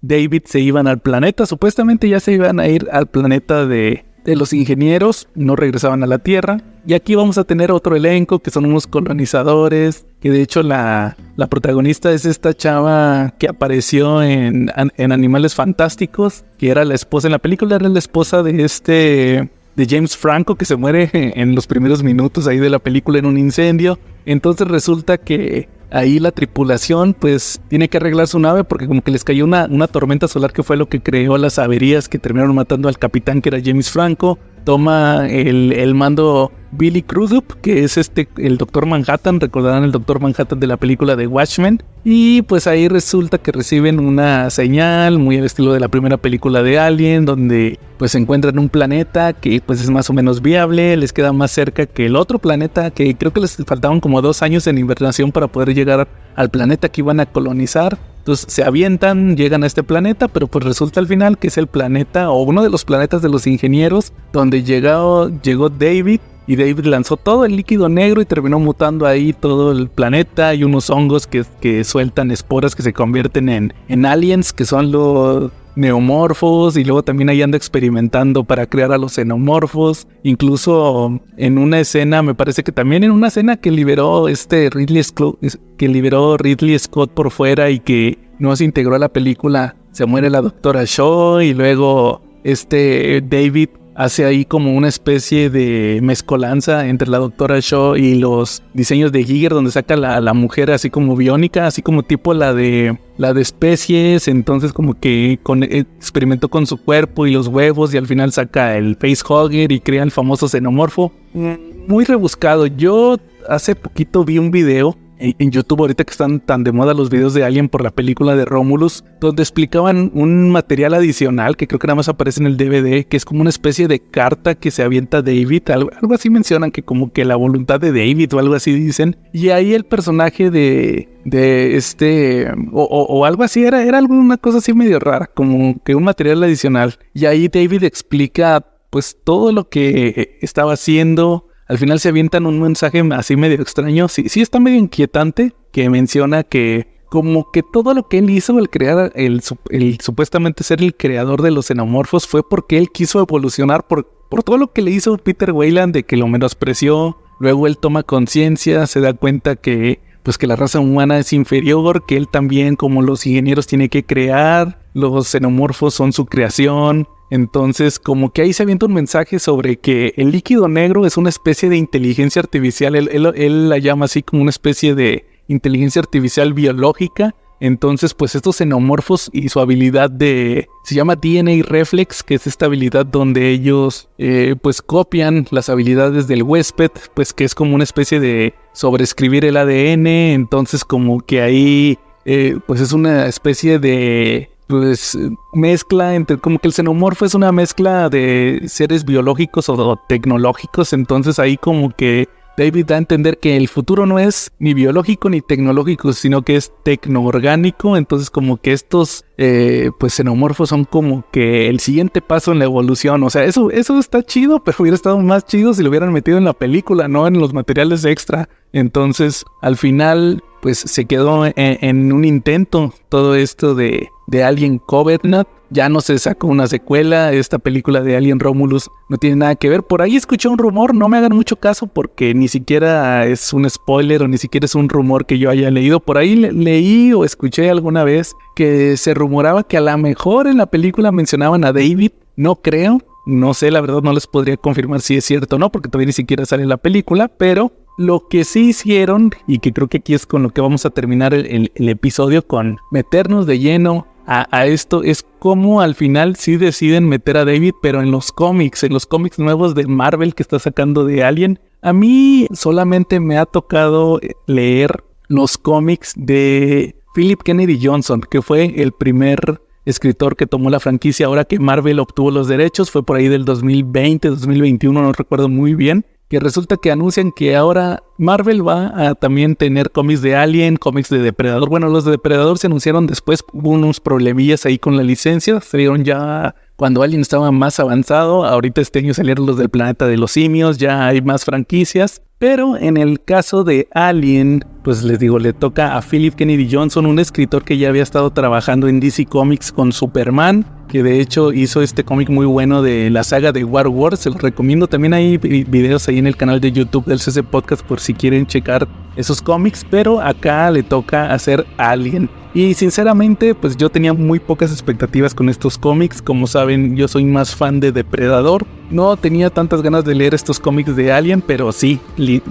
Speaker 2: David se iban al planeta, supuestamente ya se iban a ir al planeta de los ingenieros, no regresaban a la Tierra. Y aquí vamos a tener otro elenco, que son unos colonizadores, que de hecho la protagonista es esta chava que apareció en Animales Fantásticos, que era la esposa, en la película era la esposa de James Franco, que se muere en los primeros minutos ahí de la película en un incendio. Entonces resulta que ahí la tripulación pues tiene que arreglar su nave, porque como que les cayó una tormenta solar, que fue lo que creó las averías que terminaron matando al capitán, que era James Franco. Toma el mando Billy Crudup, que es el Doctor Manhattan, recordarán el Doctor Manhattan de la película de Watchmen. Y pues ahí resulta que reciben una señal muy al estilo de la primera película de Alien, donde pues se encuentran un planeta que pues es más o menos viable, les queda más cerca que el otro planeta, que creo que les faltaban como 2 años en invernación para poder llegar al planeta que iban a colonizar. Entonces se avientan, llegan a este planeta, pero pues resulta al final que es el planeta, o uno de los planetas de los ingenieros, donde llegó David, y David lanzó todo el líquido negro y terminó mutando ahí todo el planeta. Y unos hongos que sueltan esporas que se convierten en aliens, que son los neomorfos, y luego también ahí anda experimentando para crear a los xenomorfos. Incluso en una escena, me parece que también en una escena que liberó Ridley Scott por fuera y que no se integró a la película, se muere la doctora Shaw, y luego David hace ahí como una especie de mezcolanza entre la doctora Shaw y los diseños de Giger, donde saca la mujer así como biónica, así como tipo la de Especies. Entonces como que experimentó con su cuerpo y los huevos, y al final saca el facehugger y crea el famoso xenomorfo. Muy rebuscado. Yo hace poquito vi un video en YouTube, ahorita que están tan de moda los videos de Alien por la película de Romulus, donde explicaban un material adicional que creo que nada más aparece en el DVD, que es como una especie de carta que se avienta David, algo así mencionan, que como que la voluntad de David o algo así dicen, y ahí el personaje o algo así, era alguna cosa así medio rara, como que un material adicional, y ahí David explica pues todo lo que estaba haciendo. Al final se avientan un mensaje así medio extraño, sí está medio inquietante, que menciona que como que todo lo que él hizo, el crear, el supuestamente ser el creador de los xenomorfos, fue porque él quiso evolucionar por todo lo que le hizo Peter Weyland, de que lo menospreció luego él toma conciencia, se da cuenta que pues que la raza humana es inferior, que él también, como los ingenieros, tiene que crear, los xenomorfos son su creación. Entonces, como que ahí se avienta un mensaje sobre que el líquido negro es una especie de inteligencia artificial. Él la llama así como una especie de inteligencia artificial biológica. Entonces, pues estos xenomorfos y su habilidad se llama DNA Reflex, que es esta habilidad donde ellos pues copian las habilidades del huésped, pues que es como una especie de sobreescribir el ADN. Entonces, como que ahí pues es una especie de pues mezcla entre, como que el xenomorfo es una mezcla de seres biológicos o tecnológicos. Entonces ahí como que David da a entender que el futuro no es ni biológico ni tecnológico, sino que es tecnoorgánico. Entonces como que estos pues xenomorfos son como que el siguiente paso en la evolución. O sea, eso está chido, pero hubiera estado más chido si lo hubieran metido en la película, no en los materiales extra. Entonces al final pues se quedó en un intento todo esto de Alien Covenant. Ya no se sacó una secuela. Esta película de Alien Romulus no tiene nada que ver. Por ahí escuché un rumor, no me hagan mucho caso porque ni siquiera es un spoiler o ni siquiera es un rumor que yo haya leído. Por ahí leí o escuché alguna vez que se rumoraba que a lo mejor en la película mencionaban a David. No creo, no sé, la verdad no les podría confirmar si es cierto o no, porque todavía ni siquiera sale en la película. Pero lo que sí hicieron, y que creo que aquí es con lo que vamos a terminar el episodio, con meternos de lleno a esto, es como al final sí deciden meter a David, pero en los cómics nuevos de Marvel que está sacando de Alien. A mí solamente me ha tocado leer los cómics de Philip Kennedy Johnson, que fue el primer escritor que tomó la franquicia ahora que Marvel obtuvo los derechos. Fue por ahí del 2020, 2021, no recuerdo muy bien. Que resulta que anuncian que ahora Marvel va a también tener cómics de Alien, cómics de Depredador. Bueno, los de Depredador se anunciaron después, hubo unos problemillas ahí con la licencia, salieron ya cuando Alien estaba más avanzado. Ahorita este año salieron los del Planeta de los Simios, ya hay más franquicias. Pero en el caso de Alien, pues les digo, le toca a Philip Kennedy Johnson, un escritor que ya había estado trabajando en DC Comics con Superman, que de hecho hizo este cómic muy bueno de la saga de War Wars. Se los recomiendo, también hay videos ahí en el canal de YouTube del CC Podcast por si quieren checar esos cómics, pero acá le toca hacer Alien. Y sinceramente, pues yo tenía muy pocas expectativas con estos cómics. Como saben, yo soy más fan de Depredador. No tenía tantas ganas de leer estos cómics de Alien, pero sí,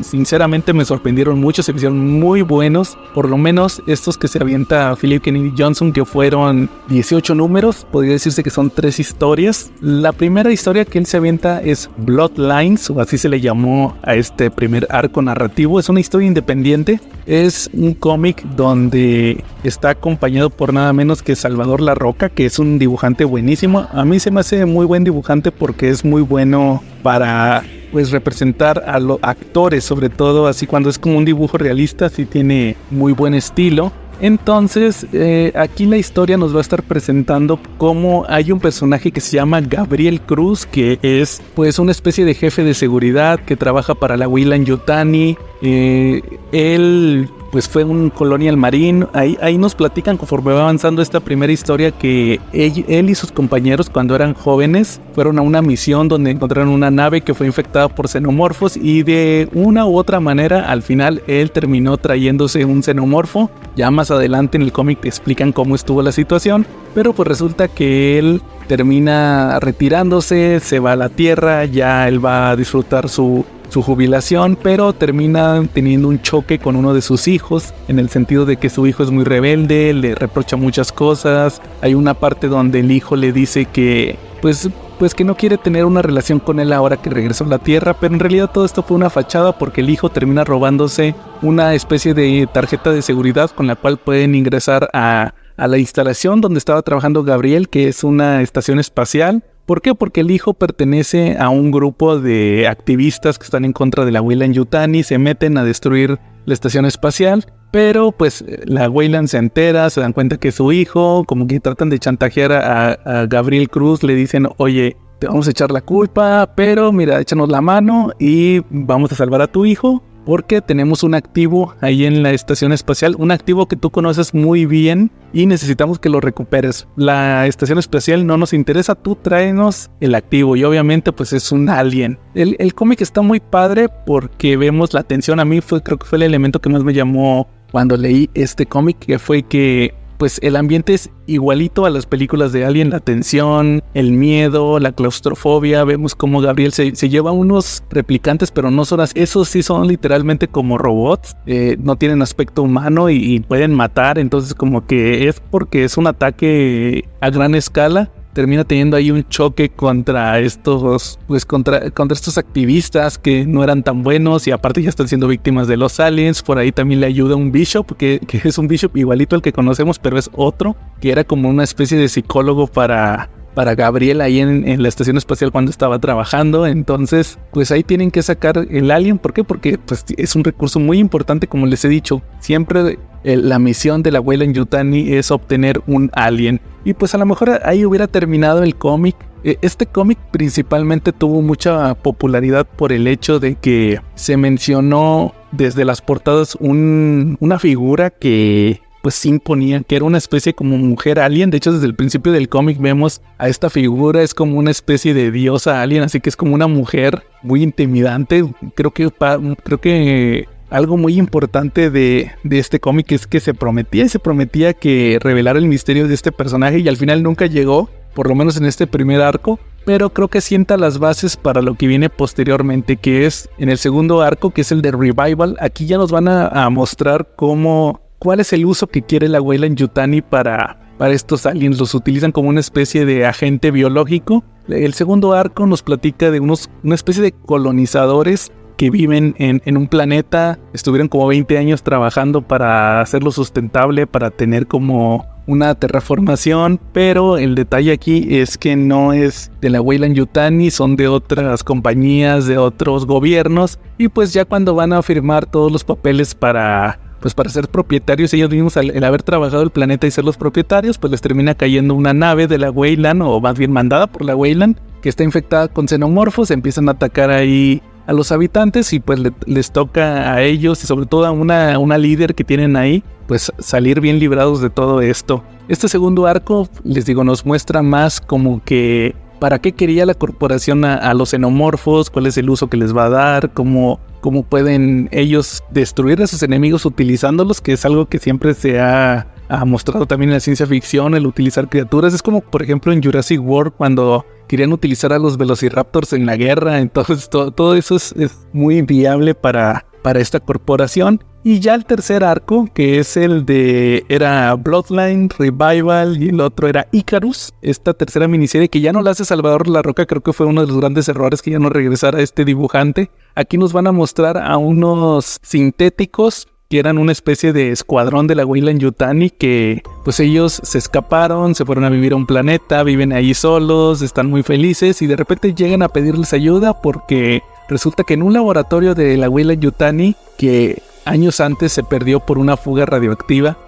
Speaker 2: sinceramente me sorprendieron mucho, se me hicieron muy buenos. Por lo menos estos que se avienta Philip Kennedy Johnson, que fueron 18 números, podría decirse que son 3 historias. La primera historia que él se avienta es Bloodlines, o así se le llamó a este primer arco narrativo. Es una historia independiente, es un cómic donde está acompañado por nada menos que Salvador Larroca, que es un dibujante buenísimo. A mí se me hace muy buen dibujante porque es muy bueno para pues representar a los actores, sobre todo así cuando es como un dibujo realista, sí tiene muy buen estilo. Entonces aquí la historia nos va a estar presentando cómo hay un personaje que se llama Gabriel Cruz, que es pues una especie de jefe de seguridad que trabaja para la Weyland-Yutani. Él pues fue un colonial marine. Ahí nos platican conforme va avanzando esta primera historia que él y sus compañeros cuando eran jóvenes fueron a una misión donde encontraron una nave que fue infectada por xenomorfos y de una u otra manera al final él terminó trayéndose un xenomorfo. Ya más adelante en el cómic te explican cómo estuvo la situación, pero pues resulta que él termina retirándose, se va a la Tierra, ya él va a disfrutar su jubilación, pero termina teniendo un choque con uno de sus hijos, en el sentido de que su hijo es muy rebelde, le reprocha muchas cosas. Hay una parte donde el hijo le dice que pues que no quiere tener una relación con él ahora que regresó a la Tierra, pero en realidad todo esto fue una fachada porque el hijo termina robándose una especie de tarjeta de seguridad con la cual pueden ingresar a la instalación donde estaba trabajando Gabriel, que es una estación espacial. ¿Por qué? Porque el hijo pertenece a un grupo de activistas que están en contra de la Weyland-Yutani, se meten a destruir la estación espacial, pero pues la Weyland se entera, se dan cuenta que es su hijo, como que tratan de chantajear a Gabriel Cruz, le dicen, oye, te vamos a echar la culpa, pero mira, échanos la mano y vamos a salvar a tu hijo. porque tenemos un activo ahí en la estación espacial, un activo que tú conoces muy bien y necesitamos que lo recuperes. La estación espacial no nos interesa, tú tráenos el activo y obviamente pues es un alien. El cómic está muy padre porque vemos la atención. A mí creo que fue el elemento que más me llamó cuando leí este cómic, que fue que pues el ambiente es igualito a las películas de Alien, la tensión, el miedo, la claustrofobia. Vemos cómo Gabriel se lleva unos replicantes, pero no son así. Esos sí son literalmente como robots, no tienen aspecto humano y pueden matar. Entonces como que es porque es un ataque a gran escala. Termina teniendo ahí un choque contra estos, pues contra estos activistas que no eran tan buenos y aparte ya están siendo víctimas de los aliens. Por ahí también le ayuda un Bishop, que es un Bishop igualito al que conocemos, pero es otro, que era como una especie de psicólogo para Gabriel ahí en la estación espacial cuando estaba trabajando. Entonces pues ahí tienen que sacar el alien. ¿Por qué? Porque pues es un recurso muy importante, como les he dicho. Siempre la misión de la Weyland-Yutani es obtener un alien. Y pues a lo mejor ahí hubiera terminado el cómic. Este cómic principalmente tuvo mucha popularidad por el hecho de que se mencionó desde las portadas una figura que pues se imponía, que era una especie como mujer alien. De hecho, desde el principio del cómic vemos a esta figura, es como una especie de diosa alien, así que es como una mujer muy intimidante. Creo que algo muy importante de este cómic es que se prometía que revelara el misterio de este personaje y al final nunca llegó, por lo menos en este primer arco. Pero creo que sienta las bases para lo que viene posteriormente, que es en el segundo arco, que es el de Revival. Aquí ya nos van a mostrar cuál es el uso que quiere la Weyland-Yutani para estos aliens. Los utilizan como una especie de agente biológico. El segundo arco nos platica de una especie de colonizadores que viven en un planeta. Estuvieron como 20 años trabajando para hacerlo sustentable, para tener como una terraformación, pero el detalle aquí es que no es de la Weyland-Yutani, son de otras compañías, de otros gobiernos, y pues ya cuando van a firmar todos los papeles para ser propietarios, ellos mismos, el haber trabajado el planeta y ser los propietarios, pues les termina cayendo una nave de la Weyland, o más bien mandada por la Weyland, que está infectada con xenomorfos. Empiezan a atacar ahí a los habitantes y pues les toca a ellos y sobre todo a una líder que tienen ahí, pues salir bien librados de todo esto. Este segundo arco, les digo, nos muestra más como que para qué quería la corporación a los xenomorfos, cuál es el uso que les va a dar, cómo pueden ellos destruir a sus enemigos utilizándolos, que es algo que siempre se ha mostrado también en la ciencia ficción, el utilizar criaturas. Es como por ejemplo en Jurassic World cuando querían utilizar a los velociraptors en la guerra. Entonces todo eso es muy viable para esta corporación. Y ya el tercer arco, que es era Bloodline, Revival y el otro era Icarus. Esta tercera miniserie que ya no la hace Salvador La Roca, creo que fue uno de los grandes errores que ya no regresara este dibujante. Aquí nos van a mostrar a unos sintéticos que eran una especie de escuadrón de la Weyland-Yutani, que pues ellos se escaparon, se fueron a vivir a un planeta, viven ahí solos, están muy felices y de repente llegan a pedirles ayuda porque resulta que en un laboratorio de la Weyland-Yutani, que años antes se perdió por una fuga radioactiva,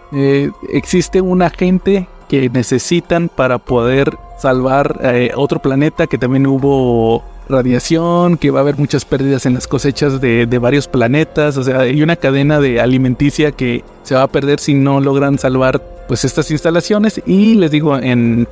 Speaker 2: existe un agente que necesitan para poder salvar otro planeta, que también hubo radiación, que va a haber muchas pérdidas en las cosechas de varios planetas. O sea, hay una cadena de alimenticia que se va a perder si no logran salvar pues estas instalaciones. Y les digo, en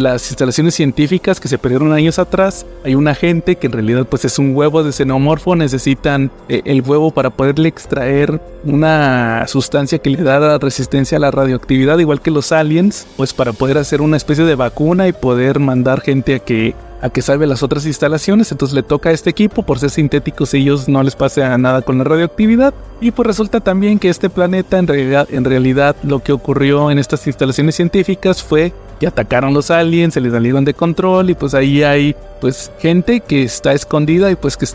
Speaker 2: las instalaciones científicas que se perdieron años atrás, hay un agente que en realidad pues es un huevo de xenomorfo. Necesitan el huevo para poderle extraer una sustancia que le da resistencia a la radioactividad, igual que los aliens, pues para poder hacer una especie de vacuna y poder mandar gente a que salve las otras instalaciones. Entonces le toca a este equipo, por ser sintéticos ellos no les pasa nada con la radioactividad. Y pues resulta también que este planeta en realidad lo que ocurrió en estas instalaciones científicas fue que atacaron los aliens, se les salieron de control y pues ahí hay pues gente que está escondida y pues que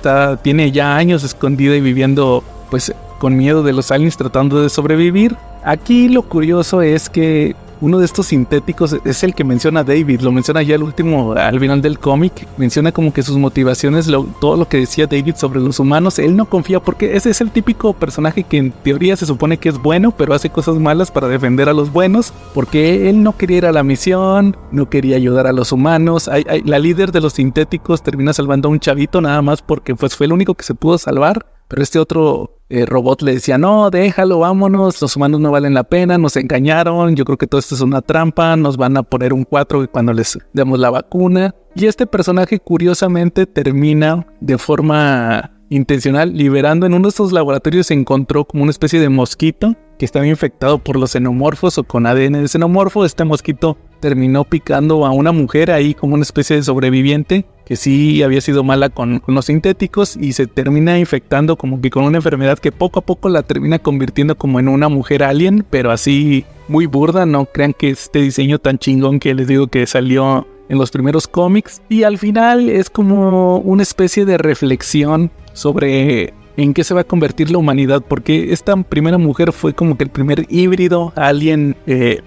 Speaker 2: tiene ya años escondida y viviendo pues con miedo de los aliens, tratando de sobrevivir. Aquí lo curioso es que uno de estos sintéticos es el que menciona David, lo menciona ya al final del cómic, menciona como que sus motivaciones, todo lo que decía David sobre los humanos. Él no confía porque ese es el típico personaje que en teoría se supone que es bueno, pero hace cosas malas para defender a los buenos, porque él no quería ir a la misión, no quería ayudar a los humanos. La líder de los sintéticos termina salvando a un chavito nada más porque pues fue el único que se pudo salvar. pero este otro robot le decía, no, déjalo, vámonos, los humanos no valen la pena, nos engañaron, yo creo que todo esto es una trampa, nos van a poner un 4 cuando les demos la vacuna. Y este personaje curiosamente termina de forma intencional liberando en uno de estos laboratorios. Se encontró como una especie de mosquito que estaba infectado por los xenomorfos o con ADN de xenomorfo. Este mosquito terminó picando a una mujer ahí como una especie de sobreviviente que sí había sido mala con los sintéticos, y se termina infectando como que con una enfermedad que poco a poco la termina convirtiendo como en una mujer alien, pero así muy burda. No crean que este diseño tan chingón que les digo que salió en los primeros cómics. Y al final es como una especie de reflexión sobre en qué se va a convertir la humanidad, porque esta primera mujer fue como que el primer híbrido alien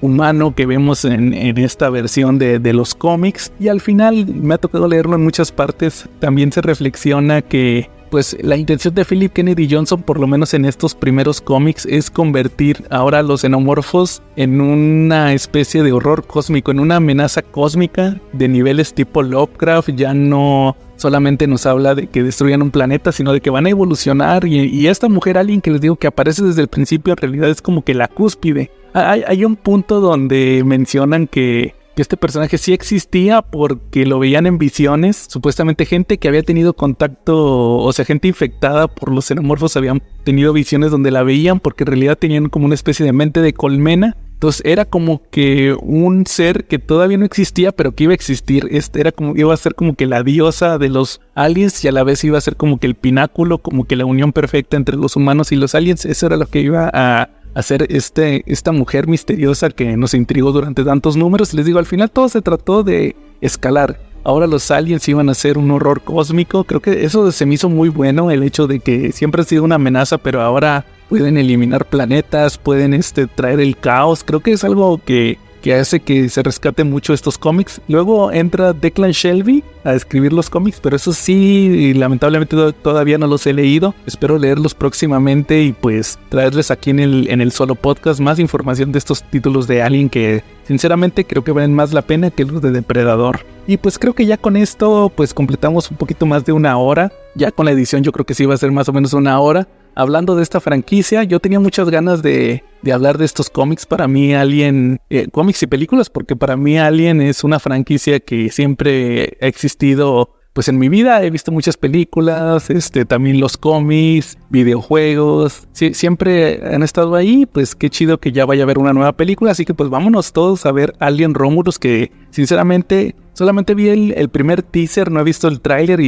Speaker 2: humano que vemos en esta versión de los cómics, y al final me ha tocado leerlo en muchas partes. También se reflexiona que pues la intención de Philip Kennedy Johnson, por lo menos en estos primeros cómics, es convertir ahora a los xenomorfos en una especie de horror cósmico, en una amenaza cósmica de niveles tipo Lovecraft. Ya no solamente nos habla de que destruyan un planeta, sino de que van a evolucionar, y esta mujer alien que les digo que aparece desde el principio, en realidad es como que la cúspide. Hay un punto donde mencionan que este personaje sí existía porque lo veían en visiones. Supuestamente gente que había tenido contacto, o sea, gente infectada por los xenomorfos habían tenido visiones donde la veían, porque en realidad tenían como una especie de mente de colmena. Entonces era como que un ser que todavía no existía, pero que iba a existir. Era como, iba a ser como que la diosa de los aliens, y a la vez iba a ser como que el pináculo, como que la unión perfecta entre los humanos y los aliens. Eso era lo que iba a hacer esta mujer misteriosa que nos intrigó durante tantos números. Les digo, al final todo se trató de escalar. Ahora los aliens iban a ser un horror cósmico. Creo que eso se me hizo muy bueno, el hecho de que siempre ha sido una amenaza, pero ahora pueden eliminar planetas, pueden traer el caos. Creo que es algo que hace que se rescate mucho estos cómics. Luego entra Declan Shalvey a escribir los cómics, pero eso sí, lamentablemente todavía no los he leído. Espero leerlos próximamente y pues traerles aquí en el solo podcast más información de estos títulos de Alien que sinceramente creo que valen más la pena que los de Depredador. Y pues creo que ya con esto pues completamos un poquito más de una hora. Ya con la edición yo creo que sí va a ser más o menos una hora hablando de esta franquicia. Yo tenía muchas ganas de hablar de estos cómics. Para mí Alien, cómics y películas, porque para mí Alien es una franquicia que siempre ha existido pues en mi vida. He visto muchas películas, también los cómics, videojuegos, sí, siempre han estado ahí. Pues qué chido que ya vaya a haber una nueva película, así que pues vámonos todos a ver Alien Romulus, que sinceramente solamente vi el primer teaser, no he visto el tráiler,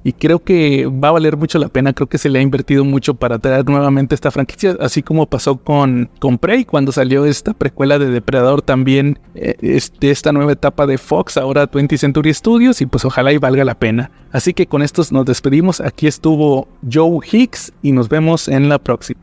Speaker 2: y creo que va a valer mucho la pena. Creo que se le ha invertido mucho para traer nuevamente esta franquicia, así como pasó con Prey cuando salió esta precuela de Depredador. También esta nueva etapa de Fox, ahora 20th Century Studios, y pues ojalá y valga la pena. Así que con estos nos despedimos. Aquí estuvo Joe Hicks y nos vemos en la próxima.